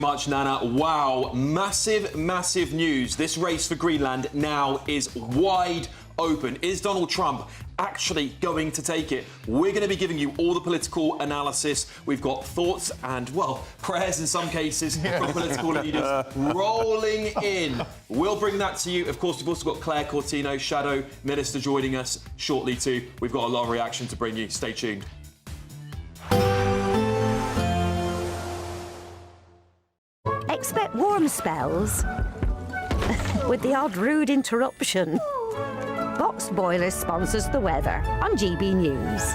Much, Nana. Wow, massive news. This race for Greenland now is wide open. Is Donald Trump actually going to take it? We're going to be giving you all the political analysis. We've got thoughts and, well, prayers in some cases from political leaders rolling in. We'll bring that to you. Of course, we've also got Claire Coutinho, Shadow Minister, joining us shortly too. We've got a lot of reaction to bring you. Stay tuned. Expect warm spells with the odd rude interruption. Box Boiler sponsors the weather on GB News.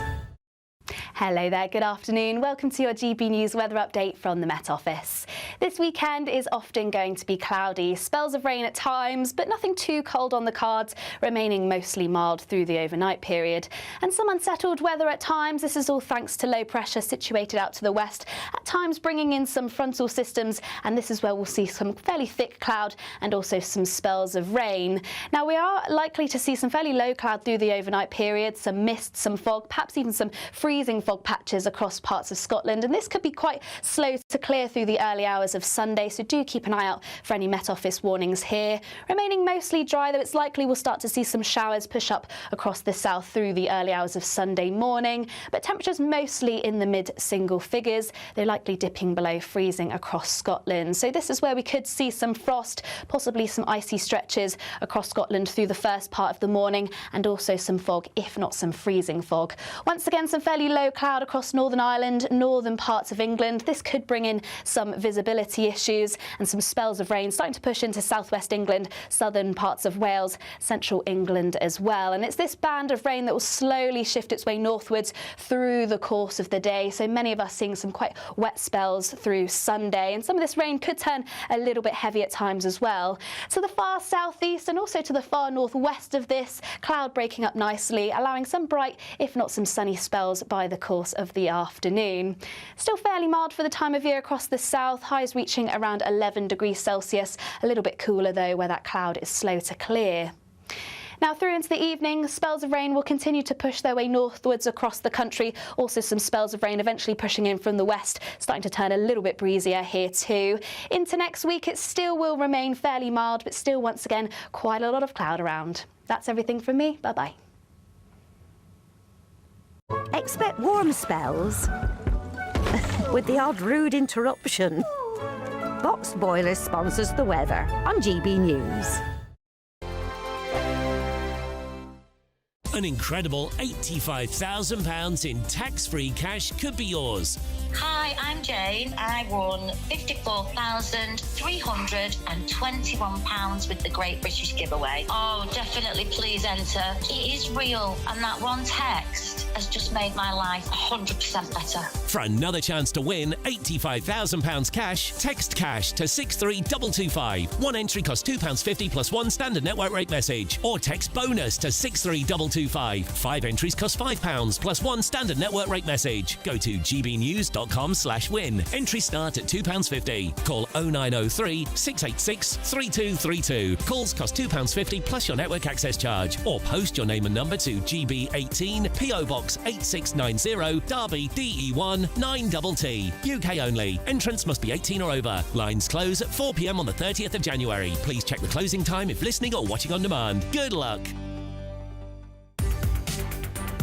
Hello there, good afternoon. Welcome to your GB News weather update from the Met Office. This weekend is often going to be cloudy, spells of rain at times, but nothing too cold on the cards, remaining mostly mild through the overnight period. And some unsettled weather at times. This is all thanks to low pressure situated out to the west, at times bringing in some frontal systems, and this is where we'll see some fairly thick cloud and also some spells of rain. Now, we are likely to see some fairly low cloud through the overnight period, some mist, some fog, perhaps even some freezing fog patches across parts of Scotland, and this could be quite slow to clear through the early hours of Sunday, so do keep an eye out for any Met Office warnings here. Remaining mostly dry, though it's likely we'll start to see some showers push up across the south through the early hours of Sunday morning, but temperatures mostly in the mid-single figures. They're likely dipping below freezing across Scotland. So this is where we could see some frost, possibly some icy stretches across Scotland through the first part of the morning, and also some fog, if not some freezing fog. Once again, some fairly low cloud across Northern Ireland, northern parts of England. This could bring in some visibility issues and some spells of rain starting to push into southwest England, southern parts of Wales, central England as well. And it's this band of rain that will slowly shift its way northwards through the course of the day. So many of us seeing some quite wet spells through Sunday. And some of this rain could turn a little bit heavy at times as well. To the far southeast and also to the far northwest of this, cloud breaking up nicely, allowing some bright, if not some sunny spells by the course of the afternoon. Still fairly mild for the time of year across the south, highs reaching around 11 degrees Celsius. A little bit cooler though where that cloud is slow to clear. Now through into the evening, spells of rain will continue to push their way northwards across the country. Also some spells of rain eventually pushing in from the west, starting to turn a little bit breezier here too. Into next week it still will remain fairly mild, but still once again quite a lot of cloud around. That's everything from me. Bye-bye. Expect warm spells with the odd rude interruption. Box Boiler sponsors the weather on GB News. An incredible £85,000 in tax-free cash could be yours. Hi, I'm Jane. I won £54,321 with the Great British Giveaway. Oh, definitely please enter. It is real, and that one text has just made my life 100% better. For another chance to win £85,000 cash, text cash to 63225. One entry costs £2.50 plus one standard network rate message. Or text bonus to 63225. 5 entries cost £5 plus one standard network rate message. Go to gbnews.com/win. Entries start at £2.50. Call 0903 686 3232. Calls cost £2.50 plus your network access charge. Or post your name and number to GB18 PO Box 8690 Derby DE1 9TT. UK only. Entrants must be 18 or over. Lines close at 4 p.m. on the 30th of January. Please check the closing time if listening or watching on demand. Good luck.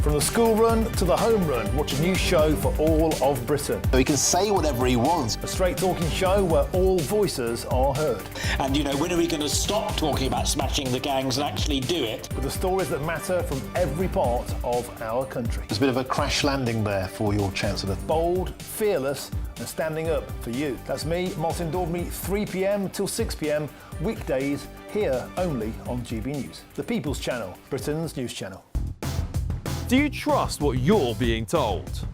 From the school run to the home run, watch a new show for all of Britain. So he can say whatever he wants. A straight-talking show where all voices are heard. And, you know, when are we going to stop talking about smashing the gangs and actually do it? With the stories that matter from every part of our country. There's a bit of a crash landing there for your Chancellor. Bold, fearless and standing up for you. That's me, Martin Daubney, 3 p.m. till 6 p.m, weekdays, here only on GB News. The People's Channel, Britain's news channel. Do you trust what you're being told?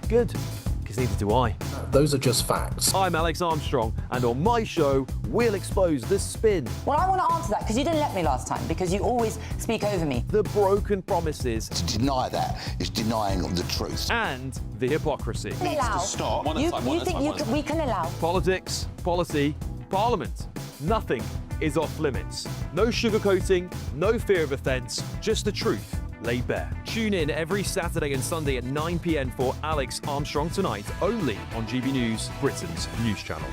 Good, because neither do I. Those are just facts. I'm Alex Armstrong, and on my show, we'll expose the spin. Well, I want to answer that, because you didn't let me last time, because you always speak over me. The broken promises. To deny that is denying the truth. And the hypocrisy. Needs to stop. You think we can allow? Politics, policy, parliament. Nothing is off limits. No sugarcoating, no fear of offence, just the truth. laid bare. Tune in every Saturday and Sunday at 9 p.m. for Alex Armstrong Tonight, only on GB News, Britain's news channel.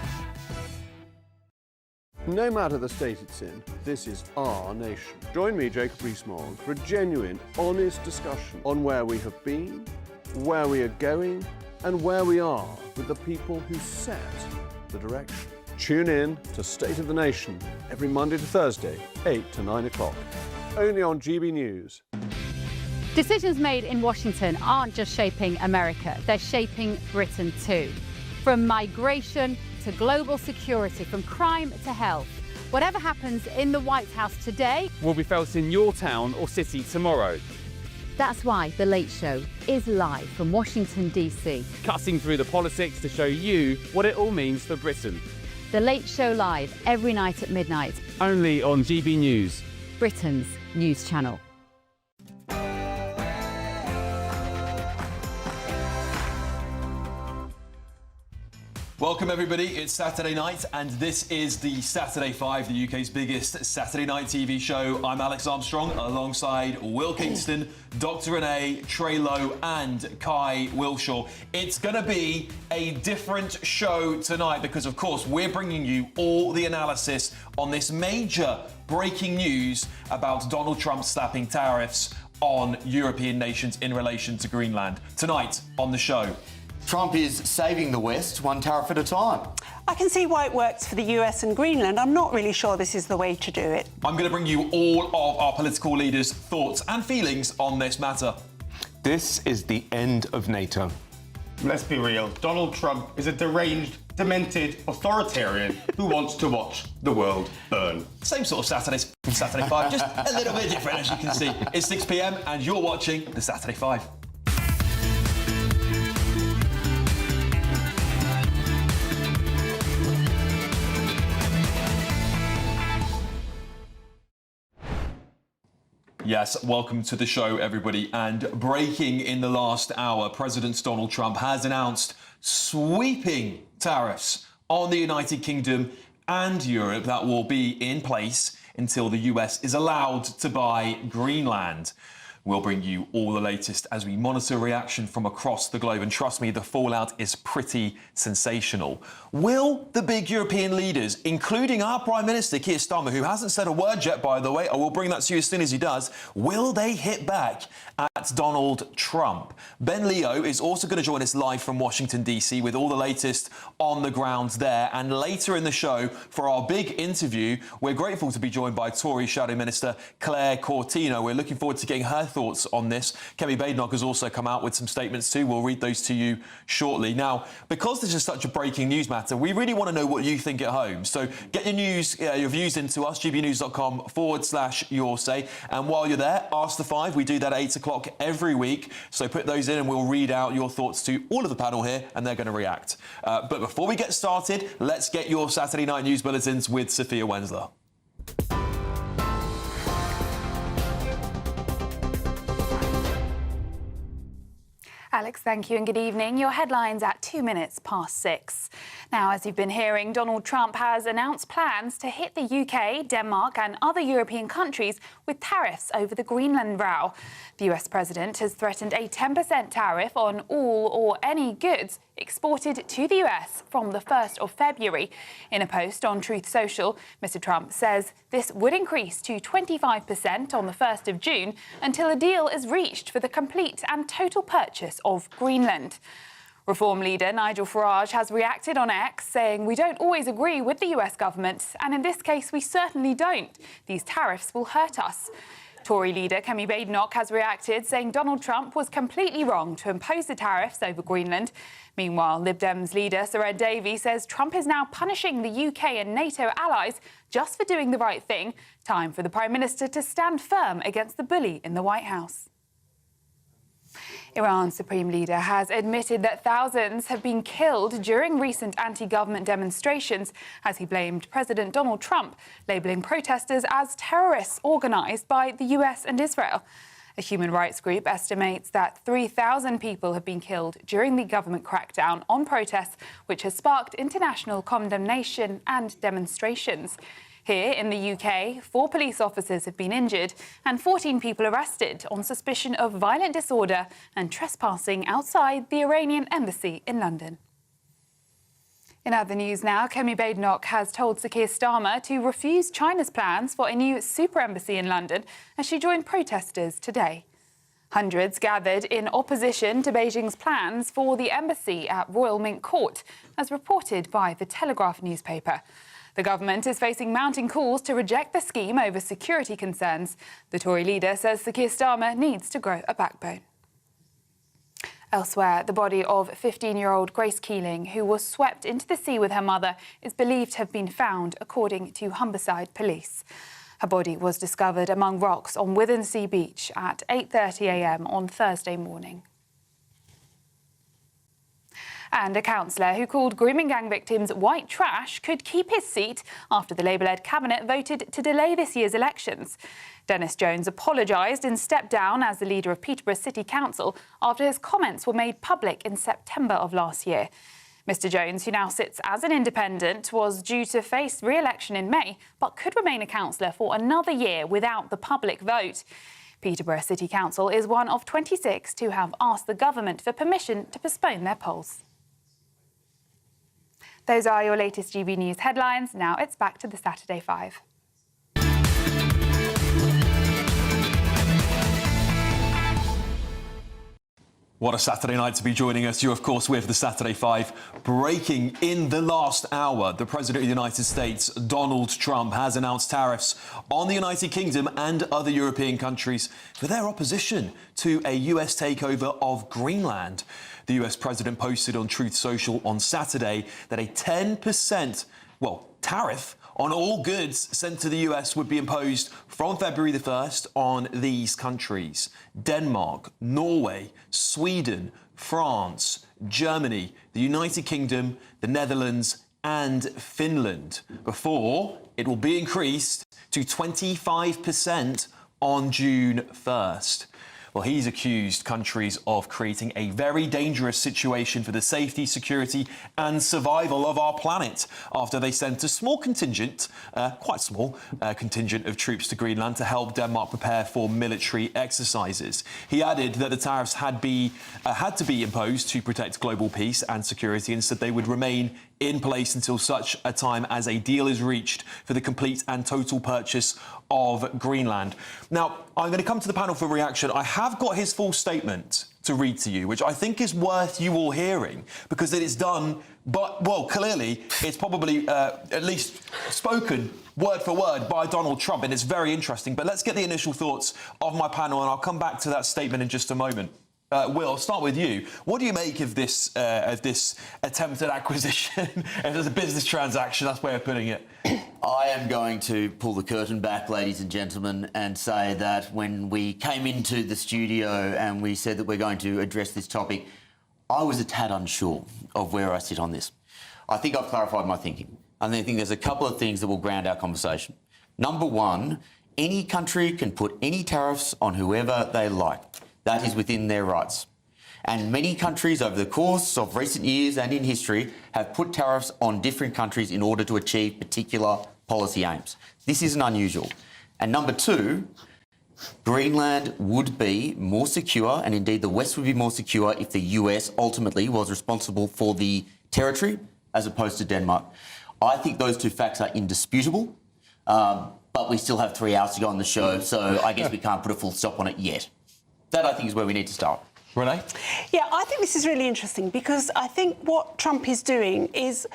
No matter the state it's in, this is our nation. Join me, Jacob Rees-Mogg, for a genuine, honest discussion on where we have been, where we are going, and where we are with the people who set the direction. Tune in to State of the Nation every Monday to Thursday, 8 to 9 o'clock, only on GB News. Decisions made in Washington aren't just shaping America, they're shaping Britain too. From migration to global security, from crime to health. Whatever happens in the White House today will be felt in your town or city tomorrow. That's why The Late Show is live from Washington, DC. Cutting through the politics to show you what it all means for Britain. The Late Show live every night at midnight. Only on GB News, Britain's news channel. Welcome everybody, it's Saturday night and this is the Saturday 5, the UK's biggest Saturday night TV show. I'm Alex Armstrong alongside Will Kingston, Dr. Renee, Trey Lowe and Kai Wilshaw. It's going to be a different show tonight because of course we're bringing you all the analysis on this major breaking news about Donald Trump slapping tariffs on European nations in relation to Greenland. Tonight on the show. Trump is saving the West one tariff at a time. I can see why it works for the US and Greenland. I'm not really sure this is the way to do it. I'm going to bring you all of our political leaders' thoughts and feelings on this matter. This is the end of NATO. Let's be real. Donald Trump is a deranged, demented authoritarian who wants to watch the world burn. Same sort of Saturdays from Saturday 5, just a little bit different as you can see. It's 6 p.m. and you're watching the Saturday 5. Yes, welcome to the show, everybody. And breaking in the last hour, President Donald Trump has announced sweeping tariffs on the United Kingdom and Europe that will be in place until the US is allowed to buy Greenland. We'll bring you all the latest as we monitor reaction from across the globe. And trust me, the fallout is pretty sensational. Will the big European leaders, including our Prime Minister, Keir Starmer, who hasn't said a word yet, by the way, I will bring that to you as soon as he does, will they hit back at Donald Trump? Ben Leo is also going to join us live from Washington, D.C. with all the latest on the ground there. And later in the show, for our big interview, we're grateful to be joined by Tory Shadow Minister Claire Coutinho. We're looking forward to getting her thoughts on this. Kemi Badenoch has also come out with some statements too. We'll read those to you shortly. Now, because this is such a breaking news matter, we really want to know what you think at home. So get your news, your views into us, gbnews.com/your say. And while you're there, Ask the Five. We do that at 8 o'clock every week. So put those in and we'll read out your thoughts to all of the panel here and they're going to react. But before we get started, let's get your Saturday night news bulletins with Sophia Wensler. Alex, thank you and good evening. Your headlines at 2 minutes past 6. Now, as you've been hearing, Donald Trump has announced plans to hit the UK, Denmark and other European countries with tariffs over the Greenland row. The US president has threatened a 10% tariff on all or any goods exported to the US from the 1st of February. In a post on Truth Social, Mr. Trump says this would increase to 25% on the 1st of June until a deal is reached for the complete and total purchase of Greenland. Reform leader Nigel Farage has reacted on X, saying, "We don't always agree with the US government, and in this case we certainly don't. These tariffs will hurt us." Tory leader Kemi Badenoch has reacted, saying Donald Trump was completely wrong to impose the tariffs over Greenland. Meanwhile, Lib Dems leader Sir Ed Davey says Trump is now punishing the UK and NATO allies just for doing the right thing. Time for the Prime Minister to stand firm against the bully in the White House. Iran's supreme leader has admitted that thousands have been killed during recent anti-government demonstrations as he blamed President Donald Trump, labelling protesters as terrorists organised by the US and Israel. A human rights group estimates that 3,000 people have been killed during the government crackdown on protests, which has sparked international condemnation and demonstrations. Here in the UK, 4 police officers have been injured and 14 people arrested on suspicion of violent disorder and trespassing outside the Iranian embassy in London. In other news now, Kemi Badenoch has told Sir Keir Starmer to refuse China's plans for a new super embassy in London as she joined protesters today. Hundreds gathered in opposition to Beijing's plans for the embassy at Royal Mint Court, as reported by the Telegraph newspaper. The government is facing mounting calls to reject the scheme over security concerns. The Tory leader says Sir Keir Starmer needs to grow a backbone. Elsewhere, the body of 15-year-old Grace Keeling, who was swept into the sea with her mother, is believed to have been found, according to Humberside Police. Her body was discovered among rocks on Withensea Beach at 8:30 a.m. on Thursday morning. And a councillor who called grooming gang victims white trash could keep his seat after the Labour-led cabinet voted to delay this year's elections. Dennis Jones apologised and stepped down as the leader of Peterborough City Council after his comments were made public in September of last year. Mr Jones, who now sits as an independent, was due to face re-election in May, but could remain a councillor for another year without the public vote. Peterborough City Council is one of 26 to have asked the government for permission to postpone their polls. Those are your latest GB News headlines. Now it's back to the Saturday 5. What a Saturday night to be joining us. You're, of course, with the Saturday 5. Breaking in the last hour, the President of the United States, Donald Trump, has announced tariffs on the United Kingdom and other European countries for their opposition to a US takeover of Greenland. The US President posted on Truth Social on Saturday that a 10%, tariff on all goods sent to the US would be imposed from February the 1st on these countries: Denmark, Norway, Sweden, France, Germany, the United Kingdom, the Netherlands and Finland, before it will be increased to 25% on June 1st. Well, he's accused countries of creating a very dangerous situation for the safety, security and survival of our planet after they sent a small contingent, quite small contingent of troops to Greenland to help Denmark prepare for military exercises. He added that the tariffs had to be imposed to protect global peace and security and said they would remain in place until such a time as a deal is reached for the complete and total purchase of Greenland. Now, I'm going to come to the panel for reaction. I have got his full statement to read to you, which I think is worth you all hearing, because it is done, but, clearly, it's probably at least spoken word for word by Donald Trump, and it's very interesting. But let's get the initial thoughts of my panel, and I'll come back to that statement in just a moment. Will, I'll start with you. What do you make of this attempted acquisition? If it's a business transaction, that's the way of putting it. I am going to pull the curtain back, ladies and gentlemen, and say that when we came into the studio and we said that we're going to address this topic, I was a tad unsure of where I sit on this. I think I've clarified my thinking. I think there's a couple of things that will ground our conversation. Number one, any country can put any tariffs on whoever they like. That is within their rights. And many countries over the course of recent years and in history have put tariffs on different countries in order to achieve particular policy aims. This isn't unusual. And number two, Greenland would be more secure, and indeed the West would be more secure if the US ultimately was responsible for the territory as opposed to Denmark. I think those two facts are indisputable, but we still have 3 hours to go on the show, so I guess we can't put a full stop on it yet. That, I think, is where we need to start. Renee? Yeah, I think this is really interesting because I think what Trump is doing is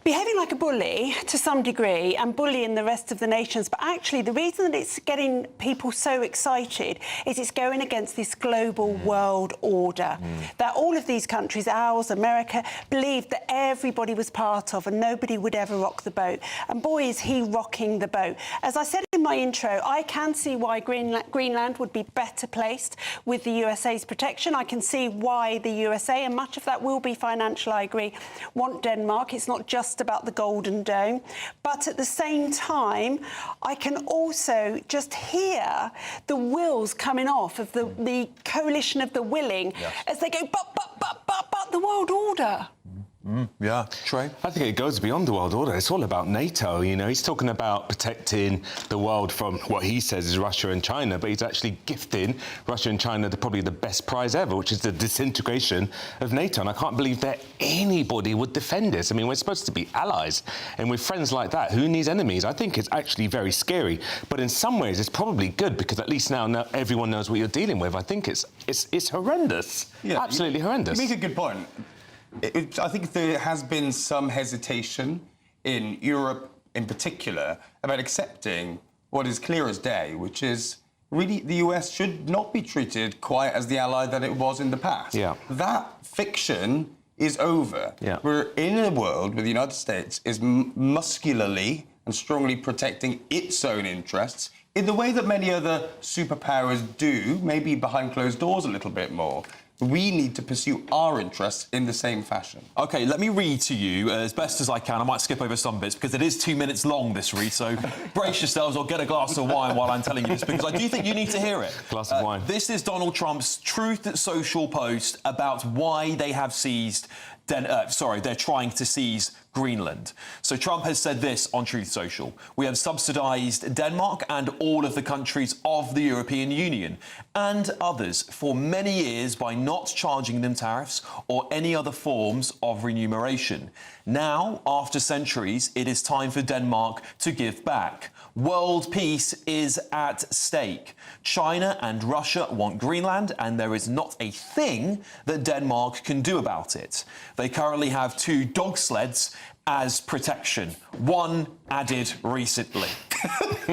behaving like a bully to some degree and bullying the rest of the nations. But actually, the reason that it's getting people so excited is it's going against this global world order that all of these countries, ours, America, believed that everybody was part of and nobody would ever rock the boat. And boy, is he rocking the boat. As I said in my intro, I can see why Greenland would be better placed with the USA's protection. I can see why the USA, and much of that will be financial, I agree, want Denmark. It's not just about the Golden Dome, but at the same time I can also just hear the wheels coming off of the coalition of the willing as they go but the world order. Yeah, Trey? I think it goes beyond the world order. It's all about NATO, you know. He's talking about protecting the world from what he says is Russia and China, but he's actually gifting Russia and China probably the best prize ever, which is the disintegration of NATO. And I can't believe that anybody would defend this. I mean, we're supposed to be allies, and with friends like that, who needs enemies? I think it's actually very scary. But in some ways, it's probably good, because at least now everyone knows what you're dealing with. I think it's horrendous. Yeah, absolutely horrendous. You make a good point. I think there has been some hesitation in Europe in particular about accepting what is clear as day, which is really the US should not be treated quite as the ally that it was in the past. Yeah. That fiction is over. Yeah. We're in a world where the United States is muscularly and strongly protecting its own interests in the way that many other superpowers do, maybe behind closed doors a little bit more. We need to pursue our interests in the same fashion. OK, let me read to you as best as I can. I might skip over some bits because it is 2 minutes long, this read, so brace yourselves or get a glass of wine while I'm telling you this, because I do think you need to hear it. Glass of wine. This is Donald Trump's Truth Social post about why they have seized... they're trying to seize Greenland. So Trump has said this on Truth Social. We have subsidised Denmark and all of the countries of the European Union and others for many years by not charging them tariffs or any other forms of remuneration. Now, after centuries, it is time for Denmark to give back. World peace is at stake. China and Russia want Greenland, and there is not a thing that Denmark can do about it. They currently have 2 dog sleds as protection, one added recently.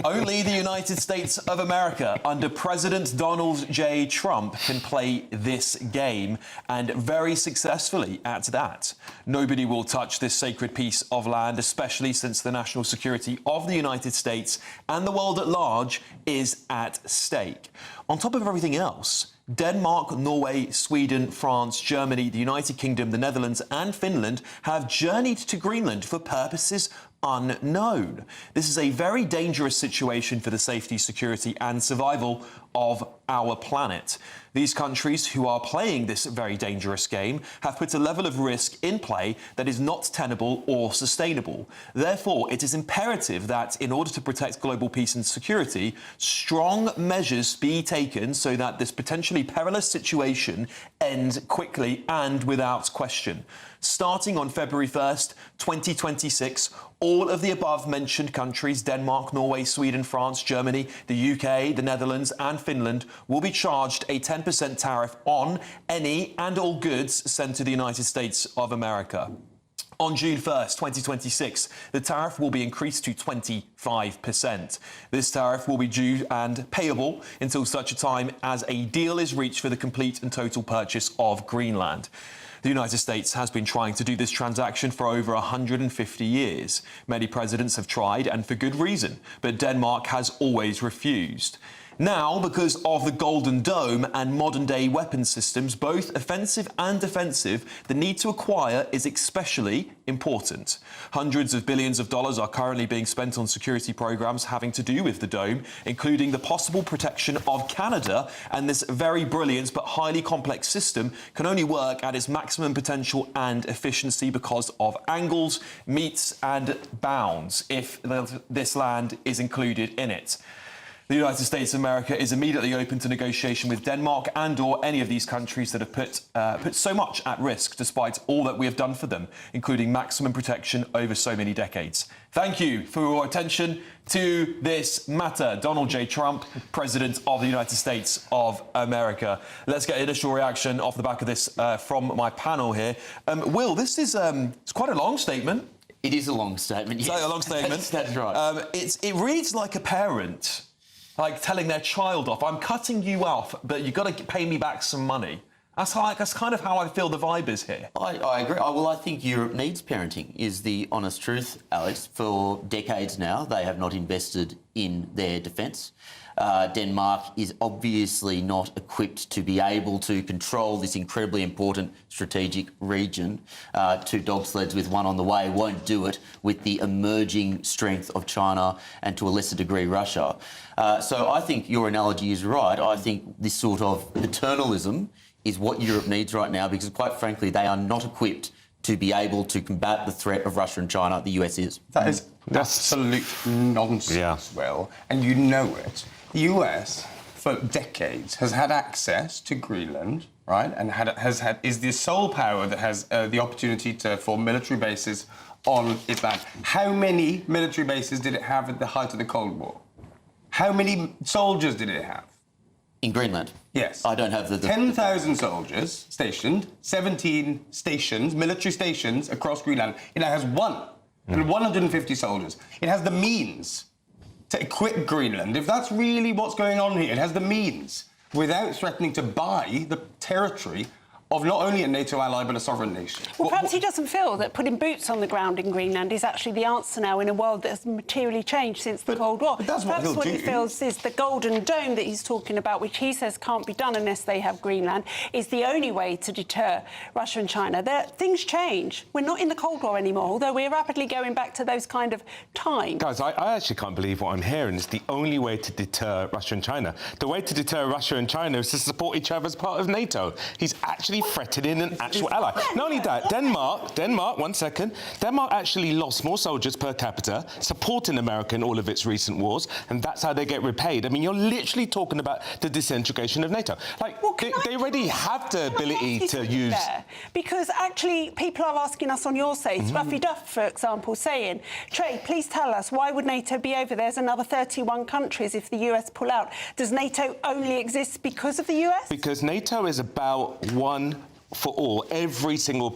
Only the United States of America under President Donald J. Trump can play this game, and very successfully at that. Nobody will touch this sacred piece of land, especially since the national security of the United States and the world at large is at stake. On top of everything else, Denmark, Norway, Sweden, France, Germany, the United Kingdom, the Netherlands and Finland have journeyed to Greenland for purposes unknown. This is a very dangerous situation for the safety, security and survival of our planet. These countries who are playing this very dangerous game have put a level of risk in play that is not tenable or sustainable. Therefore, it is imperative that in order to protect global peace and security, strong measures be taken so that this potentially perilous situation ends quickly and without question. Starting on February 1st, 2026, all of the above-mentioned countries, Denmark, Norway, Sweden, France, Germany, the UK, the Netherlands and Finland, will be charged a 10% tariff on any and all goods sent to the United States of America. On June 1st, 2026, the tariff will be increased to 25%. This tariff will be due and payable until such a time as a deal is reached for the complete and total purchase of Greenland. The United States has been trying to do this transaction for over 150 years. Many presidents have tried, and for good reason, but Denmark has always refused. Now, because of the Golden Dome and modern-day weapon systems, both offensive and defensive, the need to acquire is especially important. Hundreds of billions of dollars are currently being spent on security programs having to do with the Dome, including the possible protection of Canada, and this very brilliant but highly complex system can only work at its maximum potential and efficiency because of angles, meets and bounds if this land is included in it. The United States of America is immediately open to negotiation with Denmark and/or any of these countries that have put so much at risk despite all that we have done for them, including maximum protection over so many decades. Thank you for your attention to this matter. Donald J. Trump, President of the United States of America. Let's get initial reaction off the back of this from my panel here. Will, this is it's quite a long statement. It is a long statement, yes. It's a long statement. That's right. It reads like a parent like telling their child off, I'm cutting you off, but you've got to pay me back some money. That's kind of how I feel the vibe is here. I agree. Well, I think Europe needs parenting, is the honest truth, Alex. For decades now, they have not invested in their defence. Denmark is obviously not equipped to be able to control this incredibly important strategic region. 2 dog sleds with one on the way won't do it with the emerging strength of China and to a lesser degree Russia. So I think your analogy is right. I think this sort of paternalism is what Europe needs right now because, quite frankly, they are not equipped to be able to combat the threat of Russia and China, the US is. That is absolute nonsense, Will, and you know it. The US, for decades, has had access to Greenland, right, and is the sole power that has the opportunity to form military bases on its land. How many military bases did it have at the height of the Cold War? How many soldiers did it have? In Greenland? Yes. I don't have the 10,000 soldiers stationed, 17 stations, military stations across Greenland. It now has 150 soldiers. It has the means to equip Greenland. If that's really what's going on here, it has the means without threatening to buy the territory of not only a NATO ally but a sovereign nation. Well, perhaps he doesn't feel that putting boots on the ground in Greenland is actually the answer now in a world that has materially changed since the Cold War. But that's what perhaps he'll do. He feels is the golden dome that he's talking about, which he says can't be done unless they have Greenland, is the only way to deter Russia and China. Things change. We're not in the Cold War anymore, although we're rapidly going back to those kind of times. Guys, I actually can't believe what I'm hearing. It's the only way to deter Russia and China. The way to deter Russia and China is to support each other as part of NATO. He's actually threatening an actual ally. Not only that, Denmark, 1 second, Denmark actually lost more soldiers per capita supporting America in all of its recent wars, and that's how they get repaid. I mean, you're literally talking about the disintegration of NATO. Like, they already have the ability to use... Because actually, people are asking us on your side, Ruffy Duff, for example, saying, Trey, please tell us, why would NATO be over? There's another 31 countries if the US pull out. Does NATO only exist because of the US? Because NATO is about one for all, every single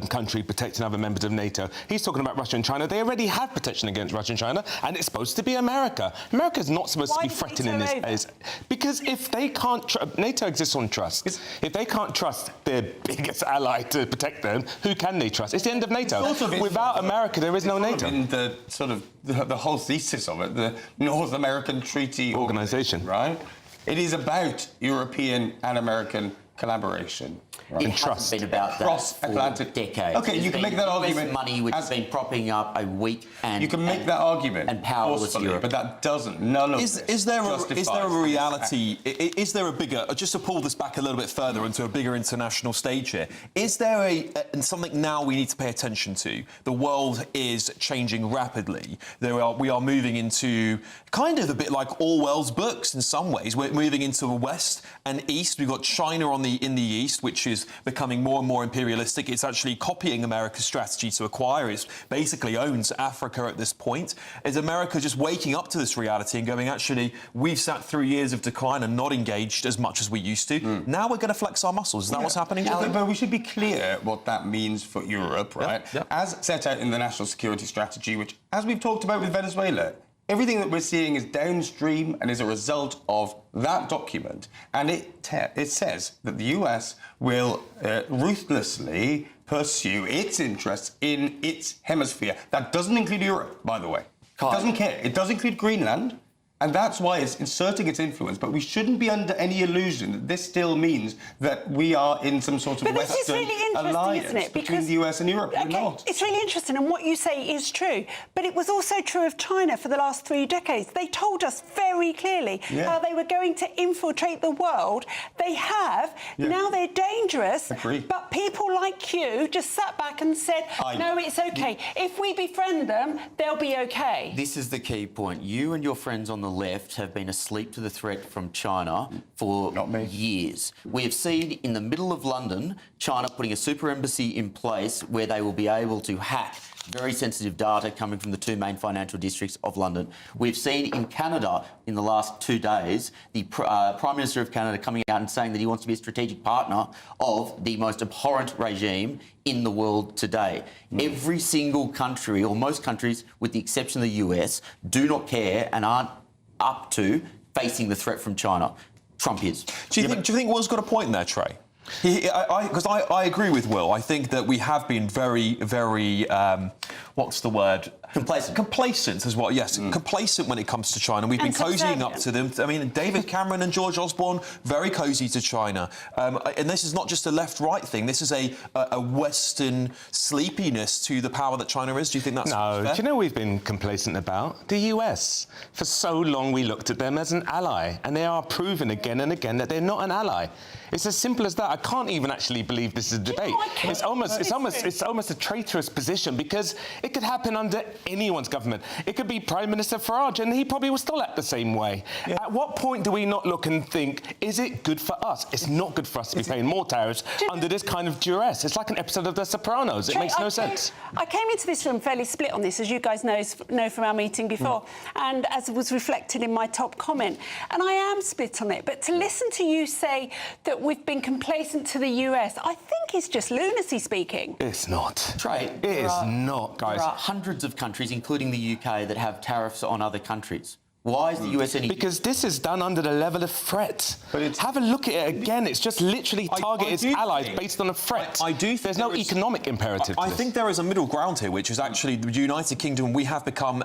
country protecting other members of NATO. He's talking about Russia and China. They already have protection against Russia and China, and it's supposed to be America. America's not supposed to be threatening this case. Because if they can't... NATO exists on trust. If they can't trust their biggest ally to protect them, who can they trust? It's the end of NATO. Without America, there is no NATO. In the sort of the whole thesis of it, the North American Treaty Organization, right? It is about European and American collaboration. Right. It hasn't been about that cross-Atlantic for decades. Okay, you can make that argument. Money which has been propping up a weak and you can make that argument and powerless Europe, but that doesn't. None of is there a reality? Is there a bigger? Just to pull this back a little bit further into a bigger international stage here. Is there something now we need to pay attention to? The world is changing rapidly. We are moving into kind of a bit like Orwell's books in some ways. We're moving into the West and East. We've got China in the East, which is becoming more and more imperialistic. It's actually copying America's strategy to acquire. It basically owns Africa at this point. Is America just waking up to this reality and going, actually, we've sat through years of decline and not engaged as much as we used to. Now we're going to flex our muscles. Is that what's happening? But we should be clear what that means for Europe, right? As set out in the National Security Strategy, which, as we've talked about with Venezuela, everything that we're seeing is downstream and is a result of that document. And it says that the US will ruthlessly pursue its interests in its hemisphere. That doesn't include Europe, by the way. It doesn't care. It does include Greenland. And that's why it's inserting its influence. But we shouldn't be under any illusion that this still means that we are in some sort of Western alliance between the US and Europe. We're not. It's really interesting, and what you say is true. But it was also true of China for the last 3 decades. They told us very clearly how they were going to infiltrate the world. They have. Now they're dangerous. But people like you just sat back and said, no, it's OK. If we befriend them, they'll be OK. This is the key point. You and your friends on the left have been asleep to the threat from China for years. We have seen in the middle of London, China putting a super embassy in place where they will be able to hack very sensitive data coming from the 2 main financial districts of London. We've seen in Canada in the last 2 days the Prime Minister of Canada coming out and saying that he wants to be a strategic partner of the most abhorrent regime in the world today. Every single country, or most countries, with the exception of the US, do not care and aren't up to facing the threat from China. Trump is. Do you think Will's got a point there, Trey? Because I agree with Will. I think that we have been very, very, what's the word? Complacent. Complacent is what, yes. Complacent when it comes to China. We've been cozying up to them. I mean, David Cameron and George Osborne, very cosy to China. And this is not just a left-right thing. This is a Western sleepiness to the power that China is. Do you think that's fair? Do you know what we've been complacent about? The US. For so long, we looked at them as an ally, and they are proven again and again that they're not an ally. It's as simple as that. I can't even actually believe this is a debate. It's almost a traitorous position, because it could happen under anyone's government. It could be Prime Minister Farage, and he probably will still act the same way. Yeah. At what point do we not look and think, is it good for us? It's not good for us to be paying more tariffs under this kind of duress. It's like an episode of The Sopranos. It makes no sense. I came into this room fairly split on this, as you guys know from our meeting before, and as was reflected in my top comment. And I am split on it. But to listen to you say that we've been complacent to the US, I think it's just lunacy speaking. It's not. Trey, it is not, guys. There are hundreds of countries, including the UK, that have tariffs on other countries. Why is the US any... Because this is done under the level of threat. Have a look at it again. It's just literally target its allies based on a threat. I do think there's no economic imperative to I this. think there is a middle ground here, which is actually the United Kingdom. We have become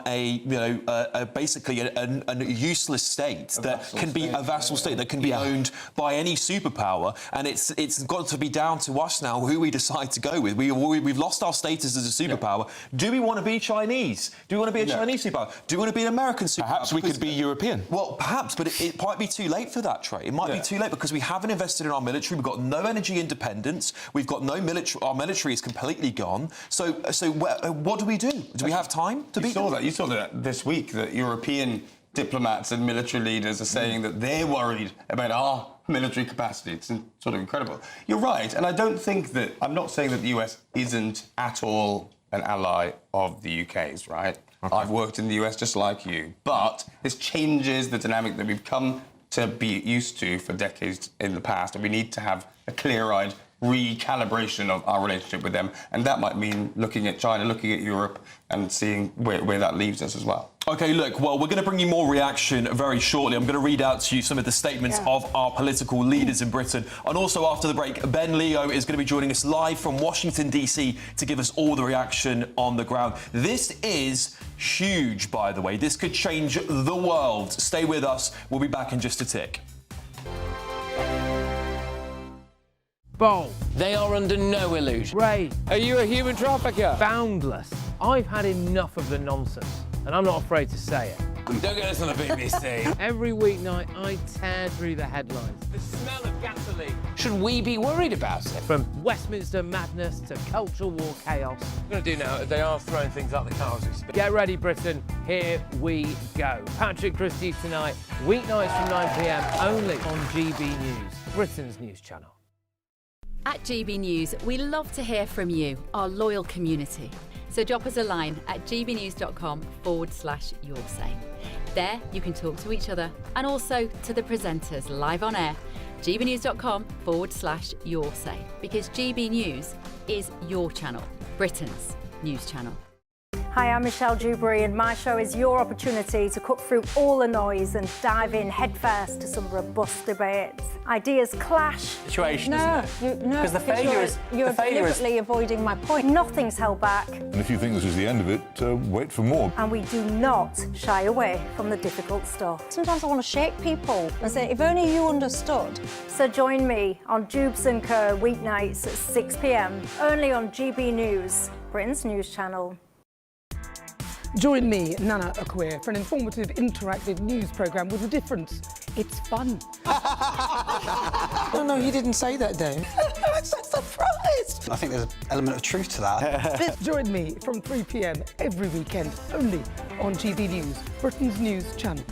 basically a useless state that can be a vassal state that can be owned by any superpower, and it's got to be down to us now who we decide to go with. We've lost our status as a superpower. Do we want to be Chinese? Do we want to be a Chinese superpower? Do we want to be an American superpower? Perhaps we could be European. Well, perhaps, but it might be too late for that, Trey. It might be too late because we haven't invested in our military. We've got no energy independence. We've got no military. Our military is completely gone. So what do we do? Do we have time to beat them? You saw that this week, that European diplomats and military leaders are saying that they're worried about our military capacity. It's sort of incredible. You're right, and I don't think that... I'm not saying that the US isn't at all an ally of the UK's, right? Okay. I've worked in the US just like you, but this changes the dynamic that we've come to be used to for decades in the past, and we need to have a clear-eyed recalibration of our relationship with them, and that might mean looking at China, looking at Europe, and seeing where that leaves us as well. OK, look, well, we're going to bring you more reaction very shortly. I'm going to read out to you some of the statements of our political leaders in Britain. And also, after the break, Ben Leo is going to be joining us live from Washington, D.C. to give us all the reaction on the ground. This is huge, by the way. This could change the world. Stay with us. We'll be back in just a tick. Bold. They are under no illusion. Ray. Are you a human trafficker? Boundless. I've had enough of the nonsense, and I'm not afraid to say it. Don't get us on the BBC. Every weeknight, I tear through the headlines. The smell of gasoline. Should we be worried about it? From Westminster madness to cultural war chaos. What we're going to do now, they are throwing things out the car as we speak. Get ready, Britain. Here we go. Patrick Christie tonight, weeknights from 9 p.m, only on GB News, Britain's news channel. At GB News, we love to hear from you, our loyal community. So drop us a line at gbnews.com/yoursay. There you can talk to each other and also to the presenters live on air. gbnews.com/yoursay, because GB News is your channel, Britain's news channel. Hi, I'm Michelle Dewberry, and my show is your opportunity to cut through all the noise and dive in headfirst to some robust debates. Ideas clash. Situation, isn't it? Because the failure is... You're deliberately avoiding my point. Nothing's held back. And if you think this is the end of it, wait for more. And we do not shy away from the difficult stuff. Sometimes I want to shake people and say, if only you understood. So join me on Dubes & Co. weeknights at 6 p.m, only on GB News, Britain's news channel. Join me, Nana Akweer, for an informative, interactive news programme with a difference. It's fun. No, he didn't say that, Dave. I'm so surprised. I think there's an element of truth to that. Join me from 3 p.m. every weekend, only on GB News, Britain's news channel.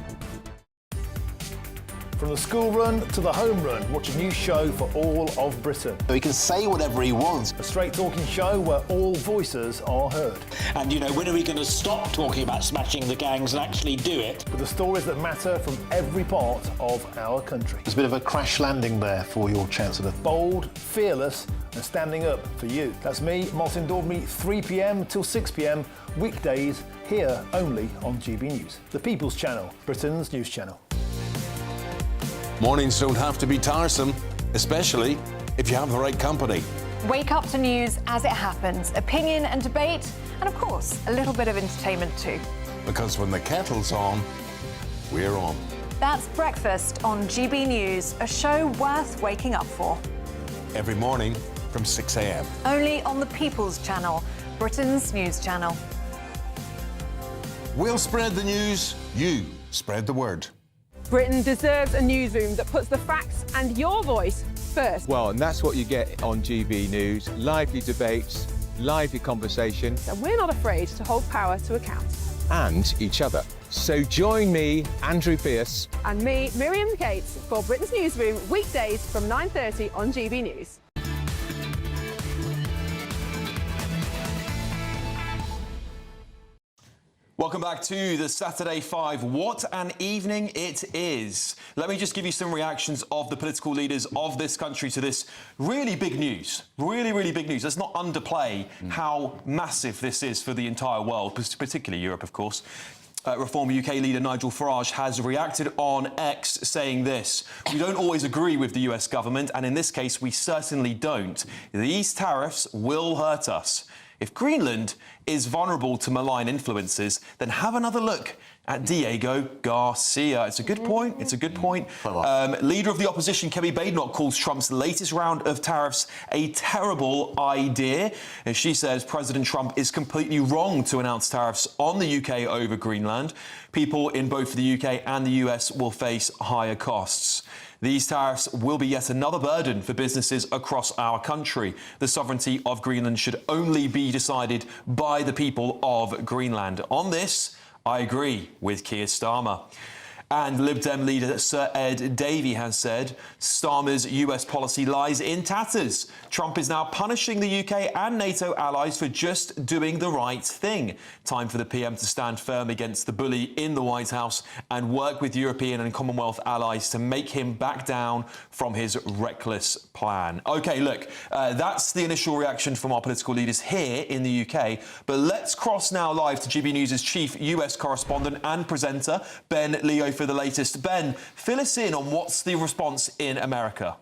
From the school run to the home run, watch a new show for all of Britain. So he can say whatever he wants. A straight-talking show where all voices are heard. And, you know, when are we going to stop talking about smashing the gangs and actually do it? With the stories that matter from every part of our country. There's a bit of a crash landing there for your Chancellor. Bold, fearless and standing up for you. That's me, Martin Daubney, 3 p.m. till 6 p.m, weekdays, here only on GB News. The People's Channel, Britain's news channel. Mornings don't have to be tiresome, especially if you have the right company. Wake up to news as it happens, opinion and debate, and of course, a little bit of entertainment too. Because when the kettle's on, we're on. That's Breakfast on GB News, a show worth waking up for. Every morning from 6 a.m. Only on the People's Channel, Britain's news channel. We'll spread the news, you spread the word. Britain deserves a newsroom that puts the facts and your voice first. Well, and that's what you get on GB News. Lively debates, lively conversation. And we're not afraid to hold power to account. And each other. So join me, Andrew Pierce. And me, Miriam Gates, for Britain's Newsroom, weekdays from 9:30 on GB News. Welcome back to the Saturday 5. What an evening it is. Let me just give you some reactions of the political leaders of this country to this really big news. Really, really big news. Let's not underplay how massive this is for the entire world, particularly Europe, of course. Reform UK leader Nigel Farage has reacted on X saying this: "We don't always agree with the US government, and in this case we certainly don't. These tariffs will hurt us. If Greenland is vulnerable to malign influences, then have another look at Diego Garcia." It's a good point. It's a good point. Leader of the opposition, Kemi Badenoch, calls Trump's latest round of tariffs a terrible idea. And she says President Trump is completely wrong to announce tariffs on the UK over Greenland. People in both the UK and the US will face higher costs. These tariffs will be yet another burden for businesses across our country. The sovereignty of Greenland should only be decided by the people of Greenland. On this, I agree with Keir Starmer. And Lib Dem leader Sir Ed Davey has said Starmer's US policy lies in tatters. Trump is now punishing the UK and NATO allies for just doing the right thing. Time for the PM to stand firm against the bully in the White House and work with European and Commonwealth allies to make him back down from his reckless plan. OK, look, that's the initial reaction from our political leaders here in the UK. But let's cross now live to GB News' chief US correspondent and presenter, Ben Leo, for the latest. Ben, fill us in on what's the response in America.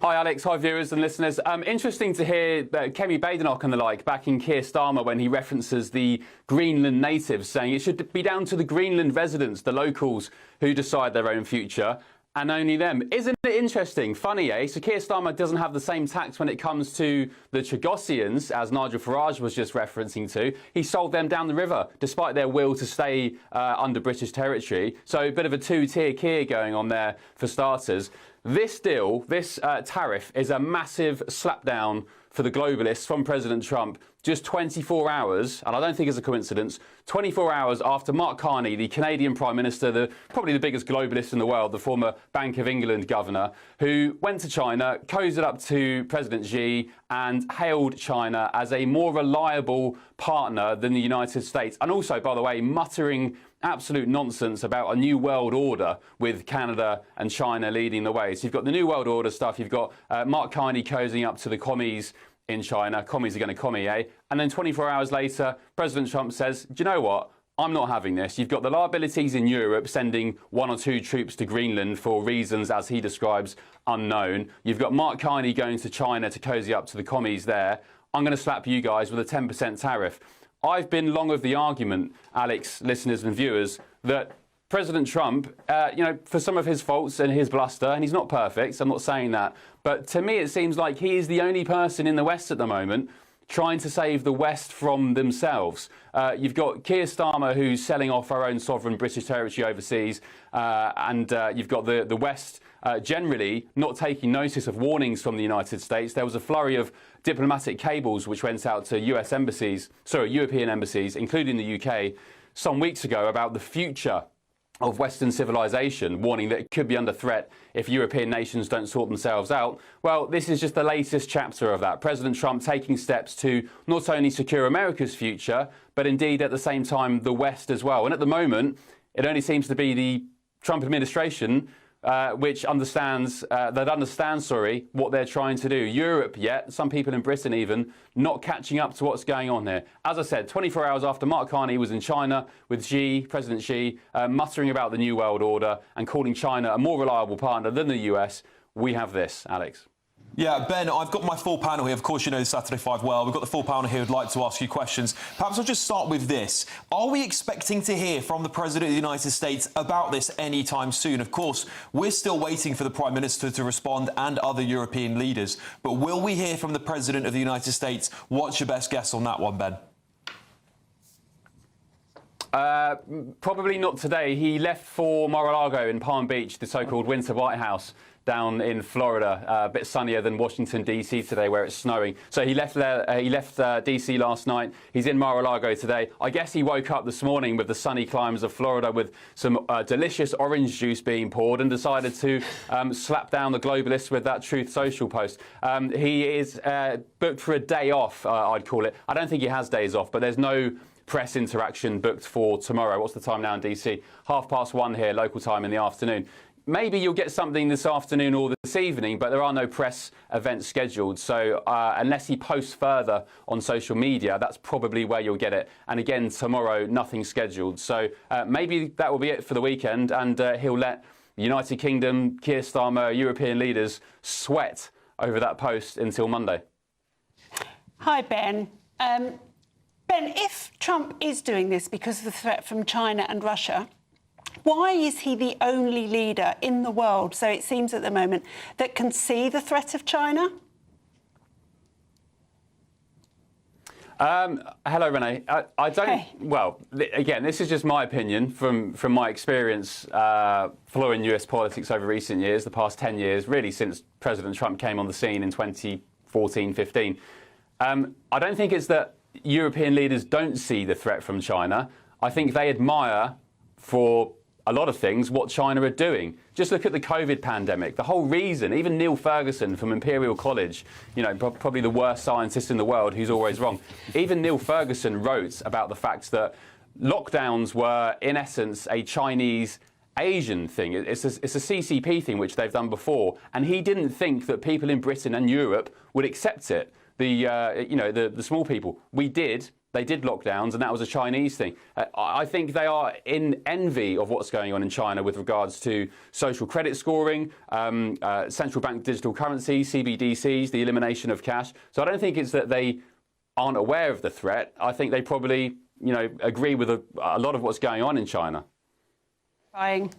Hi, Alex. Hi, viewers and listeners. Interesting to hear Kemi Badenoch and the like backing Keir Starmer when he references the Greenland natives, saying it should be down to the Greenland residents, the locals, who decide their own future, and only them. Isn't it interesting? Funny, eh? So Keir Starmer doesn't have the same tact when it comes to the Chagossians, as Nigel Farage was just referencing to. He sold them down the river, despite their will to stay under British territory. So a bit of a two-tier Keir going on there for starters. This deal, this tariff, is a massive slapdown for the globalists from President Trump just 24 hours, and I don't think it's a coincidence, 24 hours after Mark Carney, the Canadian Prime Minister, probably the biggest globalist in the world, the former Bank of England governor, who went to China, cozied up to President Xi and hailed China as a more reliable partner than the United States. And also, by the way, muttering absolute nonsense about a new world order with Canada and China leading the way. So you've got the new world order stuff, you've got Mark Carney cozying up to the commies in China. Commies are going to commie, eh? And then 24 hours later, President Trump says, do you know what? I'm not having this. You've got the liabilities in Europe sending 1 or 2 troops to Greenland for reasons, as he describes, unknown. You've got Mark Carney going to China to cozy up to the commies there. I'm going to slap you guys with a 10% tariff. I've been long of the argument, Alex, listeners and viewers, that President Trump, for some of his faults and his bluster, and he's not perfect, so I'm not saying that, but to me it seems like he is the only person in the West at the moment trying to save the West from themselves. You've got Keir Starmer, who's selling off our own sovereign British territory overseas, and you've got the West generally not taking notice of warnings from the United States. There was a flurry of diplomatic cables which went out to European embassies, including the UK, some weeks ago about the future of Western civilization, warning that it could be under threat if European nations don't sort themselves out. Well, this is just the latest chapter of that. President Trump taking steps to not only secure America's future, but indeed at the same time the West as well. And at the moment, it only seems to be the Trump administration which understands what they're trying to do. Europe yet, some people in Britain even, not catching up to what's going on here. As I said, 24 hours after Mark Carney was in China with President Xi, muttering about the New World Order and calling China a more reliable partner than the US, we have this, Alex. Yeah, Ben, I've got my full panel here. Of course, you know the Saturday 5 well. We've got the full panel here who'd like to ask you questions. Perhaps I'll just start with this. Are we expecting to hear from the President of the United States about this anytime soon? Of course, we're still waiting for the Prime Minister to respond and other European leaders. But will we hear from the President of the United States? What's your best guess on that one, Ben? Probably not today. He left for Mar-a-Lago in Palm Beach, the so-called Winter White House down in Florida, a bit sunnier than Washington, D.C. today, where it's snowing. So he left there. He left D.C. last night. He's in Mar-a-Lago today. I guess he woke up this morning with the sunny climes of Florida with some delicious orange juice being poured and decided to slap down the globalists with that Truth Social post. He is booked for a day off, I'd call it. I don't think he has days off, but there's no press interaction booked for tomorrow. What's the time now in DC? 1:30 here, local time in the afternoon. Maybe you'll get something this afternoon or this evening, but there are no press events scheduled. So unless he posts further on social media, that's probably where you'll get it. And again, tomorrow, nothing scheduled. So maybe that will be it for the weekend, and he'll let the United Kingdom, Keir Starmer, European leaders sweat over that post until Monday. Hi, Ben. Ben, if Trump is doing this because of the threat from China and Russia, why is he the only leader in the world, so it seems at the moment, that can see the threat of China? Hello, Renee. I don't. Hey. Well, again, this is just my opinion from my experience following US politics over recent years, the past 10 years, really since President Trump came on the scene in 2014-15. I don't think it's that European leaders don't see the threat from China. I think they admire, for a lot of things, what China are doing. Just look at the COVID pandemic. The whole reason, even Neil Ferguson from Imperial College, you know, probably the worst scientist in the world who's always wrong, even Neil Ferguson wrote about the fact that lockdowns were, in essence, a Chinese Asian thing. It's a CCP thing, which they've done before. And he didn't think that people in Britain and Europe would accept it. The small people. We did. They did lockdowns, and that was a Chinese thing. I think they are in envy of what's going on in China with regards to social credit scoring, central bank digital currencies, CBDCs, the elimination of cash. So I don't think it's that they aren't aware of the threat. I think they probably, agree with a lot of what's going on in China. Ben,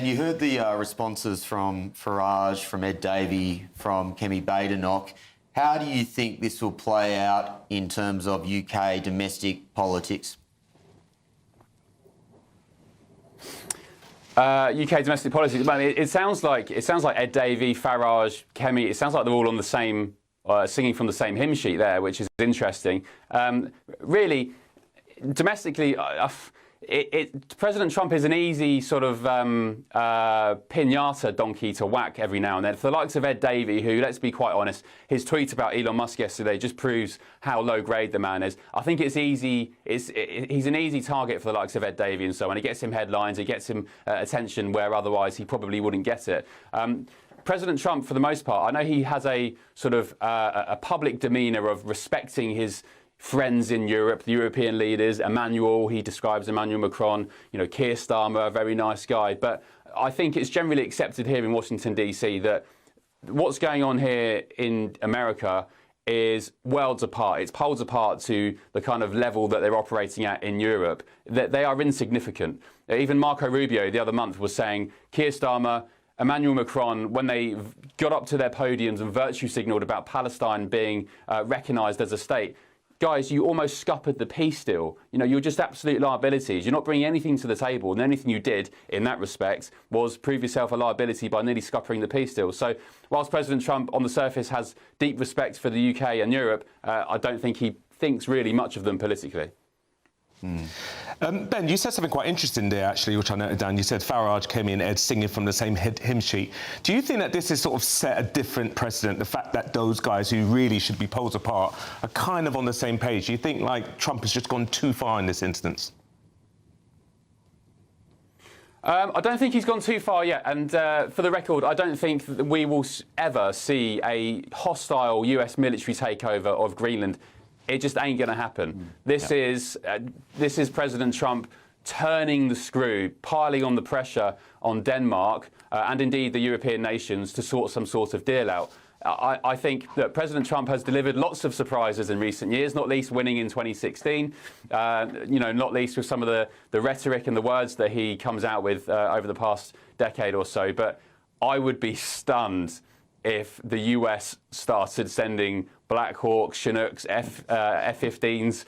you heard the responses from Farage, from Ed Davey, from Kemi Badenoch. How do you think this will play out in terms of UK domestic politics? UK domestic politics. It sounds like Ed Davey, Farage, Kemi. It sounds like they're all on the same, singing from the same hymn sheet there, which is interesting. Really, domestically, President Trump is an easy sort of pinata donkey to whack every now and then. For the likes of Ed Davey, who, let's be quite honest, his tweet about Elon Musk yesterday just proves how low grade the man is. I think it's easy. He's an easy target for the likes of Ed Davey and so on. It gets him headlines. It gets him attention where otherwise he probably wouldn't get it. President Trump, for the most part, I know he has a sort of a public demeanour of respecting his friends in Europe, the European leaders. He describes Emmanuel Macron, Keir Starmer, a very nice guy. But I think it's generally accepted here in Washington, D.C. that what's going on here in America is worlds apart. It's poles apart to the kind of level that they're operating at in Europe. That they are insignificant. Even Marco Rubio the other month was saying Keir Starmer, Emmanuel Macron, when they got up to their podiums and virtue signalled about Palestine being recognised as a state, guys, you almost scuppered the peace deal. You're just absolute liabilities. You're not bringing anything to the table, and anything you did in that respect was prove yourself a liability by nearly scuppering the peace deal. So whilst President Trump on the surface has deep respect for the UK and Europe, I don't think he thinks really much of them politically. Ben, you said something quite interesting there, actually, which I noted down. You said Farage, Kemi and Ed singing from the same hymn sheet. Do you think that this has sort of set a different precedent, the fact that those guys who really should be poles apart are kind of on the same page? Do you think, Trump has just gone too far in this instance? I don't think he's gone too far yet. And for the record, I don't think that we will ever see a hostile US military takeover of Greenland. It just ain't going to happen. This is President Trump turning the screw, piling on the pressure on Denmark and indeed the European nations to sort some sort of deal out. I think that President Trump has delivered lots of surprises in recent years, not least winning in 2016, not least with some of the rhetoric and the words that he comes out with over the past decade or so. But I would be stunned if the US started sending Black Hawks, Chinooks, F-15s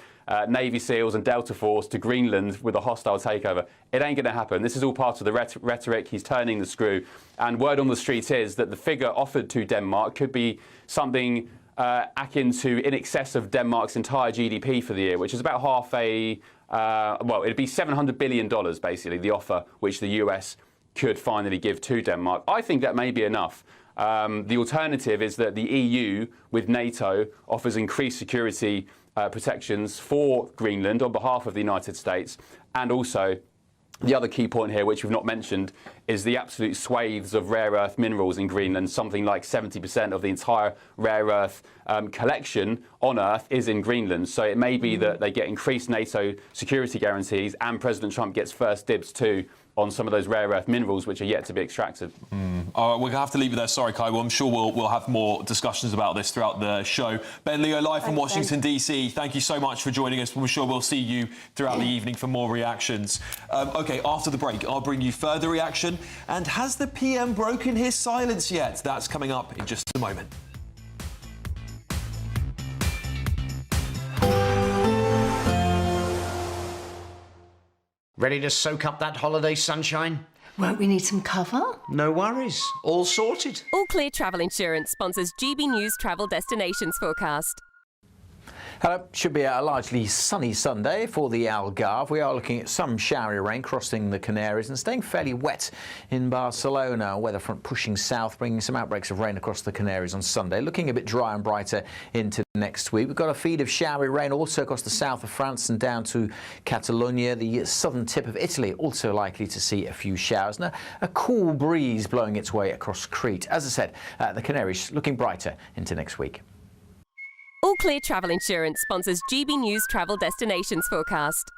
Navy SEALs and Delta Force to Greenland with a hostile takeover. It ain't going to happen. This is all part of the rhetoric. He's turning the screw. And word on the street is that the figure offered to Denmark could be something akin to in excess of Denmark's entire GDP for the year, which is about half a... well, it'd be $700 billion, basically, the offer which the US could finally give to Denmark. I think that may be enough. The alternative is that the EU, with NATO, offers increased security protections for Greenland on behalf of the United States. And also, the other key point here, which we've not mentioned, is the absolute swathes of rare earth minerals in Greenland. Something like 70% of the entire rare earth collection on Earth is in Greenland. So it may be that they get increased NATO security guarantees and President Trump gets first dibs too on some of those rare earth minerals which are yet to be extracted. All right, we're going to have to leave it there. Sorry, Kai. Well, I'm sure we'll have more discussions about this throughout the show. Ben Leo, live from Washington, D.C., thank you so much for joining us. We're sure we'll see you throughout the evening for more reactions. OK, after the break, I'll bring you further reaction. And has the PM broken his silence yet? That's coming up in just a moment. Ready to soak up that holiday sunshine? Won't we need some cover? No worries. All sorted. All Clear Travel Insurance sponsors GB News Travel Destinations Forecast. Hello. Should be a largely sunny Sunday for the Algarve. We are looking at some showery rain crossing the Canaries and staying fairly wet in Barcelona. Weather front pushing south, bringing some outbreaks of rain across the Canaries on Sunday. Looking a bit dry and brighter into next week. We've got a feed of showery rain also across the south of France and down to Catalonia. The southern tip of Italy also likely to see a few showers. And a cool breeze blowing its way across Crete. As I said, the Canaries looking brighter into next week. All Clear Travel Insurance sponsors GB News Travel Destinations Forecast.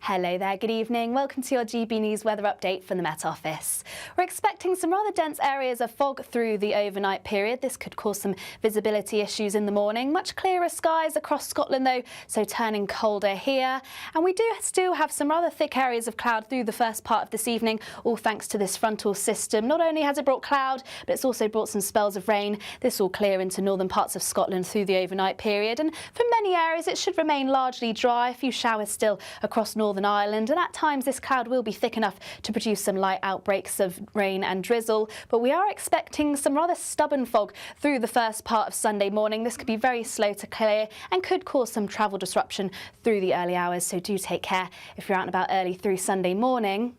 Hello there, good evening. Welcome to your GB News weather update from the Met Office. We're expecting some rather dense areas of fog through the overnight period. This could cause some visibility issues in the morning. Much clearer skies across Scotland though, so turning colder here. And we do still have some rather thick areas of cloud through the first part of this evening, all thanks to this frontal system. Not only has it brought cloud, but it's also brought some spells of rain. This will clear into northern parts of Scotland through the overnight period. And for many areas, it should remain largely dry. A few showers still across Northern Ireland, and at times this cloud will be thick enough to produce some light outbreaks of rain and drizzle, but we are expecting some rather stubborn fog through the first part of Sunday morning. This could be very slow to clear and could cause some travel disruption through the early hours, so do take care if you're out and about early through Sunday morning.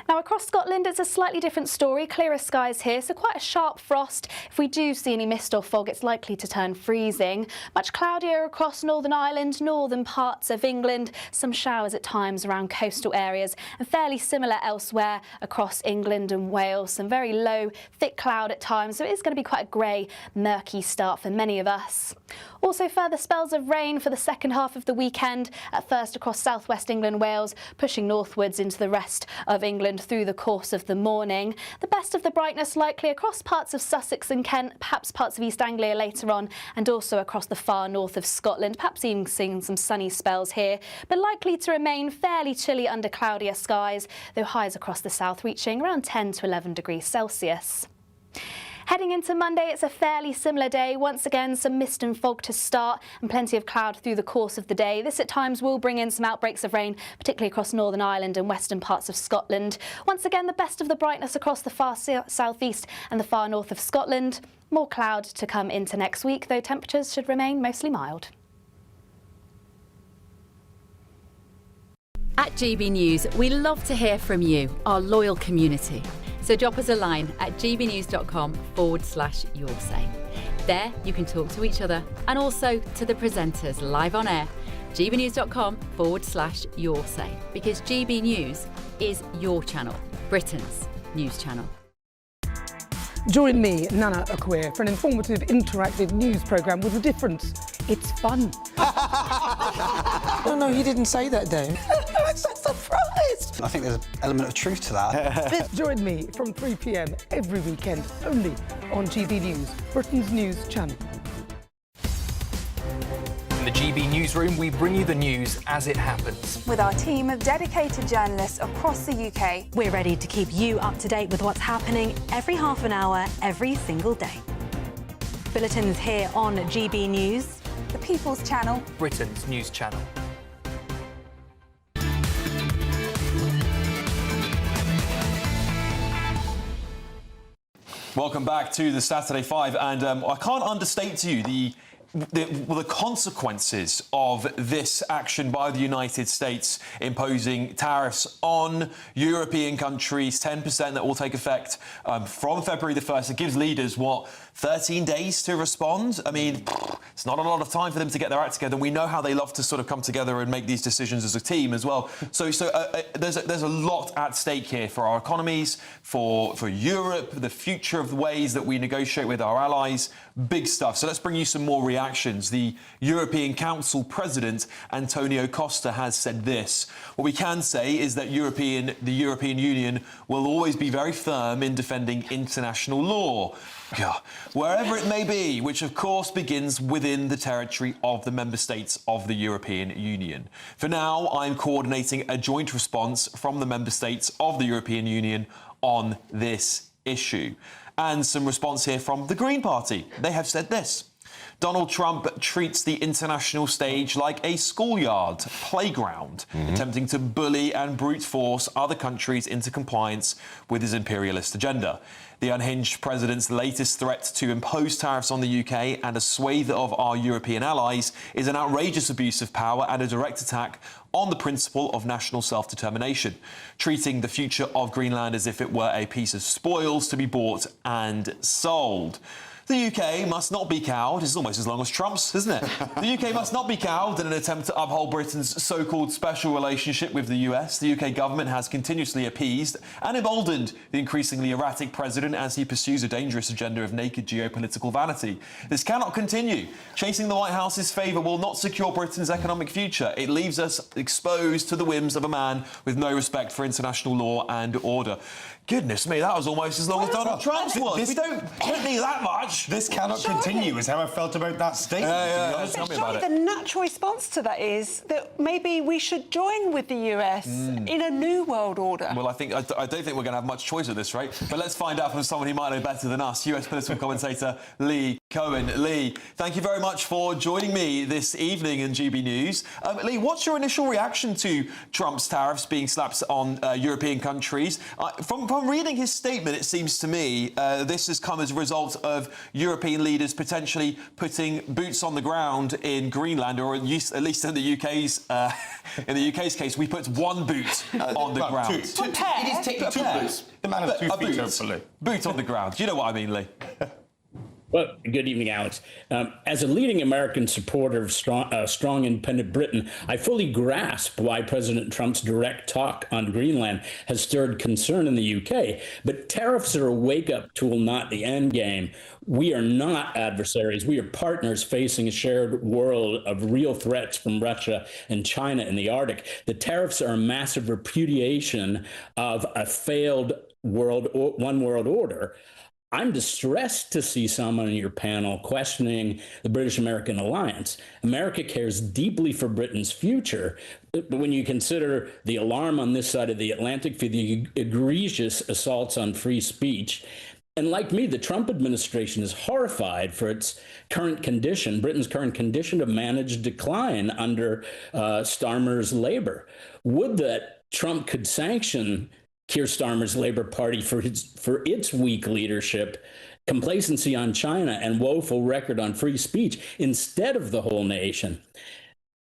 Now across Scotland it's a slightly different story. Clearer skies here, so quite a sharp frost. If we do see any mist or fog, it's likely to turn freezing. Much cloudier across Northern Ireland, northern parts of England, some showers at times around coastal areas, and fairly similar elsewhere across England and Wales. Some very low, thick cloud at times, so it is going to be quite a grey, murky start for many of us. Also further spells of rain for the second half of the weekend, at first across southwest England, Wales, pushing northwards into the rest of England through the course of the morning. The best of the brightness likely across parts of Sussex and Kent, perhaps parts of East Anglia later on, and also across the far north of Scotland, perhaps even seeing some sunny spells here, but likely to remain fairly chilly under cloudier skies, though highs across the south reaching around 10 to 11 degrees Celsius. Heading into Monday, it's a fairly similar day. Once again, some mist and fog to start and plenty of cloud through the course of the day. This at times will bring in some outbreaks of rain, particularly across Northern Ireland and western parts of Scotland. Once again, the best of the brightness across the far southeast and the far north of Scotland. More cloud to come into next week, though temperatures should remain mostly mild. At GB News, we love to hear from you, our loyal community. So drop us a line at gbnews.com/yoursay. There you can talk to each other and also to the presenters live on air. gbnews.com/yoursay, because GB News is your channel, Britain's news channel. Join me, Nana Akweer, for an informative, interactive news programme with a difference. It's fun. No, he didn't say that, Dave. I'm so surprised. I think there's an element of truth to that. Join me from 3 p.m. every weekend, only on GB News, Britain's news channel. In the GB Newsroom, we bring you the news as it happens. With our team of dedicated journalists across the UK, we're ready to keep you up to date with what's happening every half an hour, every single day. bulletins here on GB News, the People's Channel, Britain's news channel. Welcome back to the Saturday Five, and I can't understate to you the consequences of this action by the United States imposing tariffs on European countries, 10% that will take effect from February the 1st. It gives leaders, 13 days to respond? I mean, it's not a lot of time for them to get their act together. We know how they love to sort of come together and make these decisions as a team as well. So there's a lot at stake here for our economies, for Europe, the future of the ways that we negotiate with our allies. Big stuff. So let's bring you some more reactions. The European Council President, Antonio Costa, has said this. What we can say is that the European Union will always be very firm in defending international law, wherever it may be, which of course begins within the territory of the member states of the European Union. For now, I'm coordinating a joint response from the member states of the European Union on this issue. And some response here from the Green Party. They have said this. Donald Trump treats the international stage like a schoolyard playground, attempting to bully and brute force other countries into compliance with his imperialist agenda. The unhinged president's latest threat to impose tariffs on the UK and a swathe of our European allies is an outrageous abuse of power and a direct attack on the principle of national self-determination, treating the future of Greenland as if it were a piece of spoils to be bought and sold. The UK must not be cowed. This is almost as long as Trump's, isn't it? The UK must not be cowed in an attempt to uphold Britain's so-called special relationship with the US. The UK government has continuously appeased and emboldened the increasingly erratic president as he pursues a dangerous agenda of naked geopolitical vanity. This cannot continue. Chasing the White House's favour will not secure Britain's economic future. It leaves us exposed to the whims of a man with no respect for international law and order. Goodness me, that was almost as long as Donald Trump's was. We don't need that much. This cannot continue, is how I felt about that statement. Tell me about it. The natural response to that is that maybe we should join with the US in a new world order. Well, I don't think we're going to have much choice at this rate. But let's find out from someone who might know better than us, US political commentator Lee Cohen. Lee, thank you very much for joining me this evening in GB News. Lee, what's your initial reaction to Trump's tariffs being slapped on European countries? From reading his statement, it seems to me this has come as a result of European leaders potentially putting boots on the ground in Greenland, or at least in the UK's case, we put one boot on the ground. It is taking two boots. The man has 2 feet, hopefully. Boot on the ground. Do you know what I mean, Lee? Well, good evening, Alex. As a leading American supporter of strong independent Britain, I fully grasp why President Trump's direct talk on Greenland has stirred concern in the UK. But tariffs are a wake-up tool, not the end game. We are not adversaries. We are partners facing a shared world of real threats from Russia and China in the Arctic. The tariffs are a massive repudiation of a failed one world order. I'm distressed to see some on your panel questioning the British-American alliance. America cares deeply for Britain's future, but when you consider the alarm on this side of the Atlantic for the egregious assaults on free speech, and like me, the Trump administration is horrified for its current condition, Britain's current condition of managed decline under Starmer's Labour. Would that Trump could sanction Keir Starmer's Labour Party for its weak leadership, complacency on China, and woeful record on free speech instead of the whole nation.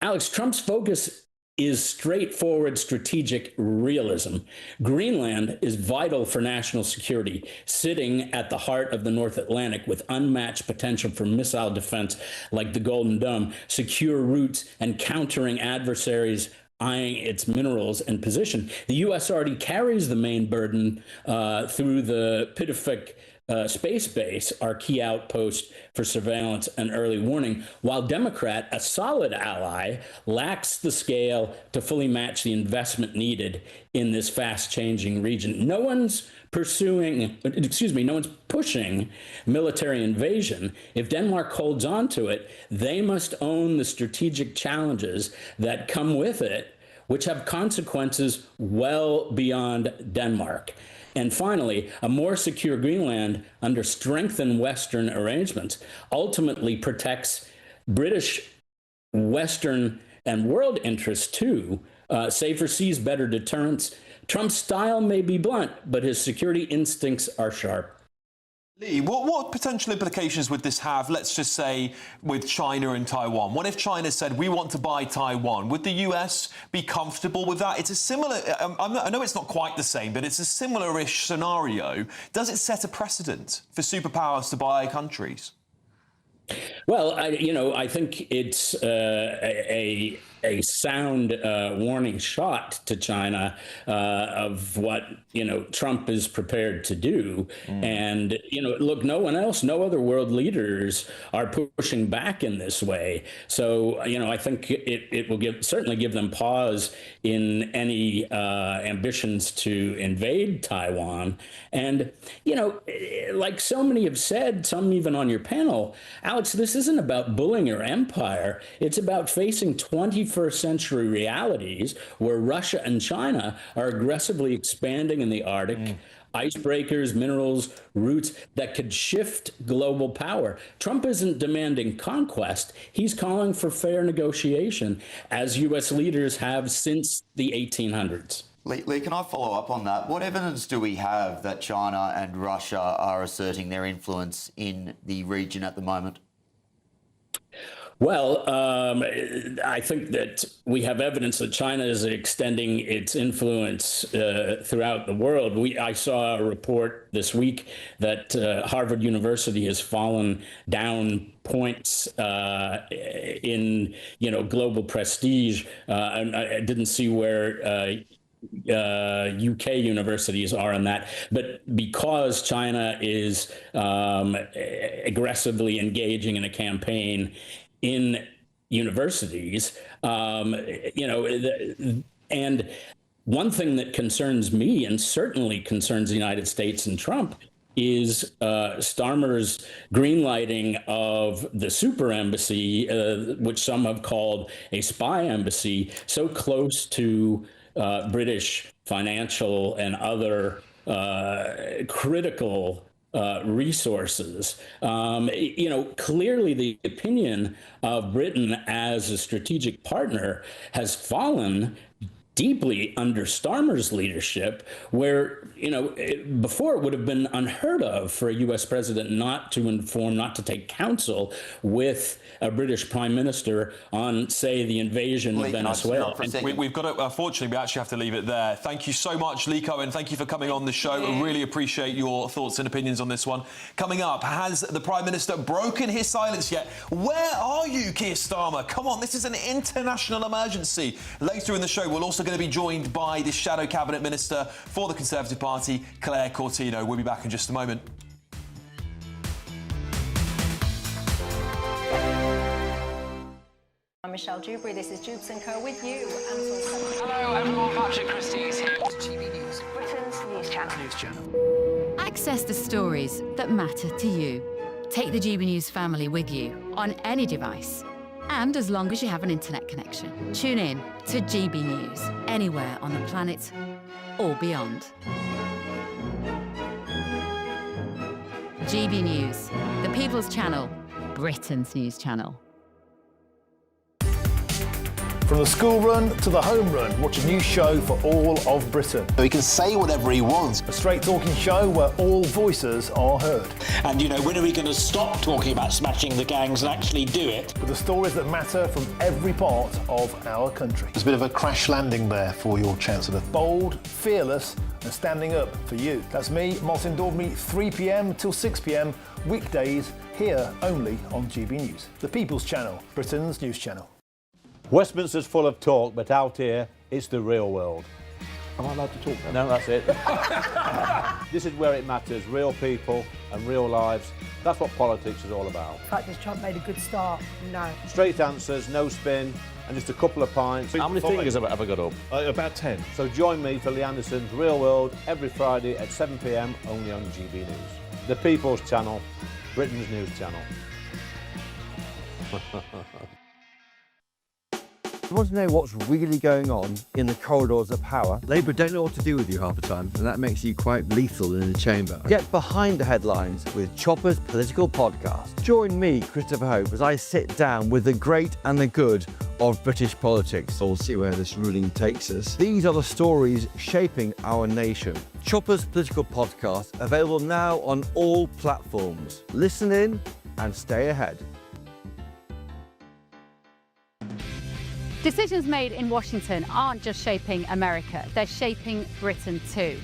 Alex, Trump's focus is straightforward strategic realism. Greenland is vital for national security, sitting at the heart of the North Atlantic with unmatched potential for missile defense like the Golden Dome, secure routes, and countering adversaries eyeing its minerals and position. The U.S. already carries the main burden through the Pitofik space base, our key outpost for surveillance and early warning, while Democrat, a solid ally, lacks the scale to fully match the investment needed in this fast-changing region. No one's pushing military invasion. If Denmark holds on to it, they must own the strategic challenges that come with it, which have consequences well beyond Denmark. And finally, a more secure Greenland under strengthened Western arrangements ultimately protects British, Western, and world interests too. Safer seas, better deterrence. Trump's style may be blunt, but his security instincts are sharp. Lee, what potential implications would this have, let's just say, with China and Taiwan? What if China said, we want to buy Taiwan? Would the US be comfortable with that? It's a similar, I know it's not quite the same, but it's a similar-ish scenario. Does it set a precedent for superpowers to buy countries? Well, I think it's a sound warning shot to China of what Trump is prepared to do. And look, no one else, no other world leaders are pushing back in this way. So I think it will certainly give them pause in any ambitions to invade Taiwan. And like so many have said, some even on your panel, Alex, this isn't about bullying your empire. It's about facing 21st century realities where Russia and China are aggressively expanding in the Arctic, icebreakers, minerals, routes that could shift global power. Trump isn't demanding conquest. He's calling for fair negotiation, as U.S. leaders have since the 1800s. Lee, can I follow up on that? What evidence do we have that China and Russia are asserting their influence in the region at the moment? Well, I think that we have evidence that China is extending its influence throughout the world. I saw a report this week that Harvard University has fallen down points in global prestige. I didn't see where UK universities are on that, but because China is aggressively engaging in a campaign in universities, and one thing that concerns me and certainly concerns the United States and Trump is Starmer's greenlighting of the super embassy, which some have called a spy embassy, so close to British financial and other critical resources. Clearly the opinion of Britain as a strategic partner has fallen deeply under Starmer's leadership, where, before it would have been unheard of for a U.S. president not to inform, not to take counsel with a British prime minister on, say, the invasion of Venezuela. We've got to, unfortunately, we actually have to leave it there. Thank you so much, Lee Cohen. Thank you for coming on the show. I really appreciate your thoughts and opinions on this one. Coming up, has the Prime Minister broken his silence yet? Where are you, Keir Starmer? Come on, this is an international emergency. Later in the show, we're also going to be joined by the Shadow Cabinet Minister for the Conservative Party, Claire Coutinho. We'll be back in just a moment. I'm Michelle Dewberry. This is Jubes & Co. with you. Hello everyone, Patrick Christie is here. GB News, Britain's news channel. Access the stories that matter to you. Take the GB News family with you on any device. And as long as you have an internet connection, tune in to GB News, anywhere on the planet or beyond. GB News, the People's Channel, Britain's news channel. From the school run to the home run, watch a new show for all of Britain. So he can say whatever he wants. A straight talking show where all voices are heard. And when are we going to stop talking about smashing the gangs and actually do it? With the stories that matter from every part of our country. There's a bit of a crash landing there for your Chancellor. Bold, fearless and standing up for you. That's me, Martin Daubney, 3 p.m. till 6 p.m, weekdays, here only on GB News. The People's Channel, Britain's news channel. Westminster's full of talk, but out here, it's the real world. Am I allowed to talk now? No, that's it. This is where it matters, real people and real lives. That's what politics is all about. The fact has Trump made a good start? No. Straight answers, no spin, and just a couple of pints. How many fingers have I got up? About 10. So join me for Lee Anderson's Real World every Friday at 7 p.m, only on GB News. The People's Channel, Britain's news channel. You want to know what's really going on in the corridors of power? Labour don't know what to do with you half the time, and that makes you quite lethal in the chamber. Get behind the headlines with Chopper's Political Podcast. Join me, Christopher Hope, as I sit down with the great and the good of British politics. We'll see where this ruling takes us. These are the stories shaping our nation. Chopper's Political Podcast, available now on all platforms. Listen in and stay ahead. Decisions made in Washington aren't just shaping America, they're shaping Britain too.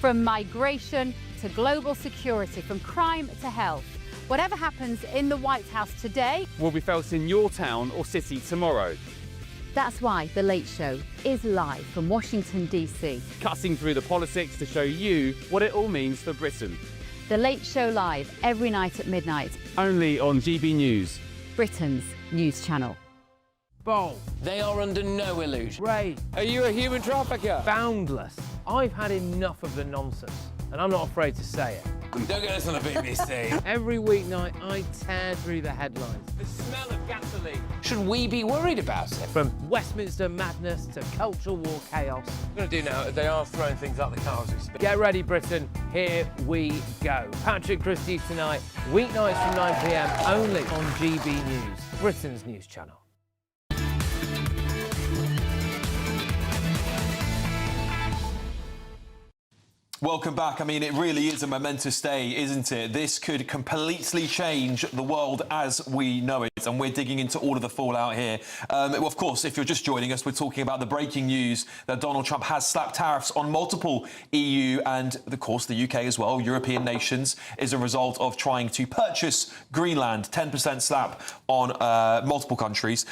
From migration to global security, from crime to health. Whatever happens in the White House today will be felt in your town or city tomorrow. That's why The Late Show is live from Washington, DC. Cutting through the politics to show you what it all means for Britain. The Late Show live every night at midnight. Only on GB News, Britain's news channel. Bold. They are under no illusion. Ray. Are you a human trafficker? Boundless. I've had enough of the nonsense, and I'm not afraid to say it. Don't get this on the BBC. Every weeknight, I tear through the headlines. The smell of gasoline. Should we be worried about it? From Westminster madness to cultural war chaos. What I'm going to do now, they are throwing things out the car as we speak. Get ready, Britain. Here we go. Patrick Christie tonight, weeknights from 9 p.m, only on GB News, Britain's news channel. Welcome back. I mean, it really is a momentous day, isn't it? This could completely change the world as we know it, and we're digging into all of the fallout here. Of course, if you're just joining us, we're talking about the breaking news that Donald Trump has slapped tariffs on multiple EU and, of course, the UK as well, European nations, as a result of trying to purchase Greenland, 10% slap on multiple countries.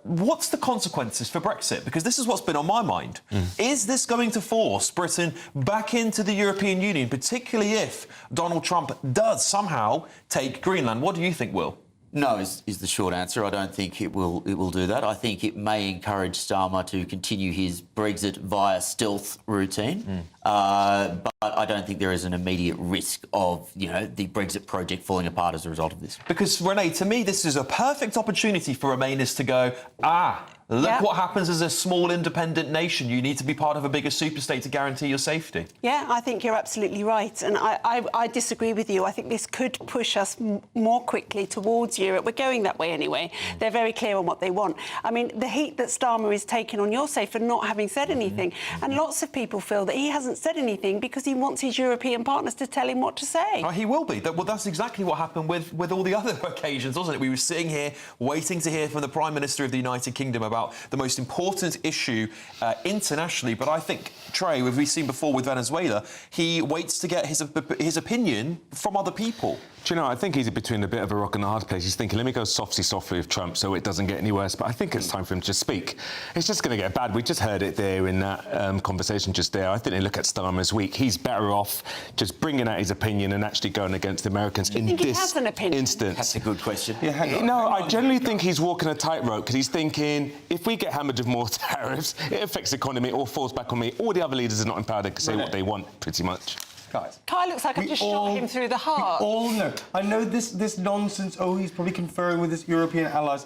What's the consequences for Brexit? Because this is what's been on my mind. Is this going to force Britain back into the European Union, particularly if Donald Trump does somehow take Greenland? What do you think, Will? No is the short answer. I don't think it will do that. I think it may encourage Starmer to continue his Brexit via stealth routine. But I don't think there is an immediate risk of, the Brexit project falling apart as a result of this. Because, Renee, to me, this is a perfect opportunity for Remainers to go, look what happens as a small independent nation. You need to be part of a bigger superstate to guarantee your safety. Yeah, I think you're absolutely right. And I disagree with you. I think this could push us more quickly towards Europe. We're going that way anyway. They're very clear on what they want. I mean, the heat that Starmer is taking on your side for not having said anything. And lots of people feel that he hasn't said anything because he wants his European partners to tell him what to say. He will be. Well, that's exactly what happened with all the other occasions, wasn't it? We were sitting here waiting to hear from the Prime Minister of the United Kingdom about the most important issue internationally. But I think, Trey, as we've seen before with Venezuela, he waits to get his opinion from other people. Do you know, I think he's between a bit of a rock and a hard place. He's thinking, let me go softly with Trump so it doesn't get any worse. But I think it's time for him to speak. It's just going to get bad. We just heard it there in that conversation just there. I think they look at Starmer's week. He's better off just bringing out his opinion and actually going against the Americans in this he has an opinion? instance. That's a good question. Yeah, I generally think he's walking a tightrope because he's thinking, if we get hammered with more tariffs, it affects the economy, it all falls back on me. All the other leaders are not empowered. They can say what they want, pretty much. Guys. Kai looks like I just shot him through the heart. We all know. I know this nonsense. He's probably conferring with his European allies.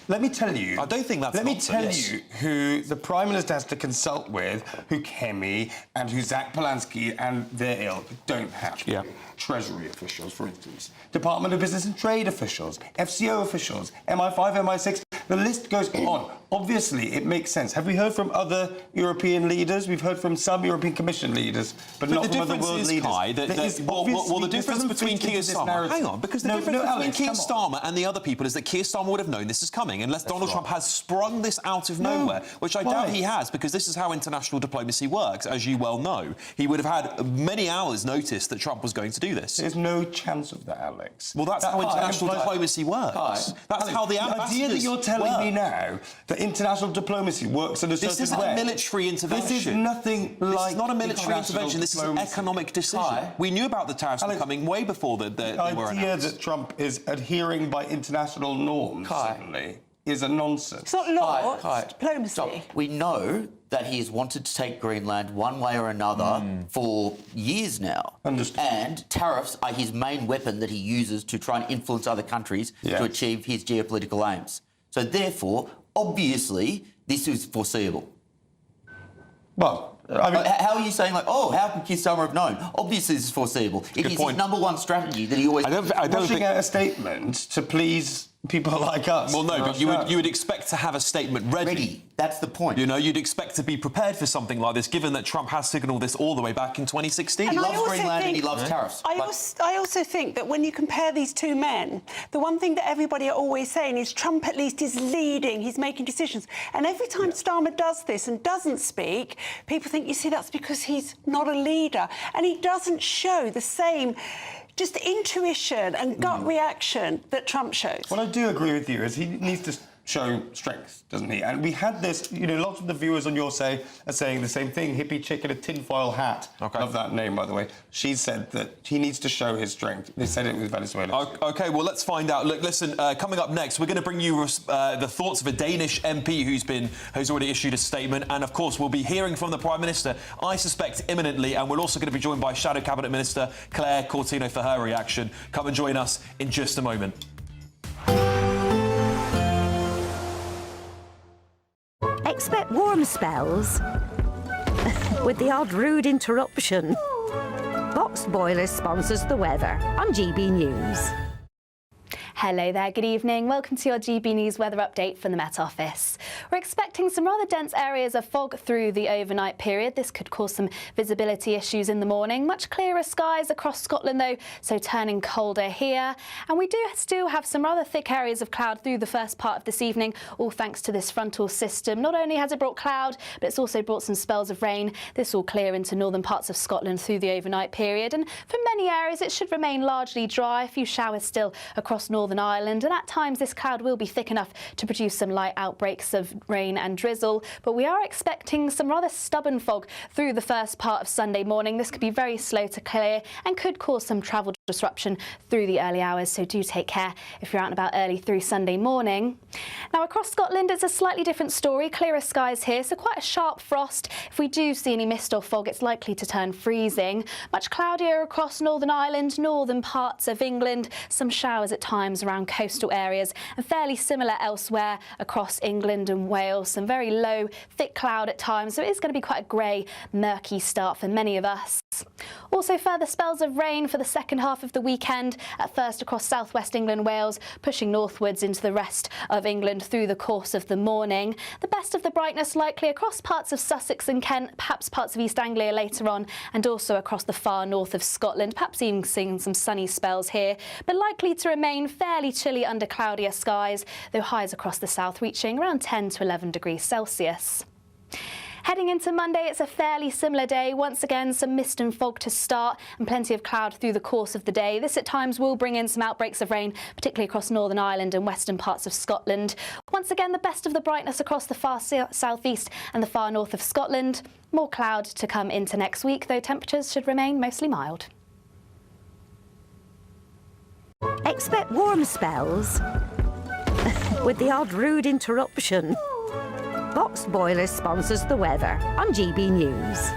Let me tell you. I don't think that's nonsense. Let me tell you who the Prime Minister has to consult with, who Kemi and who Zach Polanski and their ilk don't have. Yeah. Treasury officials, for instance, Department of Business and Trade officials, FCO officials, MI5, MI6. The list goes on. Obviously, it makes sense. Have we heard from other European leaders? We've heard from some European Commission leaders, but not from other world leaders. The difference between Keir Starmer... Hang on, because the difference between Keir Starmer and the other people is that Keir Starmer would have known this is coming unless Donald Trump has sprung this out of nowhere, which I doubt he has, because this is how international diplomacy works, as you well know. He would have had many hours' notice that Trump was going to do this. There's no chance of that, Alex. Well, that's how international diplomacy works. That's how the idea that you're telling me now that international diplomacy works in a certain way. This isn't a military intervention. This is nothing like... This is not a military intervention. This is an economic decision. We knew about the tariffs coming way before they were announced. The idea that Trump is adhering by international norms suddenly is a nonsense. It's not law, it's diplomacy. So we know that he has wanted to take Greenland one way or another for years now. Understood. And tariffs are his main weapon that he uses to try and influence other countries to achieve his geopolitical aims. So therefore, obviously, this is foreseeable. Well, I mean, how are you saying, like, oh, how could Keir Starmer have known? Obviously, this is foreseeable. It is his #1 strategy that he always... I don't think out a statement to please people like us. Well, no, but you would expect to have a statement ready. That's the point. You know, you'd expect to be prepared for something like this, given that Trump has signalled this all the way back in 2016. He loves Greenland and he loves tariffs. I also think that when you compare these two men, the one thing that everybody are always saying is Trump at least is leading, he's making decisions. And every time Starmer does this and doesn't speak, people think, you see, that's because he's not a leader. And he doesn't show the same just intuition and gut reaction that Trump shows. What I do agree with you is he needs to show strength, doesn't he? And we had this, you know, lots of the viewers on your say are saying the same thing. Hippie chick in a tinfoil hat. Okay. Love that name, by the way. She said that he needs to show his strength. They said it with Venezuela. OK, well, let's find out. Look, listen, coming up next, we're going to bring you the thoughts of a Danish MP who's already issued a statement. And, of course, we'll be hearing from the Prime Minister, I suspect, imminently. And we're also going to be joined by Shadow Cabinet Minister Claire Coutinho for her reaction. Come and join us in just a moment. Expect warm spells with the odd rude interruption. Box Boilers sponsors the weather on GB News. Hello there, good evening. Welcome to your GB News weather update from the Met Office. We're expecting some rather dense areas of fog through the overnight period. This could cause some visibility issues in the morning. Much clearer skies across Scotland though, so turning colder here. And we do still have some rather thick areas of cloud through the first part of this evening, all thanks to this frontal system. Not only has it brought cloud, but it's also brought some spells of rain. This will clear into northern parts of Scotland through the overnight period. And for many areas, it should remain largely dry. A few showers still across Northern Ireland, and at times this cloud will be thick enough to produce some light outbreaks of rain and drizzle, but we are expecting some rather stubborn fog through the first part of Sunday morning. This could be very slow to clear and could cause some travel disruption through the early hours, so do take care if you're out and about early through Sunday morning. Now across Scotland it's a slightly different story. Clearer skies here, so quite a sharp frost. If we do see any mist or fog, it's likely to turn freezing. Much cloudier across Northern Ireland, northern parts of England, some showers at times around coastal areas, and fairly similar elsewhere across England and Wales. Some very low, thick cloud at times, so it is going to be quite a grey, murky start for many of us. Also further spells of rain for the second half of the weekend, at first across southwest England, Wales, pushing northwards into the rest of England through the course of the morning. The best of the brightness likely across parts of Sussex and Kent, perhaps parts of East Anglia later on, and also across the far north of Scotland, perhaps even seeing some sunny spells here, but likely to remain fairly chilly under cloudier skies, though highs across the south reaching around 10 to 11 degrees Celsius. Heading into Monday, it's a fairly similar day. Once again, some mist and fog to start and plenty of cloud through the course of the day. This at times will bring in some outbreaks of rain, particularly across Northern Ireland and western parts of Scotland. Once again, the best of the brightness across the far southeast and the far north of Scotland. More cloud to come into next week, though temperatures should remain mostly mild. Expect warm spells with the odd rude interruption. Box Boilers sponsors the weather on GB News.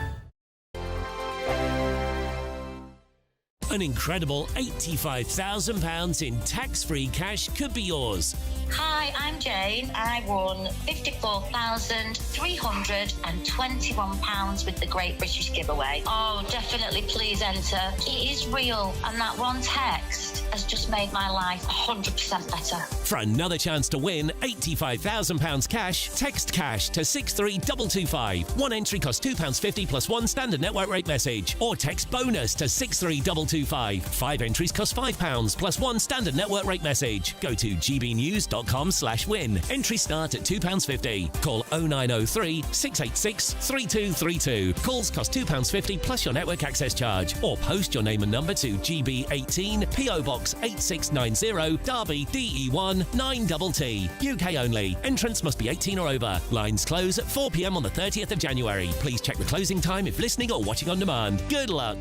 An incredible £85,000 in tax-free cash could be yours. Hi, I'm Jane. I won £54,321 with the Great British Giveaway. Oh, definitely please enter. It is real, and that one text has just made my life 100% better. For another chance to win £85,000 cash, text cash to 63225. One entry costs £2.50 plus one standard network rate message. Or text bonus to 63225. 5 entries cost £5 plus one standard network rate message. Go to gbnews.com/win. Entry start at £2.50. Call 0903 686 3232. Calls cost £2.50 plus your network access charge. Or post your name and number to GB18 PO Box 8690 Derby DE1 9TT. UK only. Entrance must be 18 or over. Lines close at 4 p.m. on the 30th of January. Please check the closing time if listening or watching on demand. Good luck.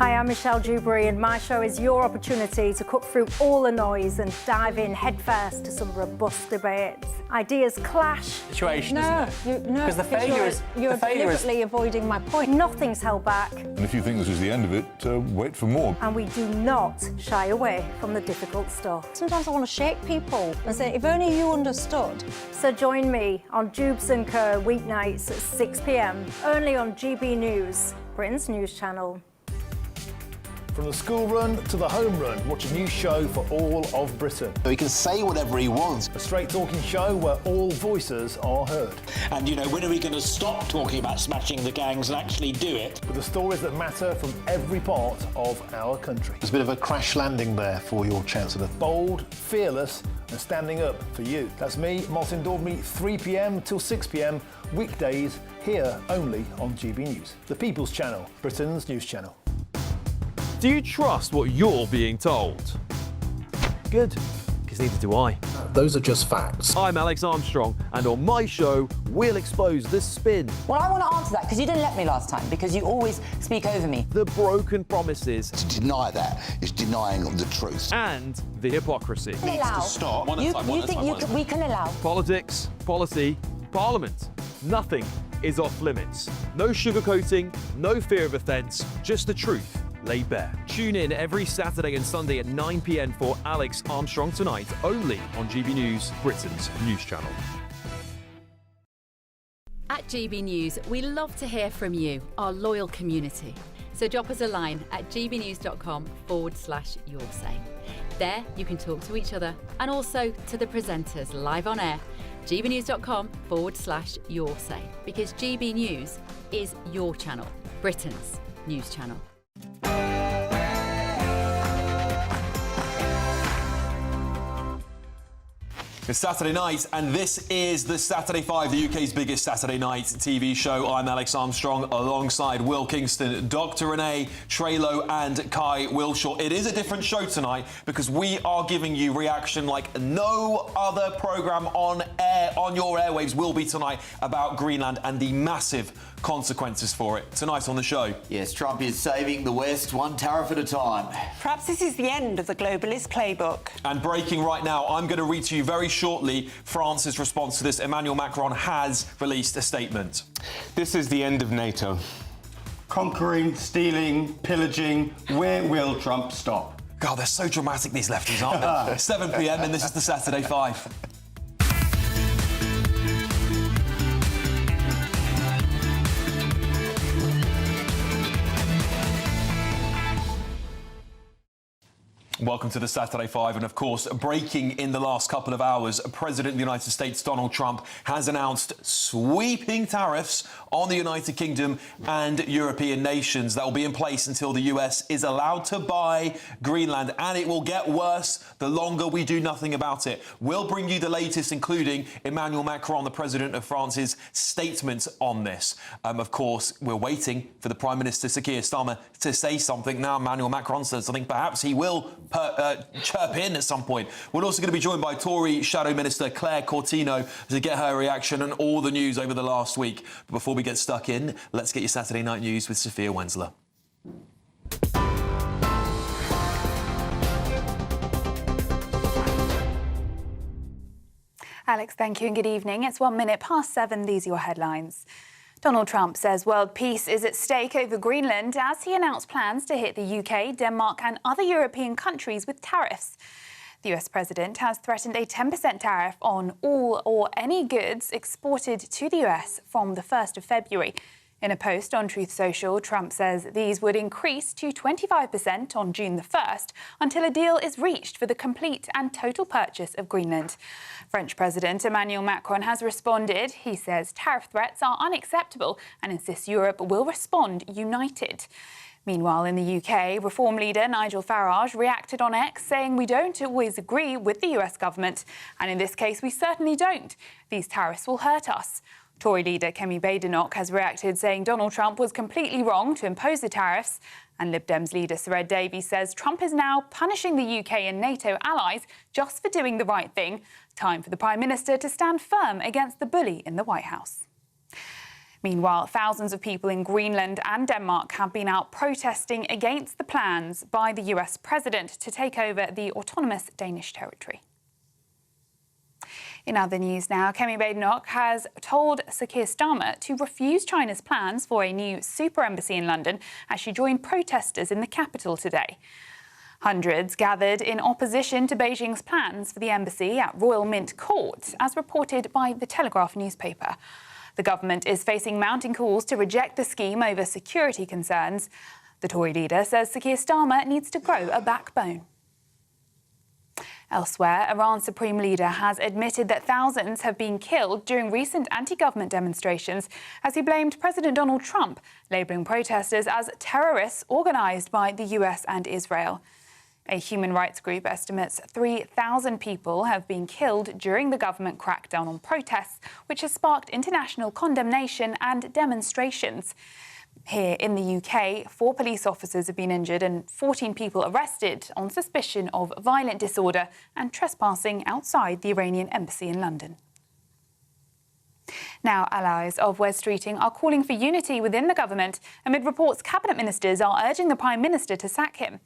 Hi, I'm Michelle Dewberry, and my show is your opportunity to cut through all the noise and dive in headfirst to some robust debates. Ideas clash. Situation, isn't it? No, Because the failure is you're deliberately avoiding my point. Nothing's held back, And if you think this is the end of it, wait for more. and we do not shy away from the difficult stuff. Sometimes I want to shake people and say, if only you understood. So join me on Jubes and Co weeknights at 6 p.m. only on GB News, Britain's news channel. From the school run to the home run, watch a new show for all of Britain. So he can say whatever he wants. A straight-talking show where all voices are heard. And, you know, when are we going to stop talking about smashing the gangs and actually do it? With the stories that matter from every part of our country. There's a bit of a crash landing there for your Chancellor. Bold, fearless and standing up for you. That's me, Martin Daubney, 3 p.m. till 6 p.m. weekdays, here only on GB News. The People's Channel, Britain's news channel. Do you trust what you're being told? Good, because neither do I. Those are just facts. I'm Alex Armstrong, and on my show, we'll expose the spin. Well, I want to answer that, because you didn't let me last time, because you always speak over me. The broken promises. To deny that is denying the truth. And the hypocrisy. We can allow. You think we can allow? Politics, policy, parliament. Nothing is off limits. No sugarcoating, no fear of offence, just the truth laid bare. Tune in every Saturday and Sunday at 9 p.m. for Alex Armstrong Tonight, only on GB News, Britain's news channel. At GB News, we love to hear from you, our loyal community. So drop us a line at gbnews.com/yoursay. There you can talk to each other and also to the presenters live on air. gbnews.com/yoursay, because GB News is your channel, Britain's news channel. It's Saturday night, and this is the Saturday 5, the UK's biggest Saturday night TV show. I'm Alex Armstrong, alongside Will Kingston, Dr. Renee, Trelo and Kai Wilshaw. It is a different show tonight because we are giving you reaction like no other programme on air, on your airwaves will be tonight, about Greenland and the massive consequences for it. Tonight on the show. Yes, Trump is saving the West one tariff at a time. Perhaps this is the end of the globalist playbook. And breaking right now, I'm going to read to you very shortly France's response to this. Emmanuel Macron has released a statement. This is the end of NATO. Conquering, stealing, pillaging, where will Trump stop? God, they're so dramatic, these lefties, aren't they? 7 p.m. and this is the Saturday 5. Welcome to the Saturday 5, and of course, breaking in the last couple of hours, President of the United States Donald Trump has announced sweeping tariffs on the United Kingdom and European nations that will be in place until the US is allowed to buy Greenland, and it will get worse the longer we do nothing about it. We'll bring you the latest, including Emmanuel Macron, the President of France's statement on this. Of course, we're waiting for the Prime Minister, Sir Keir Starmer, to say something. Now Emmanuel Macron says something. Perhaps he will chirp in at some point. We're also going to be joined by Tory Shadow Minister Claire Coutinho to get her reaction on all the news over the last week. But before we get stuck in, let's get your Saturday night news with Sophia Wensler. Alex, thank you and good evening. It's 1 minute past 7. These are your headlines. Donald Trump says world peace is at stake over Greenland as he announced plans to hit the UK, Denmark and other European countries with tariffs. The US president has threatened a 10% tariff on all or any goods exported to the US from the 1st of February. In a post on Truth Social, Trump says these would increase to 25% on June the 1st until a deal is reached for the complete and total purchase of Greenland. French President Emmanuel Macron has responded. He says tariff threats are unacceptable and insists Europe will respond united. Meanwhile, in the UK, Reform leader Nigel Farage reacted on X, saying we don't always agree with the US government. And in this case, we certainly don't. These tariffs will hurt us. Tory leader Kemi Badenoch has reacted, saying Donald Trump was completely wrong to impose the tariffs. And Lib Dems leader Sir Ed Davey says Trump is now punishing the UK and NATO allies just for doing the right thing. Time for the Prime Minister to stand firm against the bully in the White House. Meanwhile, thousands of people in Greenland and Denmark have been out protesting against the plans by the US president to take over the autonomous Danish territory. In other news now, Kemi Badenoch has told Sir Keir Starmer to refuse China's plans for a new super embassy in London as she joined protesters in the capital today. Hundreds gathered in opposition to Beijing's plans for the embassy at Royal Mint Court, as reported by the Telegraph newspaper. The government is facing mounting calls to reject the scheme over security concerns. The Tory leader says Sir Keir Starmer needs to grow a backbone. Elsewhere, Iran's supreme leader has admitted that thousands have been killed during recent anti-government demonstrations as he blamed President Donald Trump, labelling protesters as terrorists organised by the US and Israel. A human rights group estimates 3,000 people have been killed during the government crackdown on protests, which has sparked international condemnation and demonstrations. Here in the UK, 4 police officers have been injured and 14 people arrested on suspicion of violent disorder and trespassing outside the Iranian embassy in London. Now, allies of Wes Streeting are calling for unity within the government amid reports cabinet ministers are urging the Prime Minister to sack him.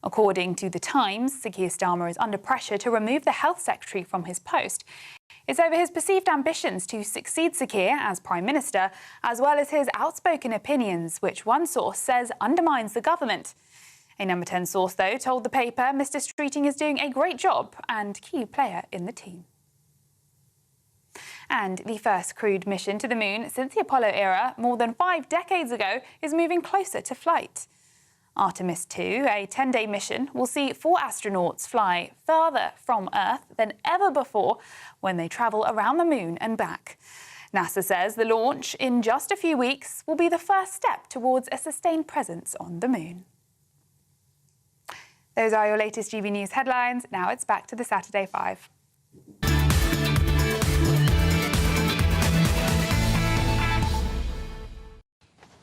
According to The Times, Sir Keir Starmer is under pressure to remove the Health Secretary from his post. It's over his perceived ambitions to succeed Sir Keir as Prime Minister, as well as his outspoken opinions, which one source says undermines the government. A Number 10 source, though, told the paper Mr Streeting is doing a great job and key player in the team. And the first crewed mission to the moon since the Apollo era, more than 5 decades ago, is moving closer to flight. Artemis 2, a 10-day mission, will see 4 astronauts fly further from Earth than ever before when they travel around the moon and back. NASA says the launch in just a few weeks will be the first step towards a sustained presence on the moon. Those are your latest GB News headlines. Now it's back to the Saturday 5.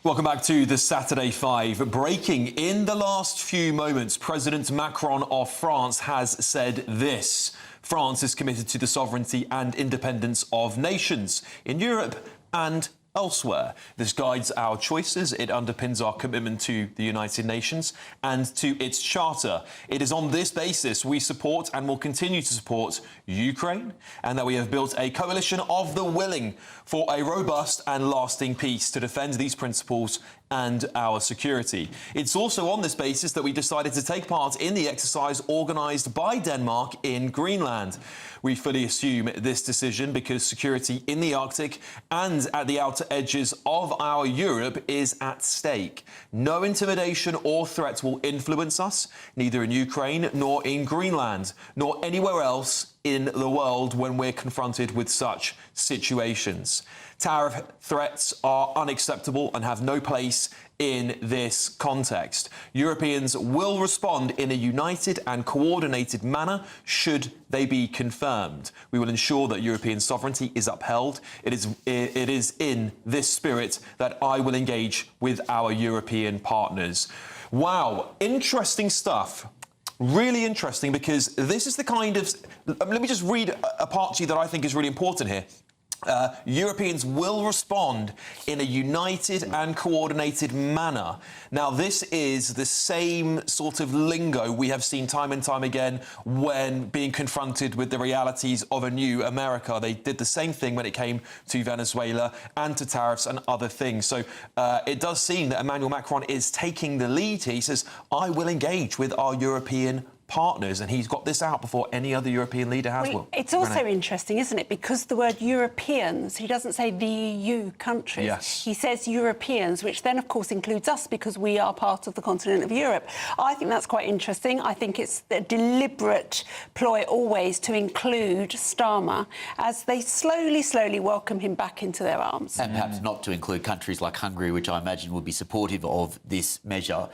Welcome back to the Saturday 5. Breaking in the last few moments, President Macron of France has said this. France is committed to the sovereignty and independence of nations in Europe and elsewhere. This guides our choices. It underpins our commitment to the United Nations and to its charter. It is on this basis we support and will continue to support Ukraine, and that we have built a coalition of the willing for a robust and lasting peace to defend these principles and our security. It's also on this basis that we decided to take part in the exercise organised by Denmark in Greenland. We fully assume this decision because security in the Arctic and at the outer edges of our Europe is at stake. No intimidation or threat will influence us, neither in Ukraine nor in Greenland, nor anywhere else in the world when we're confronted with such situations. Tariff threats are unacceptable and have no place in this context. Europeans will respond in a united and coordinated manner should they be confirmed. We will ensure that European sovereignty is upheld. It is in this spirit that I will engage with our European partners. Wow, interesting stuff. Really interesting, because this is the kind of... Let me just read a part to you that I think is really important here. Europeans will respond in a united and coordinated manner. Now, this is the same sort of lingo we have seen time and time again when being confronted with the realities of a new America. They did the same thing when it came to Venezuela and to tariffs and other things. So it does seem that Emmanuel Macron is taking the lead here. He says, I will engage with our European partners, and he's got this out before any other European leader has. Well, it's also interesting, isn't it? Because the word Europeans, he doesn't say the EU countries. Yes. He says Europeans, which then, of course, includes us because we are part of the continent of Europe. I think that's quite interesting. I think it's a deliberate ploy always to include Starmer as they slowly welcome him back into their arms. And perhaps not to include countries like Hungary, which I imagine would be supportive of this measure.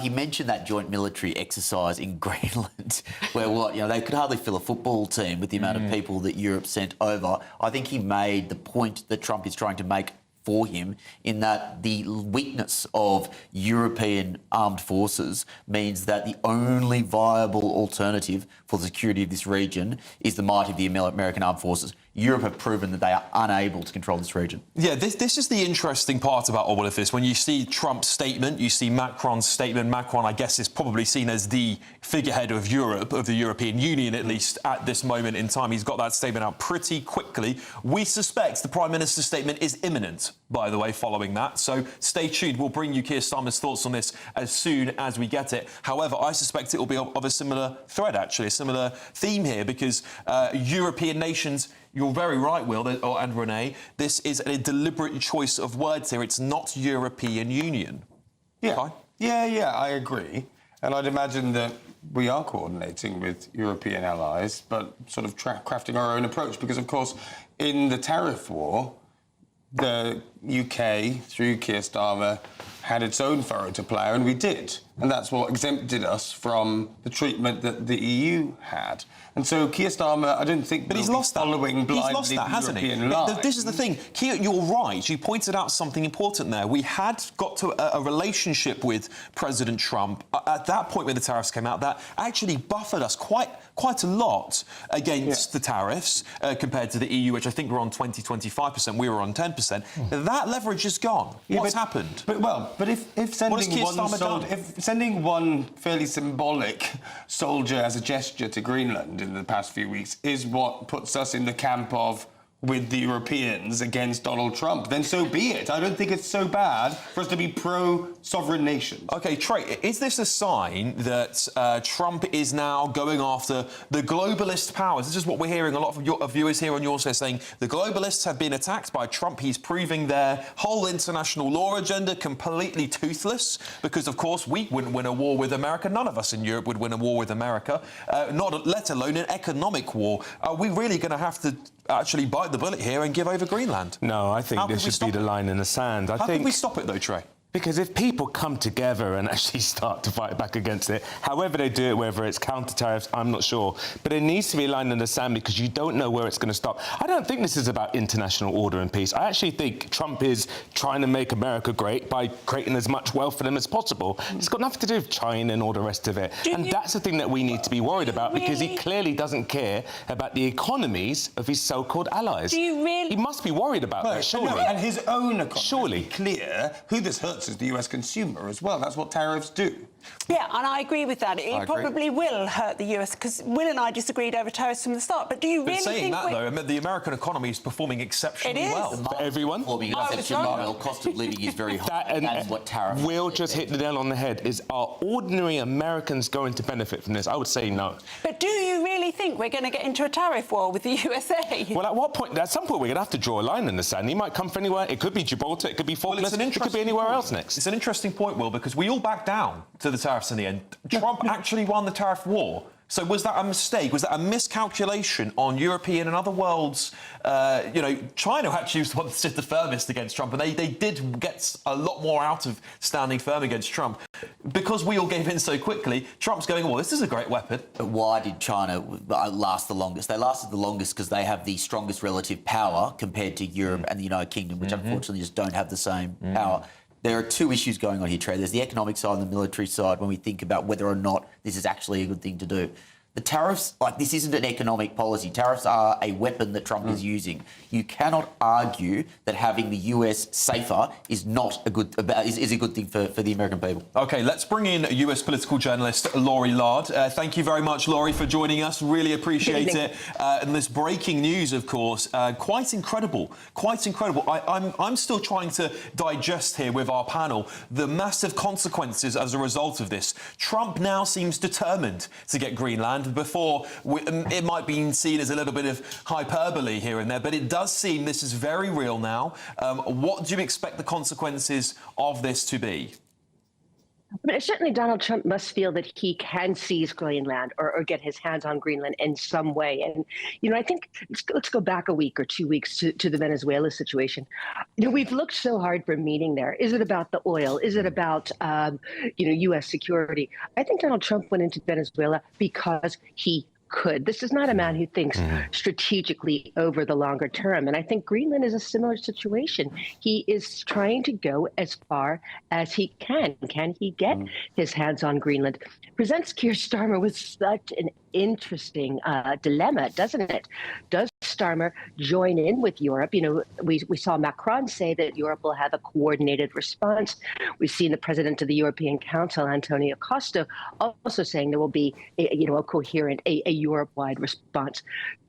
He mentioned that joint military exercise in Greenland, where they could hardly fill a football team with the amount of people that Europe sent over. I think he made the point that Trump is trying to make for him, in that the weakness of European armed forces means that the only viable alternative for the security of this region is the might of the American armed forces. Europe have proven that they are unable to control this region. Yeah, this is the interesting part about all of this. When you see Trump's statement, you see Macron's statement. Macron, I guess, is probably seen as the figurehead of Europe, of the European Union, at least at this moment in time. He's got that statement out pretty quickly. We suspect the Prime Minister's statement is imminent, by the way, following that. So stay tuned. We'll bring you Keir Starmer's thoughts on this as soon as we get it. However, I suspect it will be of a similar thread, actually, a similar theme here, because European nations... You're very right, Will, and Renee. This is a deliberate choice of words here. It's not European Union. Yeah, okay? yeah, I agree. And I'd imagine that we are coordinating with European allies, but sort of crafting our own approach. Because, of course, in the tariff war, the UK, through Keir Starmer, had its own furrow to plough, and we did. And that's what exempted us from the treatment that the EU had. And so Keir Starmer, I don't think... But he's lost that. Following blindly He's lost that, hasn't he? This is the thing. Keir, you're right. You pointed out something important there. We had got to a relationship with President Trump at that point when the tariffs came out that actually buffered us quite a lot against the tariffs compared to the EU, which I think were on 20-25%. We were on 10%. That leverage is gone. What's happened? But if sending one fairly symbolic soldier as a gesture to Greenland in the past few weeks is what puts us in the camp of with the Europeans against Donald Trump, then so be it. I don't think it's so bad for us to be pro-sovereign nations. OK, Trey, is this a sign that Trump is now going after the globalist powers? This is what we're hearing a lot of viewers here on your show saying the globalists have been attacked by Trump. He's proving their whole international law agenda completely toothless because, of course, we wouldn't win a war with America. None of us in Europe would win a war with America, let alone an economic war. Are we really going to have to actually bite the bullet here and give over Greenland? No, I think this should be the line in the sand. How can we stop it, though, Trey? Because if people come together and actually start to fight back against it, however they do it, whether it's counter-tariffs, I'm not sure. But it needs to be a line in the sand because you don't know where it's going to stop. I don't think this is about international order and peace. I actually think Trump is trying to make America great by creating as much wealth for them as possible. It's got nothing to do with China and all the rest of it. And that's the thing that we need to be worried about because he clearly doesn't care about the economies of his so-called allies. He must be worried about that, surely. No, and his own economy. Surely. Clear who this hurts is the US consumer as well. That's what tariffs do. Yeah, and I agree with that. It probably will hurt the US because Will and I disagreed over tariffs from the start. But do you really saying think... that, though, I mean, the American economy is performing exceptionally well. For everyone. The cost of living is very high. That's what tariffs... Will just hit the nail on the head. Are ordinary Americans going to benefit from this? I would say no. But do you really think we're going to get into a tariff war with the USA? Well, at what point? At some point, we're going to have to draw a line in the sand. He might come from anywhere. It could be Gibraltar. It could be Falklands. It could be anywhere else next. It's an interesting point, Will, because we all backed down to the tariffs in the end. Trump actually won the tariff war. So was that a mistake? Was that a miscalculation on European and other worlds? China actually was the one that stood the firmest against Trump, and they did get a lot more out of standing firm against Trump. Because we all gave in so quickly, Trump's going, well, this is a great weapon. But why did China last the longest? They lasted the longest because they have the strongest relative power compared to Europe and the United Kingdom, which unfortunately just don't have the same power. There are two issues going on here, Trey. There's the economic side and the military side when we think about whether or not this is actually a good thing to do. The tariffs, this isn't an economic policy. Tariffs are a weapon that Trump is using. You cannot argue that having the US safer is not a good is a good thing for the American people. OK, let's bring in US political journalist Laurie Lard. Thank you very much, Laurie, for joining us. Really appreciate it. And this breaking news, of course, quite incredible. Quite incredible. I'm still trying to digest here with our panel the massive consequences as a result of this. Trump now seems determined to get Greenland. Before, it might be seen as a little bit of hyperbole here and there, but it does seem this is very real now. What do you expect the consequences of this to be? But certainly Donald Trump must feel that he can seize Greenland or get his hands on Greenland in some way. And, I think let's go back a week or 2 weeks to the Venezuela situation. We've looked so hard for meaning there. Is it about the oil? Is it about, U.S. security? I think Donald Trump went into Venezuela because he could. This is not a man who thinks strategically over the longer term. And I think Greenland is a similar situation. He is trying to go as far as he can. Can he get his hands on Greenland? Presents Keir Starmer with such an interesting dilemma, doesn't it? Does Starmer join in with Europe? You know, we saw Macron say that Europe will have a coordinated response. We've seen the president of the European Council, Antonio Costa, also saying there will be a coherent, a Europe-wide response.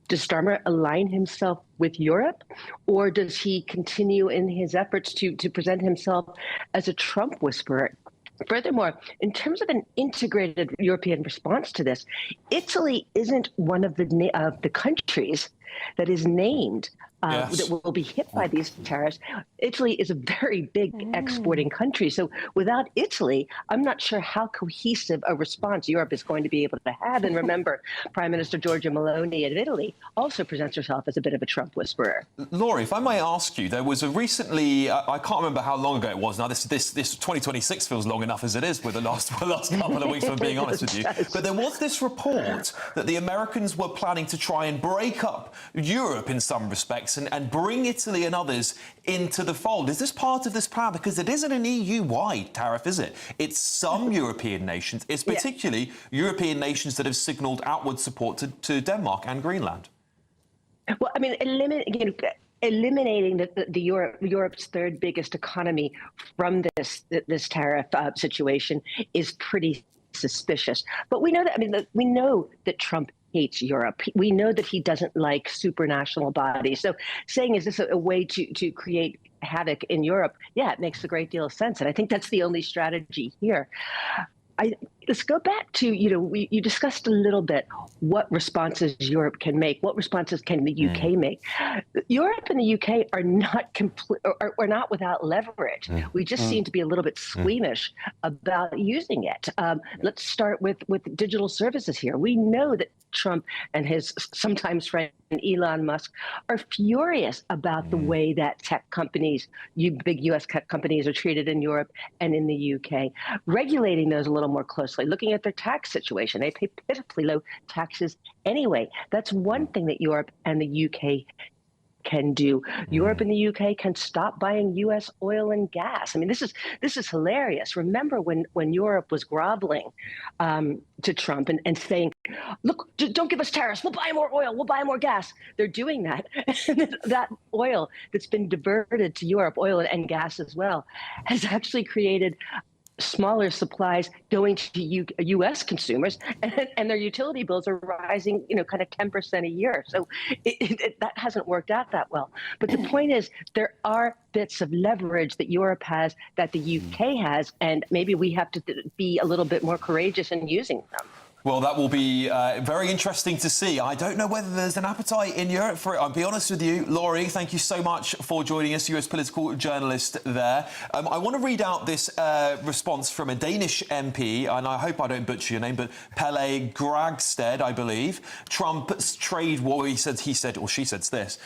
Does Starmer align himself with Europe, or does he continue in his efforts to present himself as a Trump whisperer? Furthermore, in terms of an integrated European response to this, Italy isn't one of the countries that is named that will be hit by these tariffs. Italy is a very big exporting country. So without Italy, I'm not sure how cohesive a response Europe is going to be able to have. And remember, Prime Minister Giorgia Meloni of Italy also presents herself as a bit of a Trump whisperer. Laurie, if I may ask you, there was a recently, I can't remember how long ago it was now, this 2026 feels long enough as it is with the last couple of weeks, if I'm being honest with you. But there was this report that the Americans were planning to try and break up Europe in some respects and bring Italy and others into the fold. Is this part of this plan? Because it isn't an EU-wide tariff, is it? It's some European nations. It's particularly European nations that have signalled outward support to Denmark and Greenland. Well, I mean, eliminating Europe's third biggest economy from this tariff situation is pretty suspicious. But we know that. I mean, we know that Trump hates Europe. We know that he doesn't like supranational bodies. So saying, is this a way to create havoc in Europe? Yeah, it makes a great deal of sense. And I think that's the only strategy here. Let's go back to, you discussed a little bit what responses Europe can make. What responses can the UK make? Europe and the UK are not are not without leverage. We just seem to be a little bit squeamish about using it. Let's start with digital services here. We know that Trump and his sometimes friend Elon Musk are furious about the way that tech companies, big U.S. tech companies, are treated in Europe and in the UK. Regulating those a little more closely, looking at their tax situation. They pay pitifully low taxes anyway. That's one thing that Europe and the UK can do. Europe and the UK can stop buying U.S. oil and gas. I mean, this is hilarious. Remember when Europe was groveling to Trump and saying, look, don't give us tariffs. We'll buy more oil. We'll buy more gas. They're doing that. That oil that's been diverted to Europe, oil and gas as well, has actually created smaller supplies going to U.S. consumers, and their utility bills are rising, kind of 10% a year. So that hasn't worked out that well. But the point is, there are bits of leverage that Europe has that the UK has, and maybe we have to be a little bit more courageous in using them. Well, that will be very interesting to see. I don't know whether there's an appetite in Europe for it. I'll be honest with you. Laurie, thank you so much for joining us, US political journalist there. I want to read out this response from a Danish MP, and I hope I don't butcher your name, but Pelle Gragstedt, I believe. Trump's trade war, he said, or she said this,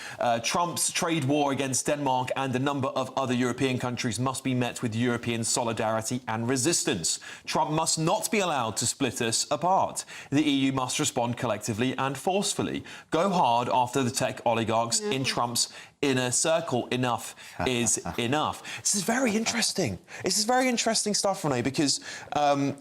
Trump's trade war against Denmark and a number of other European countries must be met with European solidarity and resistance. Trump must not be allowed to split us apart. The EU must respond collectively and forcefully. Go hard after the tech oligarchs in Trump's inner circle. Enough is enough. This is very interesting. This is very interesting stuff, Renee, because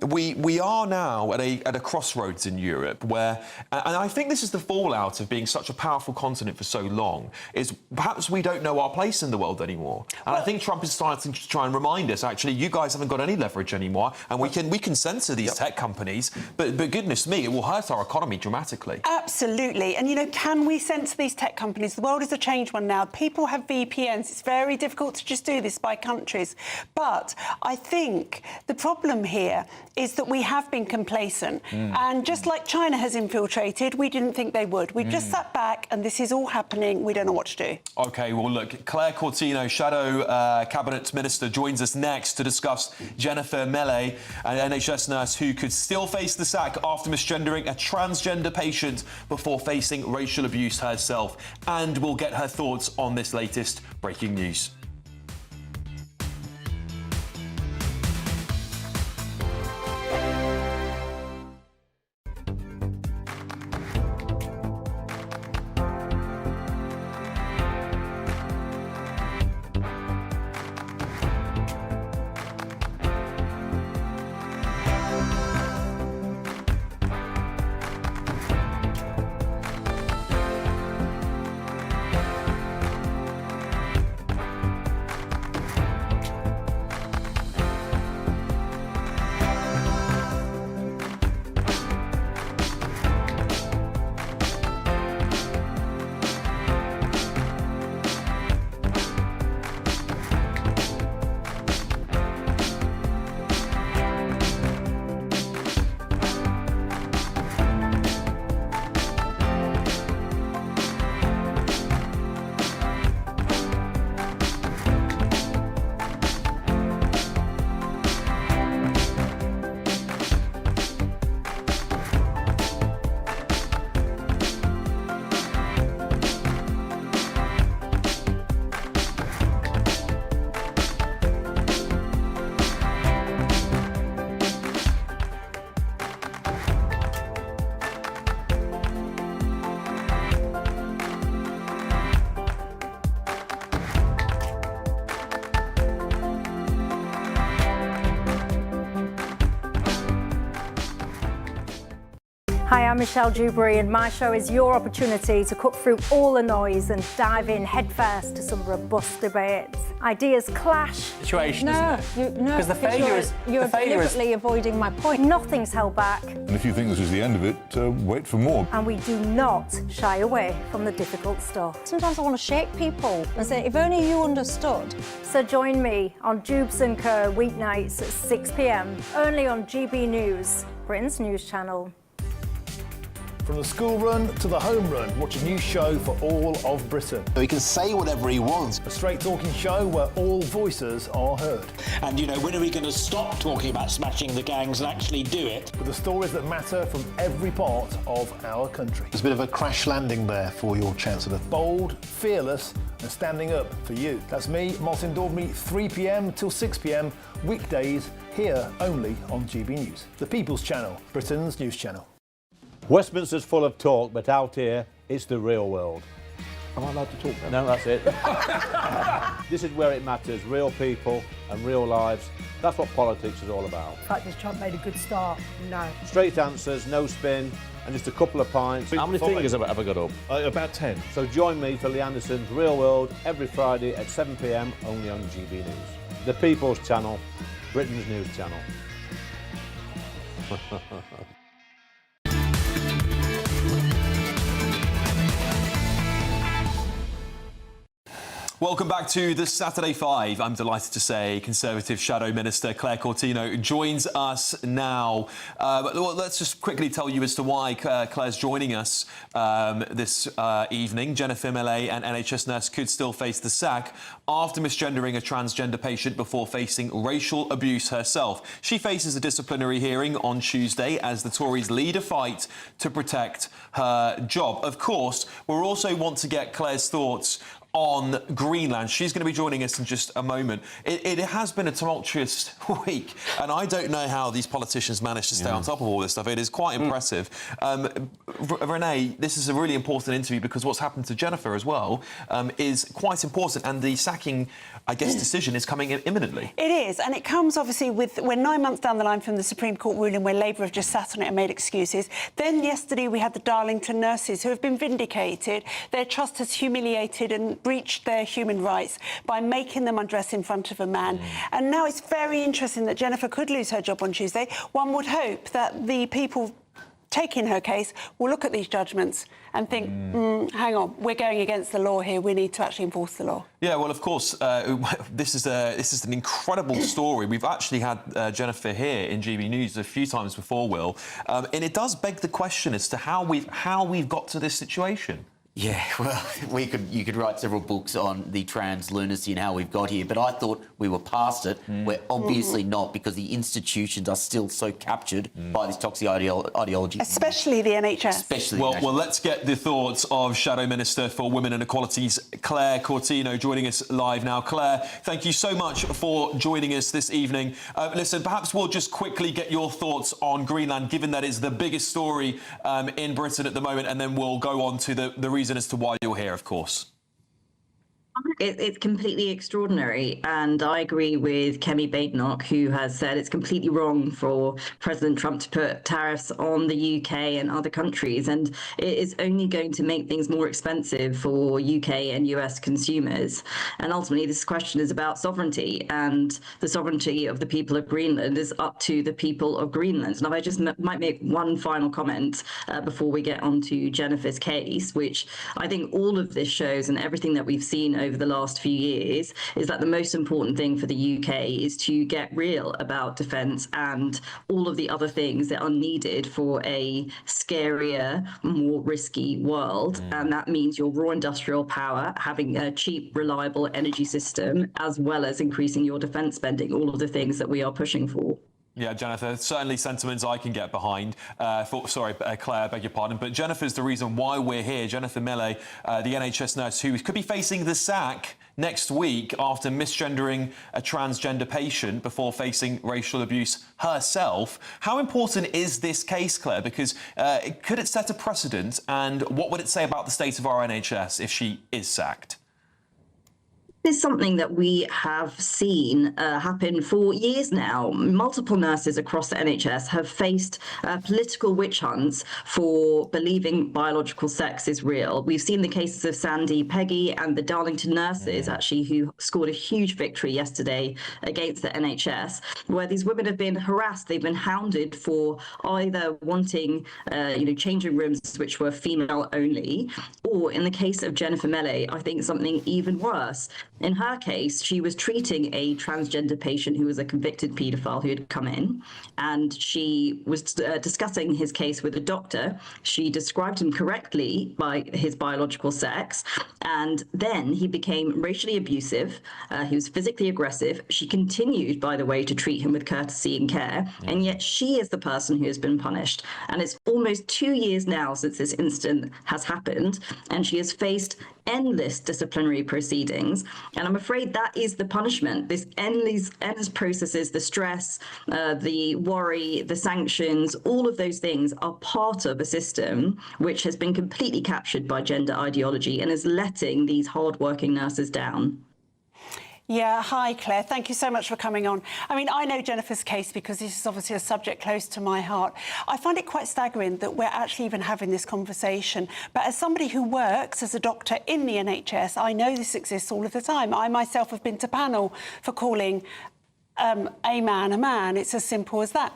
we are now at a crossroads in Europe where, and I think this is the fallout of being such a powerful continent for so long, is perhaps we don't know our place in the world anymore. And I think Trump is starting to try and remind us, actually, you guys haven't got any leverage anymore, and we can censor these tech companies, but goodness me, it will hurt our economy dramatically. Absolutely. And, can we censor these tech companies? The world is a changed one now. People have VPNs. It's very difficult to just do this by countries. But I think the problem here is that we have been complacent. And just like China has infiltrated, we didn't think they would. We've just sat back and this is all happening. We don't know what to do. OK, well, look, Claire Coutinho, Shadow Cabinet Minister, joins us next to discuss Jennifer Mele, an NHS nurse who could still face the sack after misgendering a transgender patient before facing racial abuse herself. And we'll get her thoughts on this latest breaking news. I'm Michelle Dewberry, and my show is your opportunity to cut through all the noise and dive in headfirst to some robust debates. Ideas clash. Situation, No, isn't it? no, Because the failure is you're deliberately avoiding my point. Nothing's held back, And if you think this is the end of it, wait for more. and we do not shy away from the difficult stuff. Sometimes I want to shake people and say, if only you understood. So join me on Jubes and Co weeknights at 6 p.m. only on GB News, Britain's news channel. From the school run to the home run, watch a new show for all of Britain. So he can say whatever he wants. A straight talking show where all voices are heard. And, you know, when are we going to stop talking about smashing the gangs and actually do it? With the stories that matter from every part of our country. There's a bit of a crash landing there for your Chancellor. Bold, fearless and standing up for you. That's me, Martin Daubney, 3 p.m. till 6 p.m. weekdays here only on GB News. The People's Channel, Britain's news channel. Westminster's full of talk, but out here, it's the real world. Am I allowed to talk now? No, that's it. This is where it matters, real people and real lives. That's what politics is all about. In fact, has Trump made a good start? No. Straight answers, no spin, and just a couple of pints. How many fingers have I got up? About 10. So join me for Lee Anderson's Real World every Friday at 7 p.m. only on GB News. The People's Channel, Britain's news channel. Welcome back to the Saturday Five. I'm delighted to say Conservative Shadow Minister Claire Coutinho joins us now. But let's just quickly tell you as to why Claire's joining us this evening. Jennifer Milley, an NHS nurse, could still face the sack after misgendering a transgender patient before facing racial abuse herself. She faces a disciplinary hearing on Tuesday as the Tories lead a fight to protect her job. Of course, we'll also want to get Claire's thoughts on Greenland. She's going to be joining us in just a moment. It has been a tumultuous week, and I don't know how these politicians manage to stay on top of all this stuff. It is quite impressive. Renee, this is a really important interview because what's happened to Jennifer as well is quite important, and the sacking, I guess, decision is coming in imminently. It is, and it comes obviously with, we're 9 months down the line from the Supreme Court ruling where Labour have just sat on it and made excuses. Then yesterday we had the Darlington nurses who have been vindicated. Their trust has humiliated and breached their human rights by making them undress in front of a man. And now it's very interesting that Jennifer could lose her job on Tuesday. One would hope that the people taking her case will look at these judgments and think, hang on, we're going against the law here. We need to actually enforce the law. Yeah, well, of course, this is an incredible story. We've actually had Jennifer here in GB News a few times before, Will, and it does beg the question as to how we've got to this situation. Yeah, well, you could write several books on the trans lunacy and how we've got here, but I thought we were past it. We're obviously not, because the institutions are still so captured by this toxic ideology. Especially the NHS. Well, let's get the thoughts of Shadow Minister for Women and Equalities, Claire Coutinho, joining us live now. Claire, thank you so much for joining us this evening. Listen, perhaps we'll just quickly get your thoughts on Greenland, given that it's the biggest story in Britain at the moment, and then we'll go on to the reason as to why you're here, of course. It's completely extraordinary, and I agree with Kemi Badenoch, who has said it's completely wrong for President Trump to put tariffs on the UK and other countries, and it is only going to make things more expensive for UK and US consumers. And ultimately, this question is about sovereignty, and the sovereignty of the people of Greenland is up to the people of Greenland. And if I just might make one final comment before we get on to Jennifer's case, which I think all of this shows, and everything that we've seen over the last few years, is that the most important thing for the UK is to get real about defence and all of the other things that are needed for a scarier, more risky world. And that means your raw industrial power, having a cheap, reliable energy system, as well as increasing your defence spending, all of the things that we are pushing for. Yeah, Jennifer, certainly sentiments I can get behind. Claire, beg your pardon. But Jennifer's the reason why we're here. Jennifer Milley, the NHS nurse who could be facing the sack next week after misgendering a transgender patient before facing racial abuse herself. How important is this case, Claire? Because could it set a precedent? And what would it say about the state of our NHS if she is sacked? is something that we have seen happen for years now. Multiple nurses across the NHS have faced political witch hunts for believing biological sex is real. We've seen the cases of Sandy Peggy and the Darlington nurses, actually, who scored a huge victory yesterday against the NHS, where these women have been harassed. They've been hounded for either wanting, changing rooms which were female only, or in the case of Jennifer Melley, I think something even worse. In her case, she was treating a transgender patient who was a convicted paedophile who had come in, and she was discussing his case with a doctor. She described him correctly by his biological sex, and then he became racially abusive. He was physically aggressive. She continued, by the way, to treat him with courtesy and care, and yet she is the person who has been punished. And it's almost 2 years now since this incident has happened, and she has faced endless disciplinary proceedings. And I'm afraid that is the punishment. This endless processes, the stress, the worry, the sanctions, all of those things are part of a system which has been completely captured by gender ideology and is letting these hardworking nurses down. Yeah, hi Claire, thank you so much for coming on. I mean, I know Jennifer's case because this is obviously a subject close to my heart. I find it quite staggering that we're actually even having this conversation. But as somebody who works as a doctor in the NHS, I know this exists all of the time. I myself have been to panel for calling a man a man. It's as simple as that.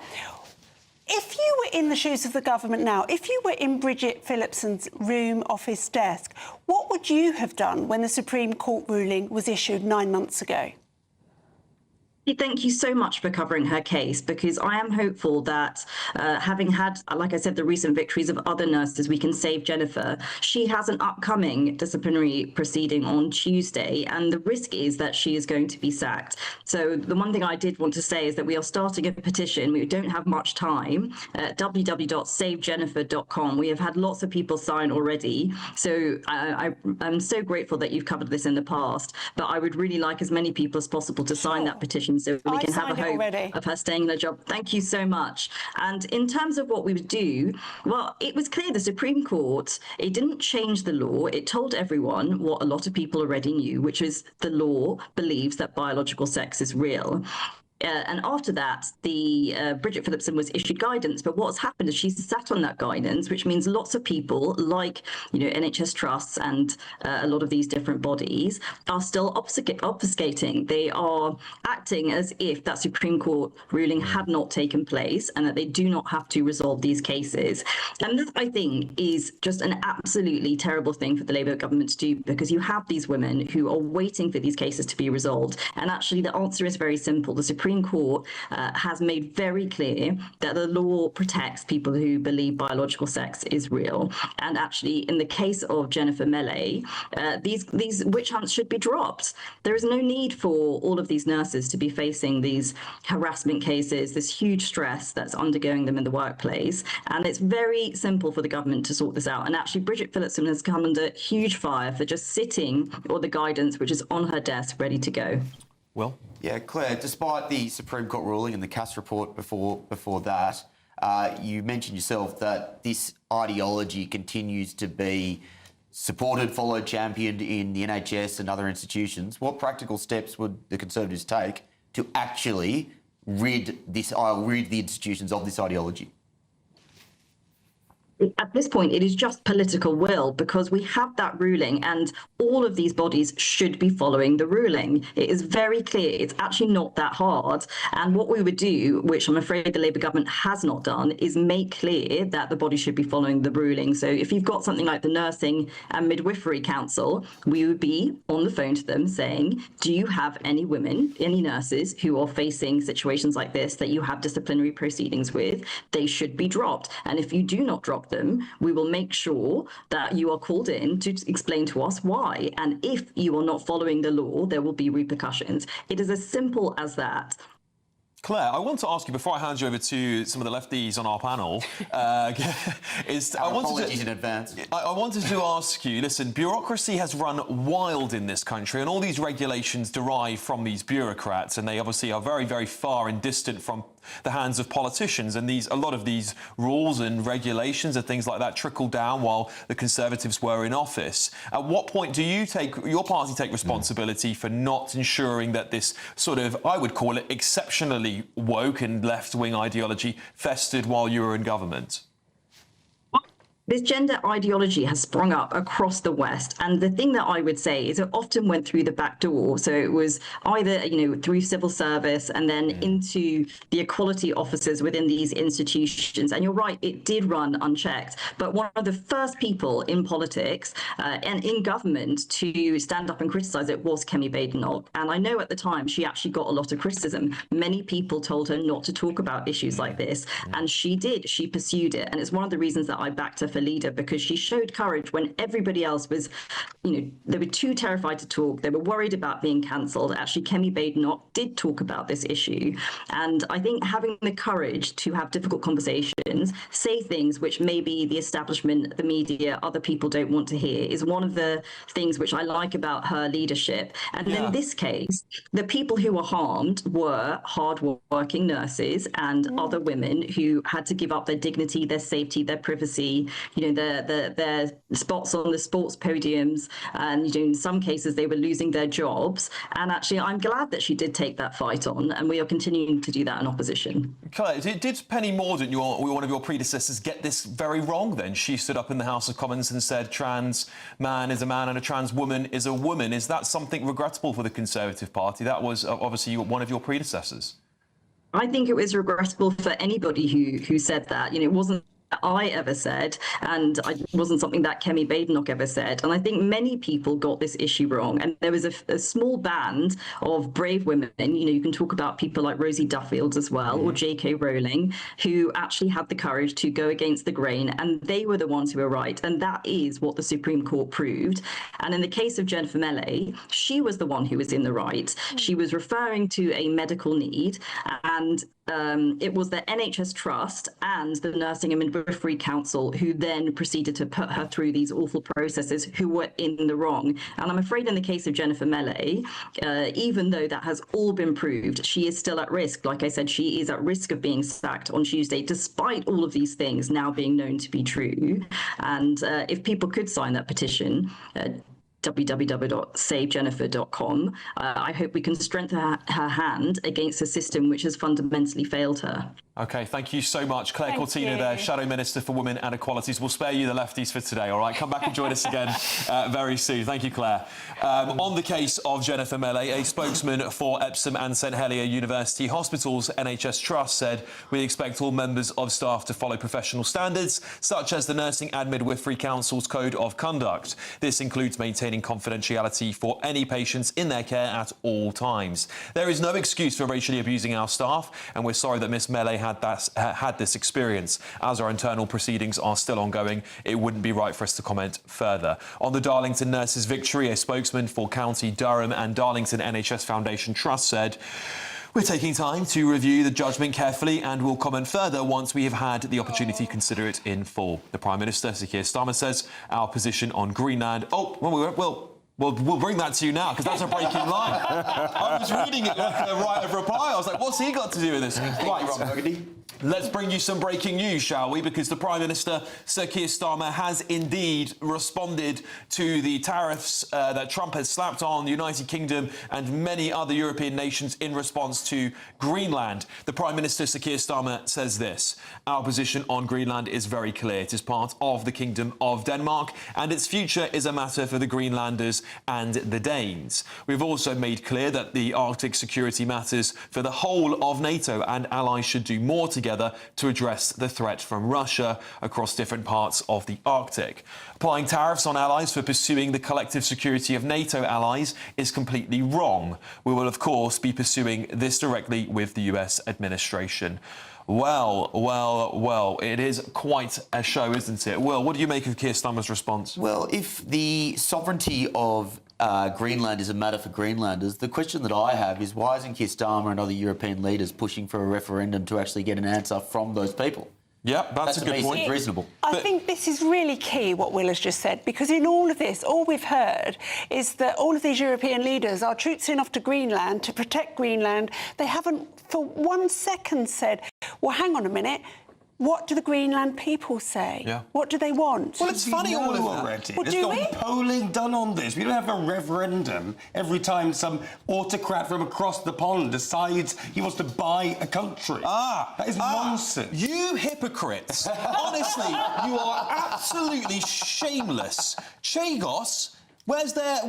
If you were in the shoes of the government now, if you were in Bridget Phillipson's room office desk, what would you have done when the Supreme Court ruling was issued 9 months ago? Thank you so much for covering her case, because I am hopeful that having had, like I said, the recent victories of other nurses, we can save Jennifer. She has an upcoming disciplinary proceeding on Tuesday, and the risk is that she is going to be sacked. So the one thing I did want to say is that we are starting a petition. We don't have much time at www.savejennifer.com. We have had lots of people sign already. So I'm so grateful that you've covered this in the past, but I would really like as many people as possible to sign that petition, so we can have a hope of her staying in her job. Thank you so much. And in terms of what we would do, well, it was clear the Supreme Court, it didn't change the law. It told everyone what a lot of people already knew, which is the law believes that biological sex is real. And after that, the Bridget Phillipson was issued guidance. But what's happened is she's sat on that guidance, which means lots of people, like NHS trusts and a lot of these different bodies, are still obfuscating. They are acting as if that Supreme Court ruling had not taken place and that they do not have to resolve these cases. And that, I think, is just an absolutely terrible thing for the Labour government to do, because you have these women who are waiting for these cases to be resolved. And actually, the answer is very simple. The Supreme Court has made very clear that the law protects people who believe biological sex is real. And actually, in the case of Jennifer Melley, these witch hunts should be dropped. There is no need for all of these nurses to be facing these harassment cases, this huge stress that's undergoing them in the workplace. And it's very simple for the government to sort this out. And actually, Bridget Phillipson has come under huge fire for just sitting on the guidance which is on her desk ready to go. Well, yeah, Claire, despite the Supreme Court ruling and the Cass report before that, you mentioned yourself that this ideology continues to be supported, followed, championed in the NHS and other institutions. What practical steps would the Conservatives take to actually rid the institutions of this ideology? At this point, it is just political will, because we have that ruling and all of these bodies should be following the ruling. It is very clear. It's actually not that hard. And what we would do, which I'm afraid the Labour government has not done, is make clear that the body should be following the ruling. So if you've got something like the Nursing and Midwifery Council, we would be on the phone to them saying, do you have any women, any nurses who are facing situations like this that you have disciplinary proceedings with? They should be dropped. And if you do not drop them, we will make sure that you are called in to explain to us why. And if you are not following the law, there will be repercussions. It is as simple as that. Claire, I want to ask you, before I hand you over to some of the lefties on our panel, apologies in advance. I wanted to ask you, listen, bureaucracy has run wild in this country, and all these regulations derive from these bureaucrats, and they obviously are very, very far and distant from the hands of politicians, and a lot of these rules and regulations and things like that trickled down while the Conservatives were in office. At what point do your party take responsibility for not ensuring that this sort of, I would call it, exceptionally woke and left-wing ideology festered while you were in government? This gender ideology has sprung up across the West, and the thing that I would say is it often went through the back door. So it was either, through civil service and then into the equality officers within these institutions. And you're right, it did run unchecked. But one of the first people in politics and in government to stand up and criticise it was Kemi Badenoch. And I know at the time she actually got a lot of criticism. Many people told her not to talk about issues like this, and she did. She pursued it, and it's one of the reasons that I backed her for leader, because she showed courage when everybody else was, they were too terrified to talk. They were worried about being cancelled. Actually, Kemi Badenoch did talk about this issue. And I think having the courage to have difficult conversations, say things which maybe the establishment, the media, other people don't want to hear is one of the things which I like about her leadership. And in this case, the people who were harmed were hard-working nurses and other women who had to give up their dignity, their safety, their privacy, their spots on the sports podiums, and in some cases they were losing their jobs. And actually, I'm glad that she did take that fight on, and we are continuing to do that in opposition. Claire, did Penny Mordaunt, one of your predecessors, get this very wrong then? She stood up in the House of Commons and said trans man is a man and a trans woman is a woman. Is that something regrettable for the Conservative Party? That was obviously one of your predecessors. I think it was regrettable for anybody who said that. It wasn't I ever said, and it wasn't something that Kemi Badenoch ever said. And I think many people got this issue wrong. And there was a small band of brave women, you can talk about people like Rosie Duffield as well, or J.K. Rowling, who actually had the courage to go against the grain, and they were the ones who were right. And that is what the Supreme Court proved. And in the case of Jennifer Melley, she was the one who was in the right. She was referring to a medical need, and it was the NHS Trust and the Nursing and Midwifery Council who then proceeded to put her through these awful processes, who were in the wrong. And I'm afraid in the case of Jennifer Melley, even though that has all been proved, she is still at risk. Like I said, she is at risk of being sacked on Tuesday, despite all of these things now being known to be true. And if people could sign that petition, www.savejennifer.com. I hope we can strengthen her hand against a system which has fundamentally failed her. OK, thank you so much. Claire Coutinho there, Shadow Minister for Women and Equalities. We'll spare you the lefties for today, all right? Come back and join us again very soon. Thank you, Claire. On the case of Jennifer Melley, a spokesman for Epsom and St Helier University Hospitals NHS Trust said, "We expect all members of staff to follow professional standards, such as the Nursing and Midwifery Council's Code of Conduct. This includes maintaining confidentiality for any patients in their care at all times. There is no excuse for racially abusing our staff, and we're sorry that Miss Melley had this experience. As our internal proceedings are still ongoing, it wouldn't be right for us to comment further." On the Darlington Nurses' victory, a spokesman for County Durham and Darlington NHS Foundation Trust said, "We're taking time to review the judgment carefully and will comment further once we have had the opportunity to consider it in full." The Prime Minister, Sir Keir Starmer, says our position on Greenland... We'll bring that to you now, because that's a breaking line. I was reading it like a right of reply. I was like, what's he got to do with this? Right. Let's bring you some breaking news, shall we? Because the Prime Minister, Sir Keir Starmer, has indeed responded to the tariffs that Trump has slapped on the United Kingdom and many other European nations in response to Greenland. The Prime Minister, Sir Keir Starmer, says this: "Our position on Greenland is very clear. It is part of the Kingdom of Denmark, and its future is a matter for the Greenlanders and the Danes. We've also made clear that the Arctic security matters for the whole of NATO, and allies should do more together to address the threat from Russia across different parts of the Arctic. Applying tariffs on allies for pursuing the collective security of NATO allies is completely wrong. We will, of course, be pursuing this directly with the US administration." Well, it is quite a show, isn't it? Will, what do you make of Keir Starmer's response? Well, if the sovereignty of Greenland is a matter for Greenlanders, the question that I have is, why isn't Keir Starmer and other European leaders pushing for a referendum to actually get an answer from those people? Yeah, that's a good point. Reasonable. I think this is really key, what Will has just said, because in all of this, all we've heard is that all of these European leaders are troopsing off to Greenland to protect Greenland. They haven't for 1 second said, well, hang on a minute, what do the Greenland people say? Yeah. What do they want? Well, it's funny all of that. Already. Well, There's do no we? polling done on this. We don't have a referendum every time some autocrat from across the pond decides he wants to buy a country. That is nonsense. You hypocrites. Honestly, you are absolutely shameless. Chagos, where's their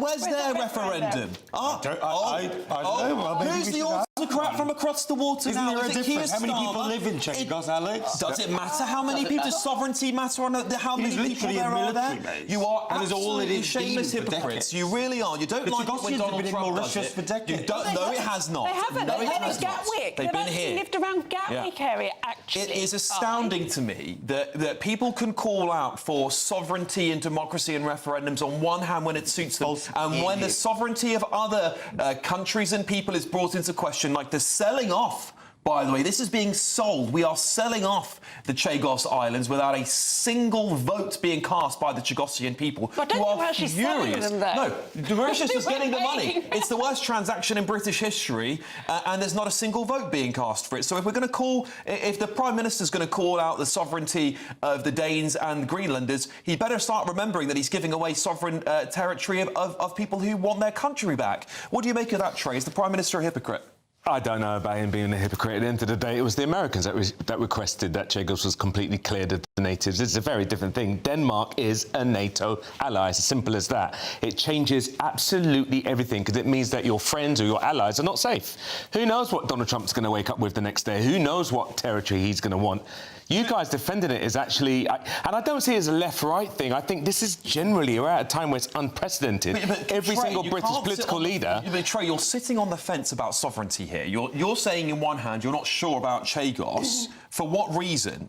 referendum? I don't know. Well, maybe who's we the should have autocrat from across the water Isn't now? there a Is it difference? Keir How many people Starmer? live in Chagos, Alex? Does it matter how many people? Does sovereignty matter on how many He's people literally a there are there? military base. You are And is all it absolutely is shameless been for hypocrites. decades. You really are. You don't The like it when Chagosians have Donald been in Trump does Mauritius it. for decades. You don't. No, it has not. They haven't. No, They it live has in not. Gatwick. They've They've been actually here. lived around Gatwick area, actually. It is astounding to me that people can call out for sovereignty and democracy and referendums on one hand when it suits them, and when the sovereignty of other countries and people is brought into question, like the selling off. By the way, this is being sold. We are selling off the Chagos Islands without a single vote being cast by the Chagosian people. But I don't think we're actually selling them, though. No, Mauritius is getting the money. Wait. It's the worst transaction in British history, and there's not a single vote being cast for it. So if we're going to if the Prime Minister's going to call out the sovereignty of the Danes and Greenlanders, he better start remembering that he's giving away sovereign territory of people who want their country back. What do you make of that, Trey? Is the Prime Minister a hypocrite? I don't know about him being a hypocrite. At the end of the day, it was the Americans that requested that Chagos was completely cleared of the natives. It's a very different thing. Denmark is a NATO ally. It's as simple as that. It changes absolutely everything because it means that your friends or your allies are not safe. Who knows what Donald Trump's going to wake up with the next day? Who knows what territory he's going to want? You guys defending it is actually... and I don't see it as a left-right thing. I think this is generally... We're at a time where it's unprecedented. But Every Trey, single you British can't political leader... But Trey, you're sitting on the fence about sovereignty here. You're saying in one hand you're not sure about Chagos. For what reason?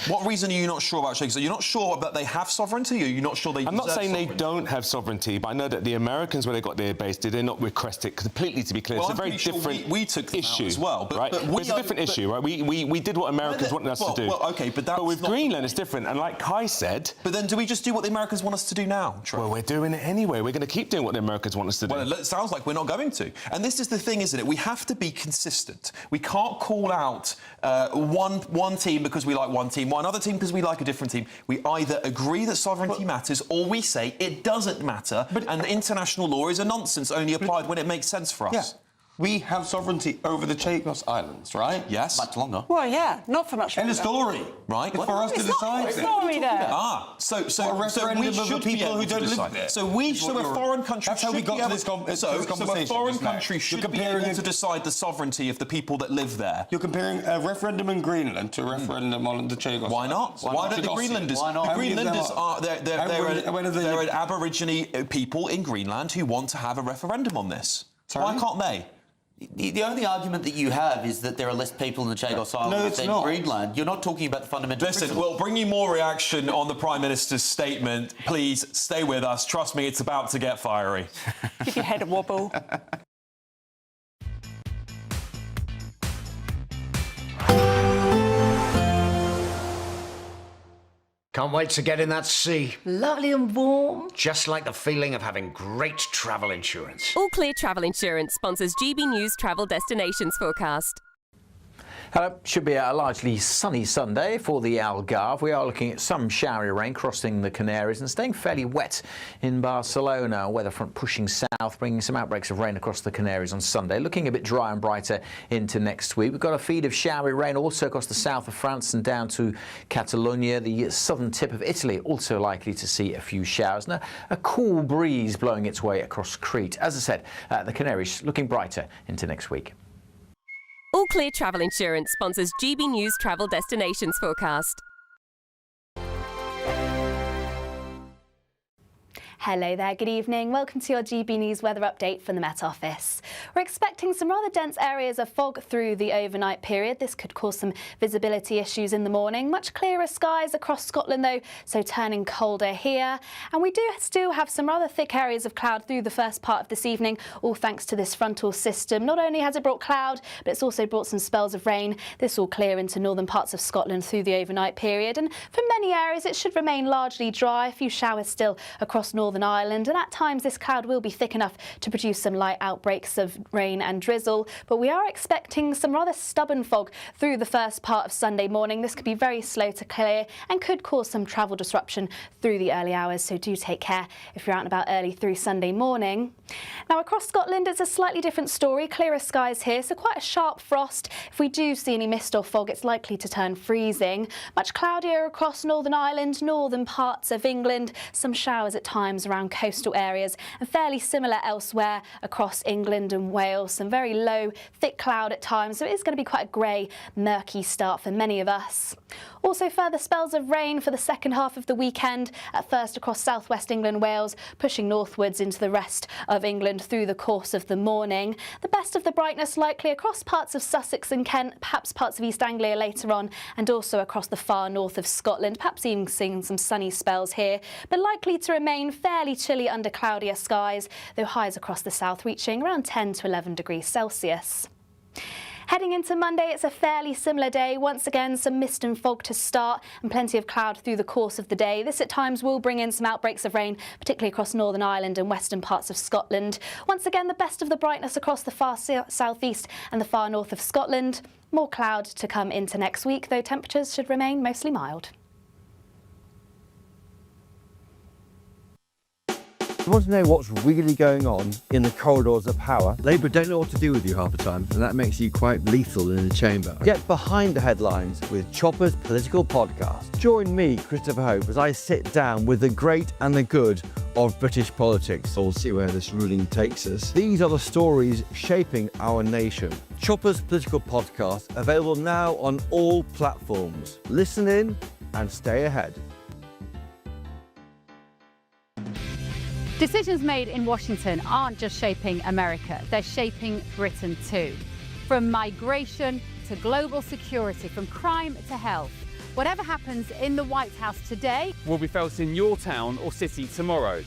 What reason are you not sure about Chagos? Are you not sure that they have sovereignty, or are you not sure they I'm not saying sovereignty? they don't have sovereignty, but I know that the Americans, where they got their base, did they not request it completely, to be clear? Well, it's a very different we took them issue out as well, but, right? but it's a different issue, right? We did what Americans wanted us to do. Well, OK, but that's with not... Greenland, it's different. And like Kai said... But then do we just do what the Americans want us to do now, Trey? Well, we're doing it anyway. We're going to keep doing what the Americans want us to do. Well, it sounds like we're not going to. And this is the thing, isn't it? We have to be consistent. We can't call out one team because we like one team, one other team because we like a different team. We either agree that sovereignty matters or we say it doesn't matter, and international law is a nonsense, only applied when it makes sense for us. Yeah. We have sovereignty over the Chagos Islands, right? Yes. Much longer. Well, yeah, not for much longer. End of story. Right. It's for us to decide. It's not story there. So a referendum we of the should be people able who to don't live decide. there. So a foreign country. That's how we should got be to able- this conversation. So a foreign just now. country should You're be able comparing to decide the sovereignty of the people that live there. You're comparing a referendum in Greenland to a referendum on the Chagos. Why not? Why don't the Greenlanders? Why not? The Greenlanders are When are they- they're an Aborigine people in Greenland who want to have a referendum on this. Sorry? Why can't they? The only argument that you have is that there are less people in the Chagos Islands than Greenland. You're not talking about the fundamental Listen, principle. we'll bring you more reaction on the Prime Minister's statement. Please stay with us. Trust me, it's about to get fiery. Give your head a wobble. Can't wait to get in that sea. Lovely and warm. Just like the feeling of having great travel insurance. All Clear Travel Insurance sponsors GB News Travel Destinations Forecast. Hello. Should be a largely sunny Sunday for the Algarve. We are looking at some showery rain crossing the Canaries and staying fairly wet in Barcelona. Weather front pushing south, bringing some outbreaks of rain across the Canaries on Sunday. Looking a bit dry and brighter into next week. We've got a feed of showery rain also across the south of France and down to Catalonia. The southern tip of Italy also likely to see a few showers. And a cool breeze blowing its way across Crete. As I said, the Canaries looking brighter into next week. All Clear Travel Insurance sponsors GB News Travel Destinations Forecast. Hello there, good evening. Welcome to your GB News weather update from the Met Office. We're expecting some rather dense areas of fog through the overnight period. This could cause some visibility issues in the morning. Much clearer skies across Scotland though, so turning colder here. And we do still have some rather thick areas of cloud through the first part of this evening, all thanks to this frontal system. Not only has it brought cloud, but it's also brought some spells of rain. This will clear into northern parts of Scotland through the overnight period. And for many areas, it should remain largely dry. A few showers still across Northern Ireland, and at times this cloud will be thick enough to produce some light outbreaks of rain and drizzle, but we are expecting some rather stubborn fog through the first part of Sunday morning. This could be very slow to clear and could cause some travel disruption through the early hours, so do take care if you're out and about early through Sunday morning. Now across Scotland it's a slightly different story. Clearer skies here, so quite a sharp frost. If we do see any mist or fog, it's likely to turn freezing. Much cloudier across Northern Ireland, northern parts of England, some showers at times around coastal areas, and fairly similar elsewhere across England and Wales. Some very low, thick cloud at times, so it is going to be quite a grey, murky start for many of us. Also further spells of rain for the second half of the weekend, at first across southwest England, Wales, pushing northwards into the rest of England through the course of the morning. The best of the brightness likely across parts of Sussex and Kent, perhaps parts of East Anglia later on, and also across the far north of Scotland, perhaps even seeing some sunny spells here, but likely to remain fairly chilly under cloudier skies, though highs across the south reaching around 10 to 11 degrees Celsius. Heading into Monday, it's a fairly similar day. Once again, some mist and fog to start and plenty of cloud through the course of the day. This at times will bring in some outbreaks of rain, particularly across Northern Ireland and western parts of Scotland. Once again, the best of the brightness across the far southeast and the far north of Scotland. More cloud to come into next week, though temperatures should remain mostly mild. You want to know what's really going on in the corridors of power? Labour don't know what to do with you half the time, and that makes you quite lethal in the chamber. Get behind the headlines with Chopper's Political Podcast. Join me, Christopher Hope, as I sit down with the great and the good of British politics. We'll see where this ruling takes us. These are the stories shaping our nation. Chopper's Political Podcast, available now on all platforms. Listen in and stay ahead. Decisions made in Washington aren't just shaping America, they're shaping Britain too. From migration to global security, from crime to health. Whatever happens in the White House today will be felt in your town or city tomorrow.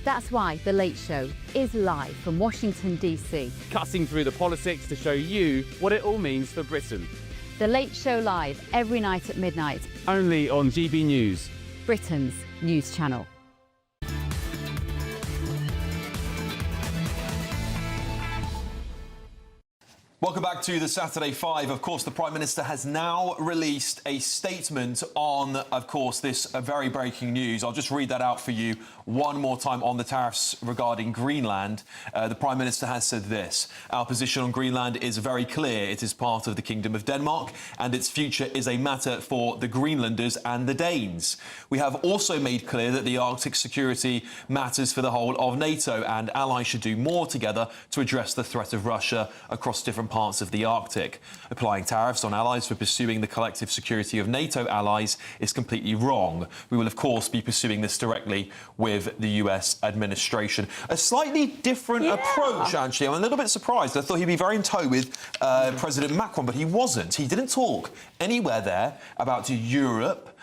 That's why The Late Show is live from Washington, DC. Cutting through the politics to show you what it all means for Britain. The Late Show live every night at midnight. Only on GB News, Britain's news channel. Welcome back to the Saturday 5. Of course, the Prime Minister has now released a statement on, of course, this very breaking news. I'll just read that out for you one more time on the tariffs regarding Greenland. The Prime Minister has said this: "Our position on Greenland is very clear. It is part of the Kingdom of Denmark and its future is a matter for the Greenlanders and the Danes. We have also made clear that the Arctic security matters for the whole of NATO and allies should do more together to address the threat of Russia across different parts of the Arctic. Applying tariffs on allies for pursuing the collective security of NATO allies is completely wrong. We will, of course, be pursuing this directly with the US administration." A slightly different approach, actually. I'm a little bit surprised. I thought he'd be very in tow with President Macron, but he wasn't. He didn't talk anywhere there about Europe.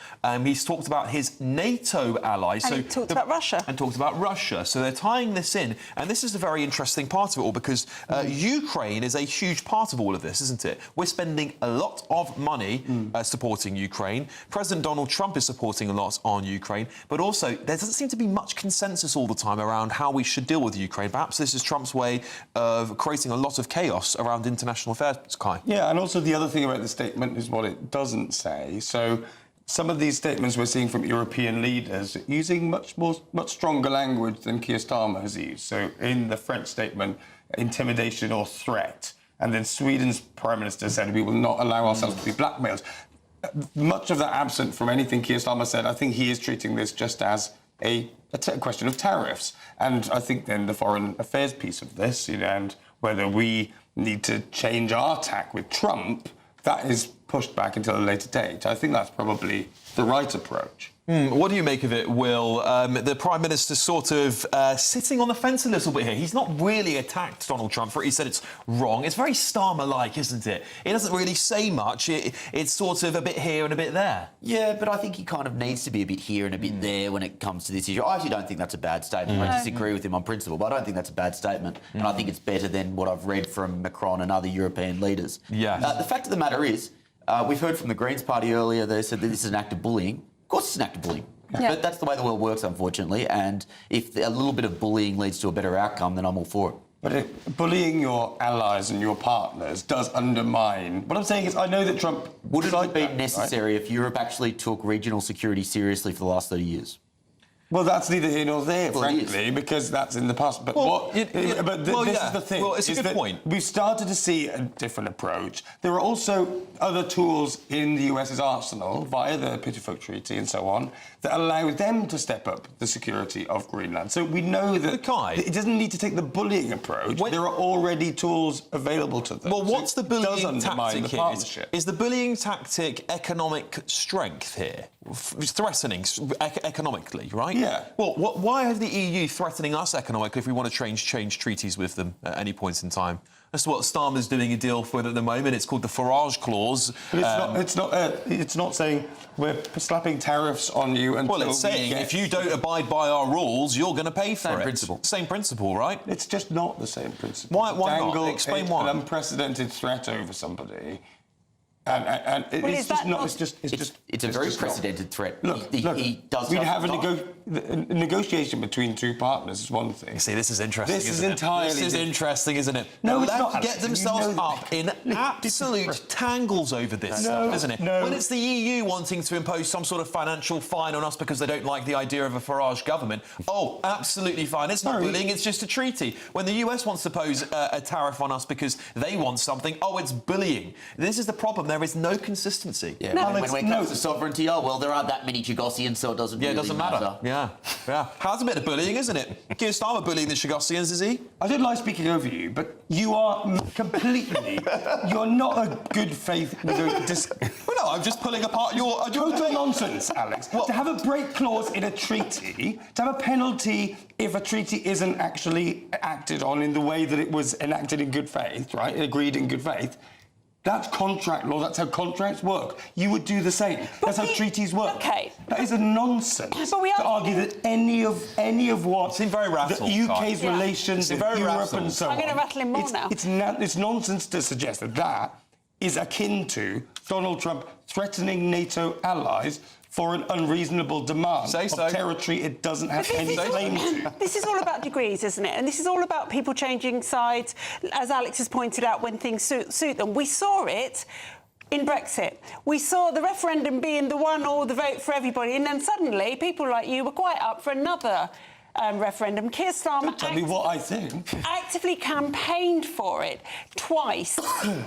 He's talked about his NATO allies. And he talked about Russia. And talked about Russia. So they're tying this in. And this is the very interesting part of it all, because Ukraine is a huge part of all of this, isn't it? We're spending a lot of money supporting Ukraine. President Donald Trump is supporting a lot on Ukraine. But also, there doesn't seem to be much consensus all the time around how we should deal with Ukraine. Perhaps this is Trump's way of creating a lot of chaos around international affairs, Kai. Yeah, and also the other thing about the statement is what it doesn't say. So some of these statements we're seeing from European leaders using much stronger language than Keir Starmer has used. So in the French statement, intimidation or threat. And then Sweden's Prime Minister said we will not allow ourselves to be blackmailed. Much of that absent from anything Keir Starmer said. I think he is treating this just as a question of tariffs. And I think then the foreign affairs piece of this, and whether we need to change our tack with Trump, that is pushed back until a later date. I think that's probably the right approach. What do you make of it, Will? The Prime Minister's sort of sitting on the fence a little bit here. He's not really attacked Donald Trump for it. He said it's wrong. It's very Starmer-like, isn't it? He doesn't really say much. It's sort of a bit here and a bit there. Yeah, but I think he kind of needs to be a bit here and a bit there when it comes to this issue. I actually don't think that's a bad statement. I disagree with him on principle, but I don't think that's a bad statement. And I think it's better than what I've read from Macron and other European leaders. Yeah. The fact of the matter is, we've heard from the Greens Party earlier, they said that this is an act of bullying. Of course it's an act of bullying. Yeah. But that's the way the world works, unfortunately. And if a little bit of bullying leads to a better outcome, then I'm all for it. But bullying your allies and your partners does undermine... What I'm saying is, I know that Trump... Would it have been necessary if Europe actually took regional security seriously for the last 30 years? Well, that's neither here nor there, frankly, because that's in the past. But this is the thing. Well, it's a good point. We've started to see a different approach. There are also other tools in the US's arsenal, via the Pittsburgh Treaty and so on, that allow them to step up the security of Greenland. So we know that it doesn't need to take the bullying approach. There are already tools available to them. Well, what's the bullying tactic here? Partnership. Is the bullying tactic economic strength here? Threatening economically, right? Yeah. Well, why are the EU threatening us economically if we want to change treaties with them at any point in time? That's what Starmer's doing a deal for at the moment. It's called the Farage Clause. But it's not saying we're slapping tariffs on you until... Well, it's saying if you don't abide by our rules, you're going to pay for it. Same principle. Same principle, right? It's just not the same principle. Why not? Explain why. An unprecedented threat over somebody... And it's just not. It's a very precedented threat. Look, he does. We'd have a negotiation between two partners is one thing. You see, this is interesting. This is entirely. This is interesting, isn't it? No, it's not. Get themselves up in absolute tangles over this stuff, isn't it? No. When it's the EU wanting to impose some sort of financial fine on us because they don't like the idea of a Farage government, oh, absolutely fine. It's not bullying. It's just a treaty. When the US wants to pose a tariff on us because they want something, oh, it's bullying. This is the problem. There is no consistency. Yeah, when it comes to sovereignty, oh, well, there aren't that many Chagossians, so it doesn't really doesn't matter. Yeah. That's a bit of bullying, isn't it? Keir Starmer bullying the Chagossians, is he? I don't like speaking over you, but you are completely... you're not a good faith... Well, no, I'm just pulling apart your total nonsense, Alex. To have a break clause in a treaty, to have a penalty if a treaty isn't actually acted on in the way that it was enacted in good faith, right, agreed in good faith, that's contract law. That's how contracts work. You would do the same. That's how treaties work. Okay. That is a nonsense to argue that any of what seem very rattled, the UK's relations with Europe and so on. I'm going to rattle him more now. It's nonsense to suggest that that is akin to Donald Trump threatening NATO allies for an unreasonable demand of territory it doesn't have any claim to. This is all about degrees, isn't it? And this is all about people changing sides, as Alex has pointed out, when things suit them. We saw it in Brexit. We saw the referendum being the one or the vote for everybody, and then suddenly people like you were quite up for another referendum. Keir Starmer tell me what I think. Actively campaigned for it twice.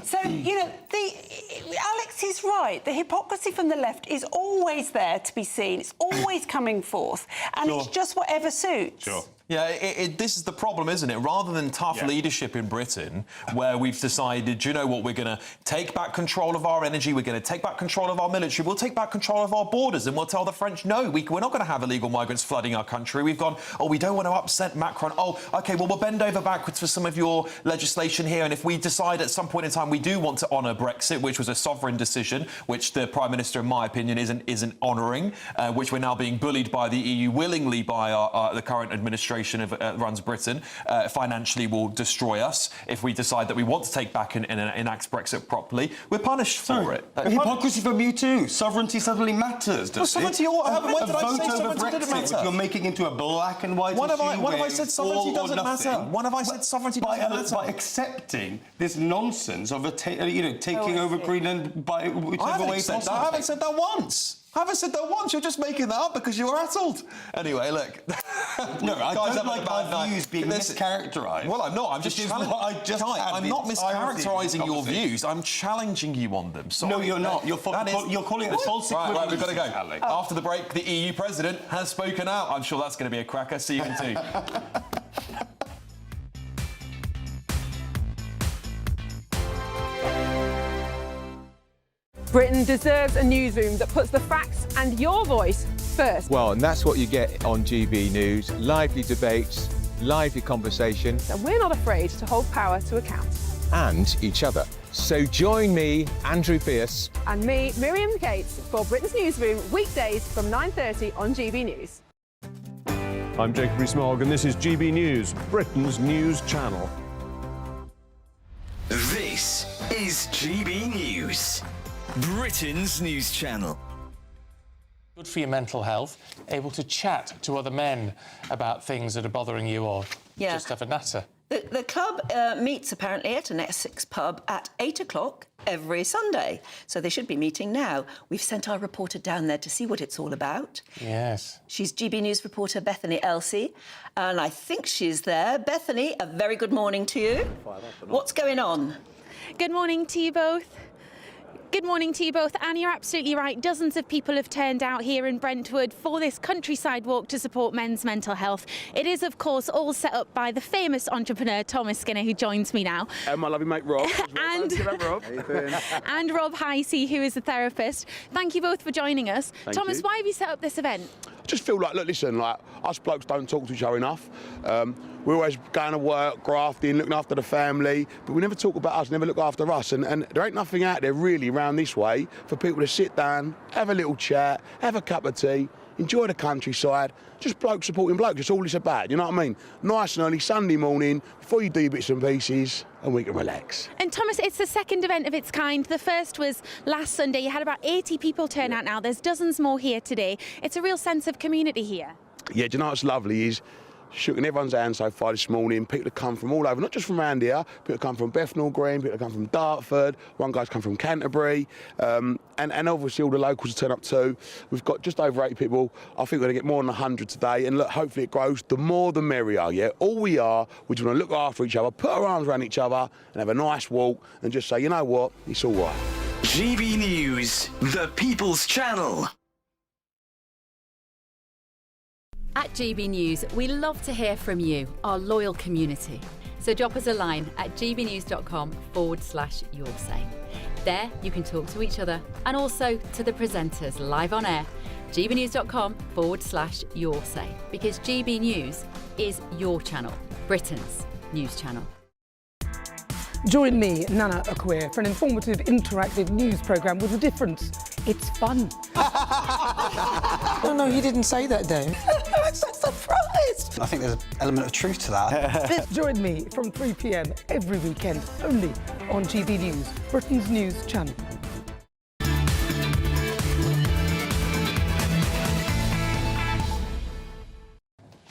So, Alex is right. The hypocrisy from the left is always there to be seen. It's always coming forth. And it's just whatever suits. Sure. Yeah, this is the problem, isn't it? Rather than tough leadership in Britain, where we've decided, you know what, we're going to take back control of our energy, we're going to take back control of our military, we'll take back control of our borders, and we'll tell the French, no, we're not going to have illegal migrants flooding our country. We've gone, oh, we don't want to upset Macron. Oh, OK, well, we'll bend over backwards for some of your legislation here, and if we decide at some point in time we do want to honour Brexit, which was a sovereign decision, which the Prime Minister, in my opinion, isn't honouring, which we're now being bullied by the EU willingly by the current administration runs Britain, financially will destroy us if we decide that we want to take back and enact Brexit properly. We're punished for it. Hypocrisy from you too. Sovereignty suddenly matters, does it? When did I say sovereignty didn't matter? You're making into a black and white When have issue I said sovereignty doesn't matter? When have I said sovereignty doesn't matter? By accepting this nonsense of taking over Greenland by whichever way possible. I haven't said that once. You're just making that up because you're rattled. Anyway, look. No, I don't like my views being mischaracterised. Well, I'm not. I'm just I'm not mischaracterising your views. I'm challenging you on them. Sorry. No, you're not. You're calling it a false equivalency. Right, we've got to go. Alex. After the break, the EU president has spoken out. I'm sure that's going to be a cracker. See you in 2. Britain deserves a newsroom that puts the facts and your voice first. Well, and that's what you get on GB News. Lively debates, lively conversation. And we're not afraid to hold power to account. And each other. So join me, Andrew Pierce. And me, Miriam Gates, for Britain's Newsroom, weekdays from 9:30 on GB News. I'm Jacob Rees-Mogg, and this is GB News, Britain's news channel. This is GB News, Britain's news channel. Good for your mental health, able to chat to other men about things that are bothering you or just have a natter. The club meets apparently at an Essex pub at 8 o'clock every Sunday, so they should be meeting now. We've sent our reporter down there to see what it's all about. Yes. She's GB News reporter Bethany Elsey, and I think she's there. Bethany, a very good morning to you. What's going on? Good morning to you both. Good morning to you both. Anne, you're absolutely right. Dozens of people have turned out here in Brentwood for this countryside walk to support men's mental health. It is, of course, all set up by the famous entrepreneur Thomas Skinner, who joins me now. And my lovely mate Rob. And Rob Heisey, who is a therapist. Thank you both for joining us. Thomas, why have you set up this event? I just feel like, look, listen, like, us blokes don't talk to each other enough. We're always going to work, grafting, looking after the family, but we never talk about us, never look after us. And there ain't nothing out there really around this way for people to sit down, have a little chat, have a cup of tea, enjoy the countryside. Just blokes supporting blokes, that's all it's about, you know what I mean? Nice and early Sunday morning, before you do your bits and pieces, and we can relax. And Thomas, it's the second event of its kind. The first was last Sunday. You had about 80 people turn out now. There's dozens more here today. It's a real sense of community here. Yeah, do you know what's lovely is shaking everyone's hand so far this morning. People that come from all over, not just from around here. People that come from Bethnal Green, people that come from Dartford. One guy's come from Canterbury, and obviously all the locals turn up too. We've got just over 80 people. I think we're going to get more than 100 today, and look, hopefully it grows. The more, the merrier. Yeah, all we just want to look after each other, put our arms around each other, and have a nice walk, and just say, you know what, it's all right. GB News, the People's Channel. At GB News, we love to hear from you, our loyal community. So drop us a line at gbnews.com/yoursay. There you can talk to each other and also to the presenters live on air. gbnews.com/yoursay, because GB News is your channel, Britain's news channel. Join me, Nana Akwe, for an informative, interactive news programme with a difference. It's fun. No, he didn't say that, Dave. I'm so surprised. I think there's an element of truth to that. Join me from 3 p.m. every weekend, only on GB News, Britain's news channel.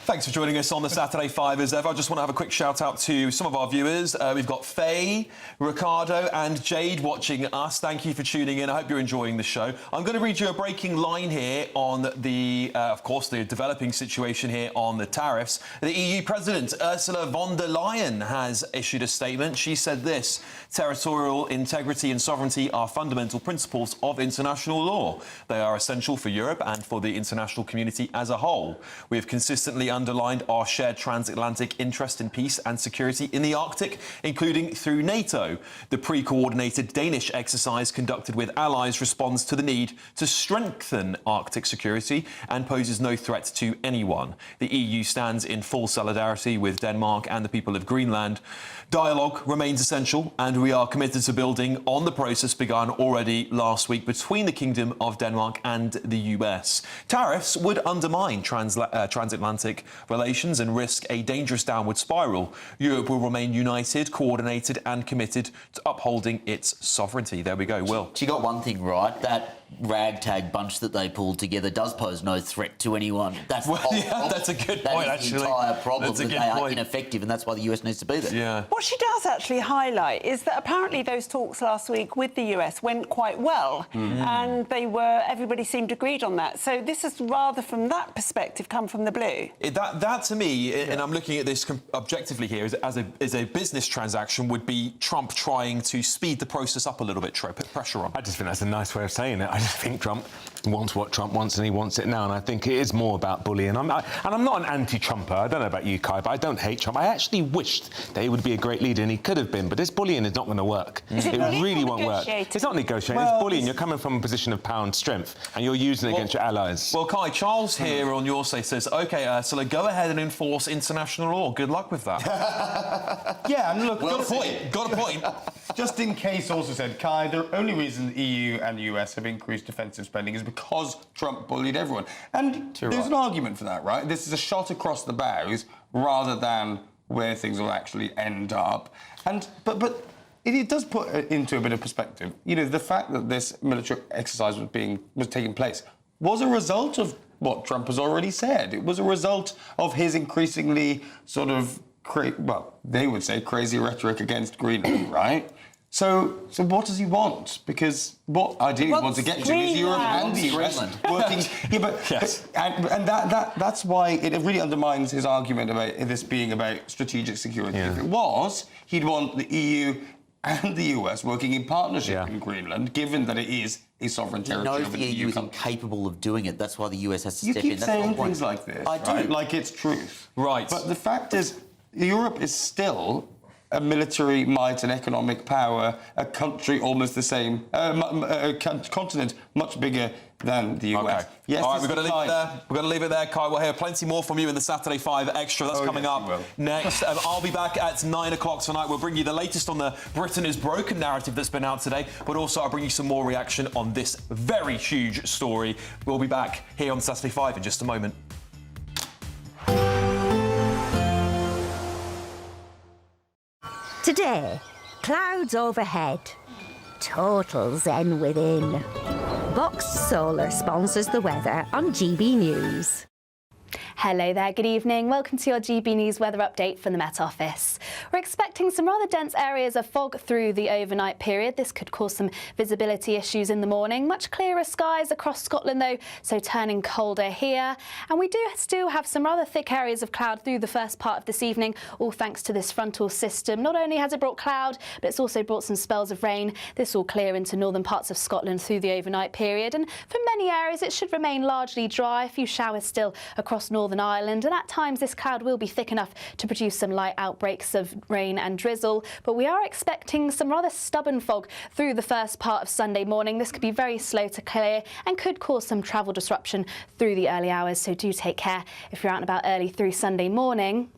Thanks for joining us on the Saturday Five as ever. I just want to have a quick shout out to some of our viewers. We've got Faye, Ricardo and Jade watching us. Thank you for tuning in. I hope you're enjoying the show. I'm going to read you a breaking line here on the, of course, the developing situation here on the tariffs. The EU President, Ursula von der Leyen, has issued a statement. She said this: territorial integrity and sovereignty are fundamental principles of international law. They are essential for Europe and for the international community as a whole. We have consistently underlined our shared transatlantic interest in peace and security in the Arctic, including through NATO. The pre-coordinated Danish exercise conducted with allies responds to the need to strengthen Arctic security and poses no threat to anyone. The EU stands in full solidarity with Denmark and the people of Greenland. Dialogue remains essential, and we are committed to building on the process begun already last week between the Kingdom of Denmark and the US. Tariffs would undermine transatlantic relations and risk a dangerous downward spiral. Europe will remain united, coordinated and committed to upholding its sovereignty. There we go, Will. She got one thing right. That ragtag bunch that they pulled together does pose no threat to anyone. That's the whole problem. That's a good point, that is actually. The entire problem, that's a that good they point. are ineffective, and that's why the US needs to be there. Yeah. What she does actually highlight is that apparently those talks last week with the US went quite well, and everybody seemed agreed on that. So this has rather, from that perspective, come from the blue. That to me, and I'm looking at this objectively here, as a business transaction, would be Trump trying to speed the process up a little bit, put pressure on. I just think that's a nice way of saying it. I just think Trump wants what Trump wants and he wants it now. And I think it is more about bullying. I'm not an anti-Trumper. I don't know about you, Kai, but I don't hate Trump. I actually wished that he would be a great leader, and he could have been. But this bullying is not going to work. It really won't work. It's not negotiating. It's bullying. You're coming from a position of power and strength, and you're using it against your allies. Well, Kai, Charles here on your side says, OK, Ursula, go ahead and enforce international law. Good luck with that. Yeah, and look, got a point. Just in case, also said, Kai, the only reason the EU and the US have increased defensive spending is because Trump bullied everyone. And there's an argument for that, right? This is a shot across the bows rather than where things will actually end up. And but it does put it into a bit of perspective. You know, the fact that this military exercise was taking place was a result of what Trump has already said. It was a result of his increasingly sort of, they would say crazy rhetoric against Greenland, right? So what does he want? Because what ideally he wants to get to is Europe and the US working. Yeah, but that's why it really undermines his argument about this being about strategic security. Yeah. If it was, he'd want the EU and the US working in partnership in Greenland, given that it is a sovereign territory. He knows the EU is incapable of doing it. That's why the US has to step in. You keep saying things like this, right? Like it's truth. Right. But the fact is, Europe is still a military might and economic power, a country almost the same, a continent much bigger than the US. Okay. Yes, all right, we've got to leave it there. We've got to leave it there, Kai. We'll hear plenty more from you in the Saturday 5 Extra. That's coming up next. I'll be back at 9 o'clock tonight. We'll bring you the latest on the Britain is broken narrative that's been out today, but also I'll bring you some more reaction on this very huge story. We'll be back here on Saturday 5 in just a moment. Today, clouds overhead, total zen within. Boxed Solar sponsors the weather on GB News. Hello there, good evening. Welcome to your GB News weather update from the Met Office. We're expecting some rather dense areas of fog through the overnight period. This could cause some visibility issues in the morning. Much clearer skies across Scotland though, so turning colder here. And we do still have some rather thick areas of cloud through the first part of this evening, all thanks to this frontal system. Not only has it brought cloud, but it's also brought some spells of rain. This will clear into northern parts of Scotland through the overnight period. And for many areas, it should remain largely dry. A few showers still across Northern Ireland, and at times this cloud will be thick enough to produce some light outbreaks of rain and drizzle, but we are expecting some rather stubborn fog through the first part of Sunday morning. This could be very slow to clear and could cause some travel disruption through the early hours, so do take care if you're out and about early through Sunday morning.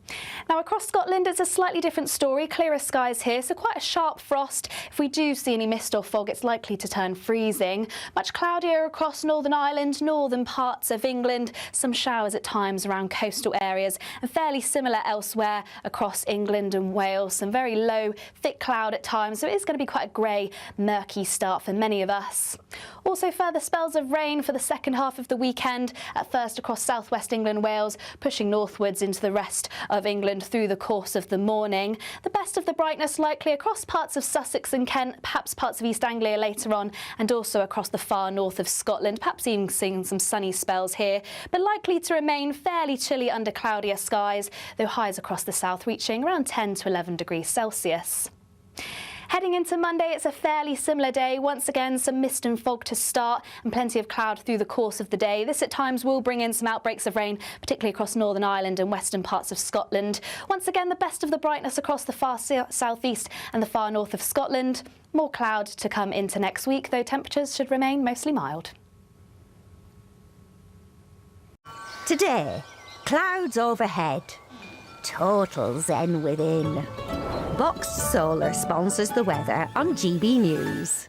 Now across Scotland it's a slightly different story. Clearer skies here, so quite a sharp frost. If we do see any mist or fog, it's likely to turn freezing. Much cloudier across Northern Ireland, northern parts of England, some showers at times around coastal areas, and fairly similar elsewhere across England and Wales. Some very low, thick cloud at times, so it is going to be quite a grey, murky start for many of us. Also further spells of rain for the second half of the weekend, at first across southwest England, Wales, pushing northwards into the rest of England through the course of the morning. The best of the brightness likely across parts of Sussex and Kent, perhaps parts of East Anglia later on, and also across the far north of Scotland, perhaps even seeing some sunny spells here, but likely to remain fairly chilly under cloudier skies, though highs across the south reaching around 10 to 11 degrees Celsius. Heading into Monday, it's a fairly similar day. Once again, some mist and fog to start and plenty of cloud through the course of the day. This at times will bring in some outbreaks of rain, particularly across Northern Ireland and western parts of Scotland. Once again, the best of the brightness across the far southeast and the far north of Scotland. More cloud to come into next week, though temperatures should remain mostly mild. Today, clouds overhead, total zen within. Boxed Solar sponsors the weather on GB News.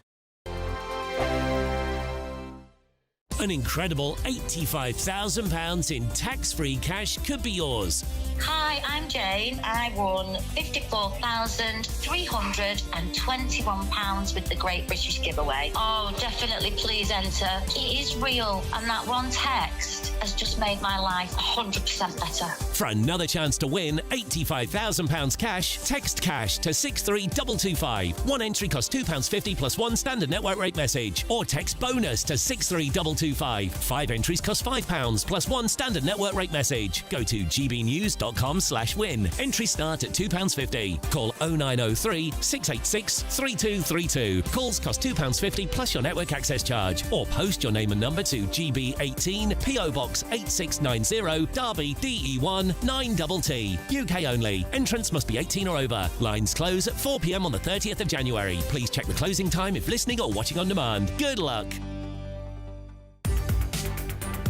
An incredible £85,000 in tax-free cash could be yours. Hi, I'm Jane. I won £54,321 with the Great British Giveaway. Oh, definitely please enter. It is real, and that one text has just made my life 100% better. For another chance to win £85,000 cash, text cash to 63225. One entry costs £2.50 plus one standard network rate message. Or text bonus to 63225. 5 entries cost £5 plus one standard network rate message. Go to gbnews.com/bonus. gbenews.com/win. Entry start at £2.50. Call 0903 686 3232. Calls cost £2.50 plus your network access charge. Or post your name and number to GB18 PO Box 8690 Derby DE1 9TT. UK only. Entrance must be 18 or over. Lines close at 4 p.m. on the 30th of January. Please check the closing time if listening or watching on demand. Good luck.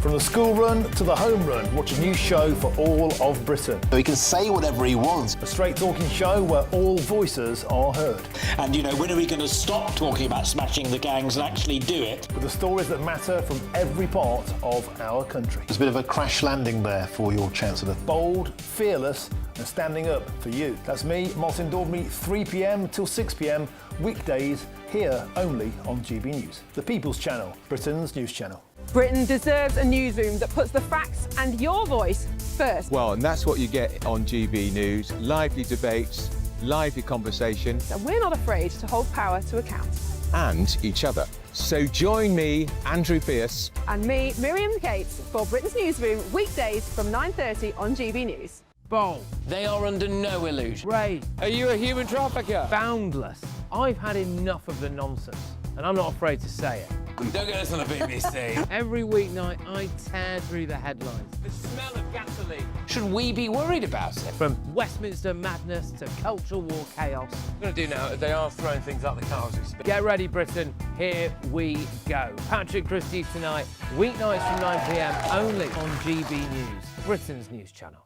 From the school run to the home run, watch a new show for all of Britain. So he can say whatever he wants. A straight talking show where all voices are heard. And, you know, when are we going to stop talking about smashing the gangs and actually do it? With the stories that matter from every part of our country. There's a bit of a crash landing there for your Chancellor. Bold, fearless and standing up for you. That's me, Martin Daubney, 3 p.m. till 6 p.m, weekdays, here only on GB News. The People's Channel, Britain's news channel. Britain deserves a newsroom that puts the facts and your voice first. Well, and that's what you get on GB News. Lively debates, lively conversation. And we're not afraid to hold power to account. And each other. So join me, Andrew Pierce. And me, Miriam Gates, for Britain's Newsroom, weekdays from 9:30 on GB News. Bold. They are under no illusion. Ray. Are you a human trafficker? Boundless. I've had enough of the nonsense, and I'm not afraid to say it. Don't get us on the BBC. Every weeknight, I tear through the headlines. The smell of gasoline. Should we be worried about it? From Westminster madness to cultural war chaos. What I'm going to do now, they are throwing things out the car as we speak. Get ready, Britain. Here we go. Patrick Christie tonight, weeknights from 9 p.m, only on GB News, Britain's news channel.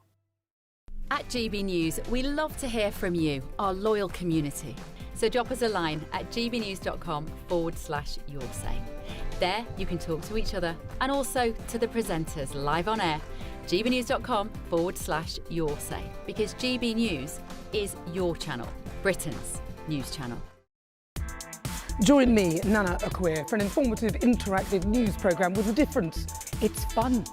At GB News, we love to hear from you, our loyal community. So drop us a line at gbnews.com/yoursay. There you can talk to each other and also to the presenters live on air. gbnews.com/yoursay, because GB News is your channel, Britain's news channel. Join me, Nana Akweer, for an informative, interactive news programme with a difference. It's fun.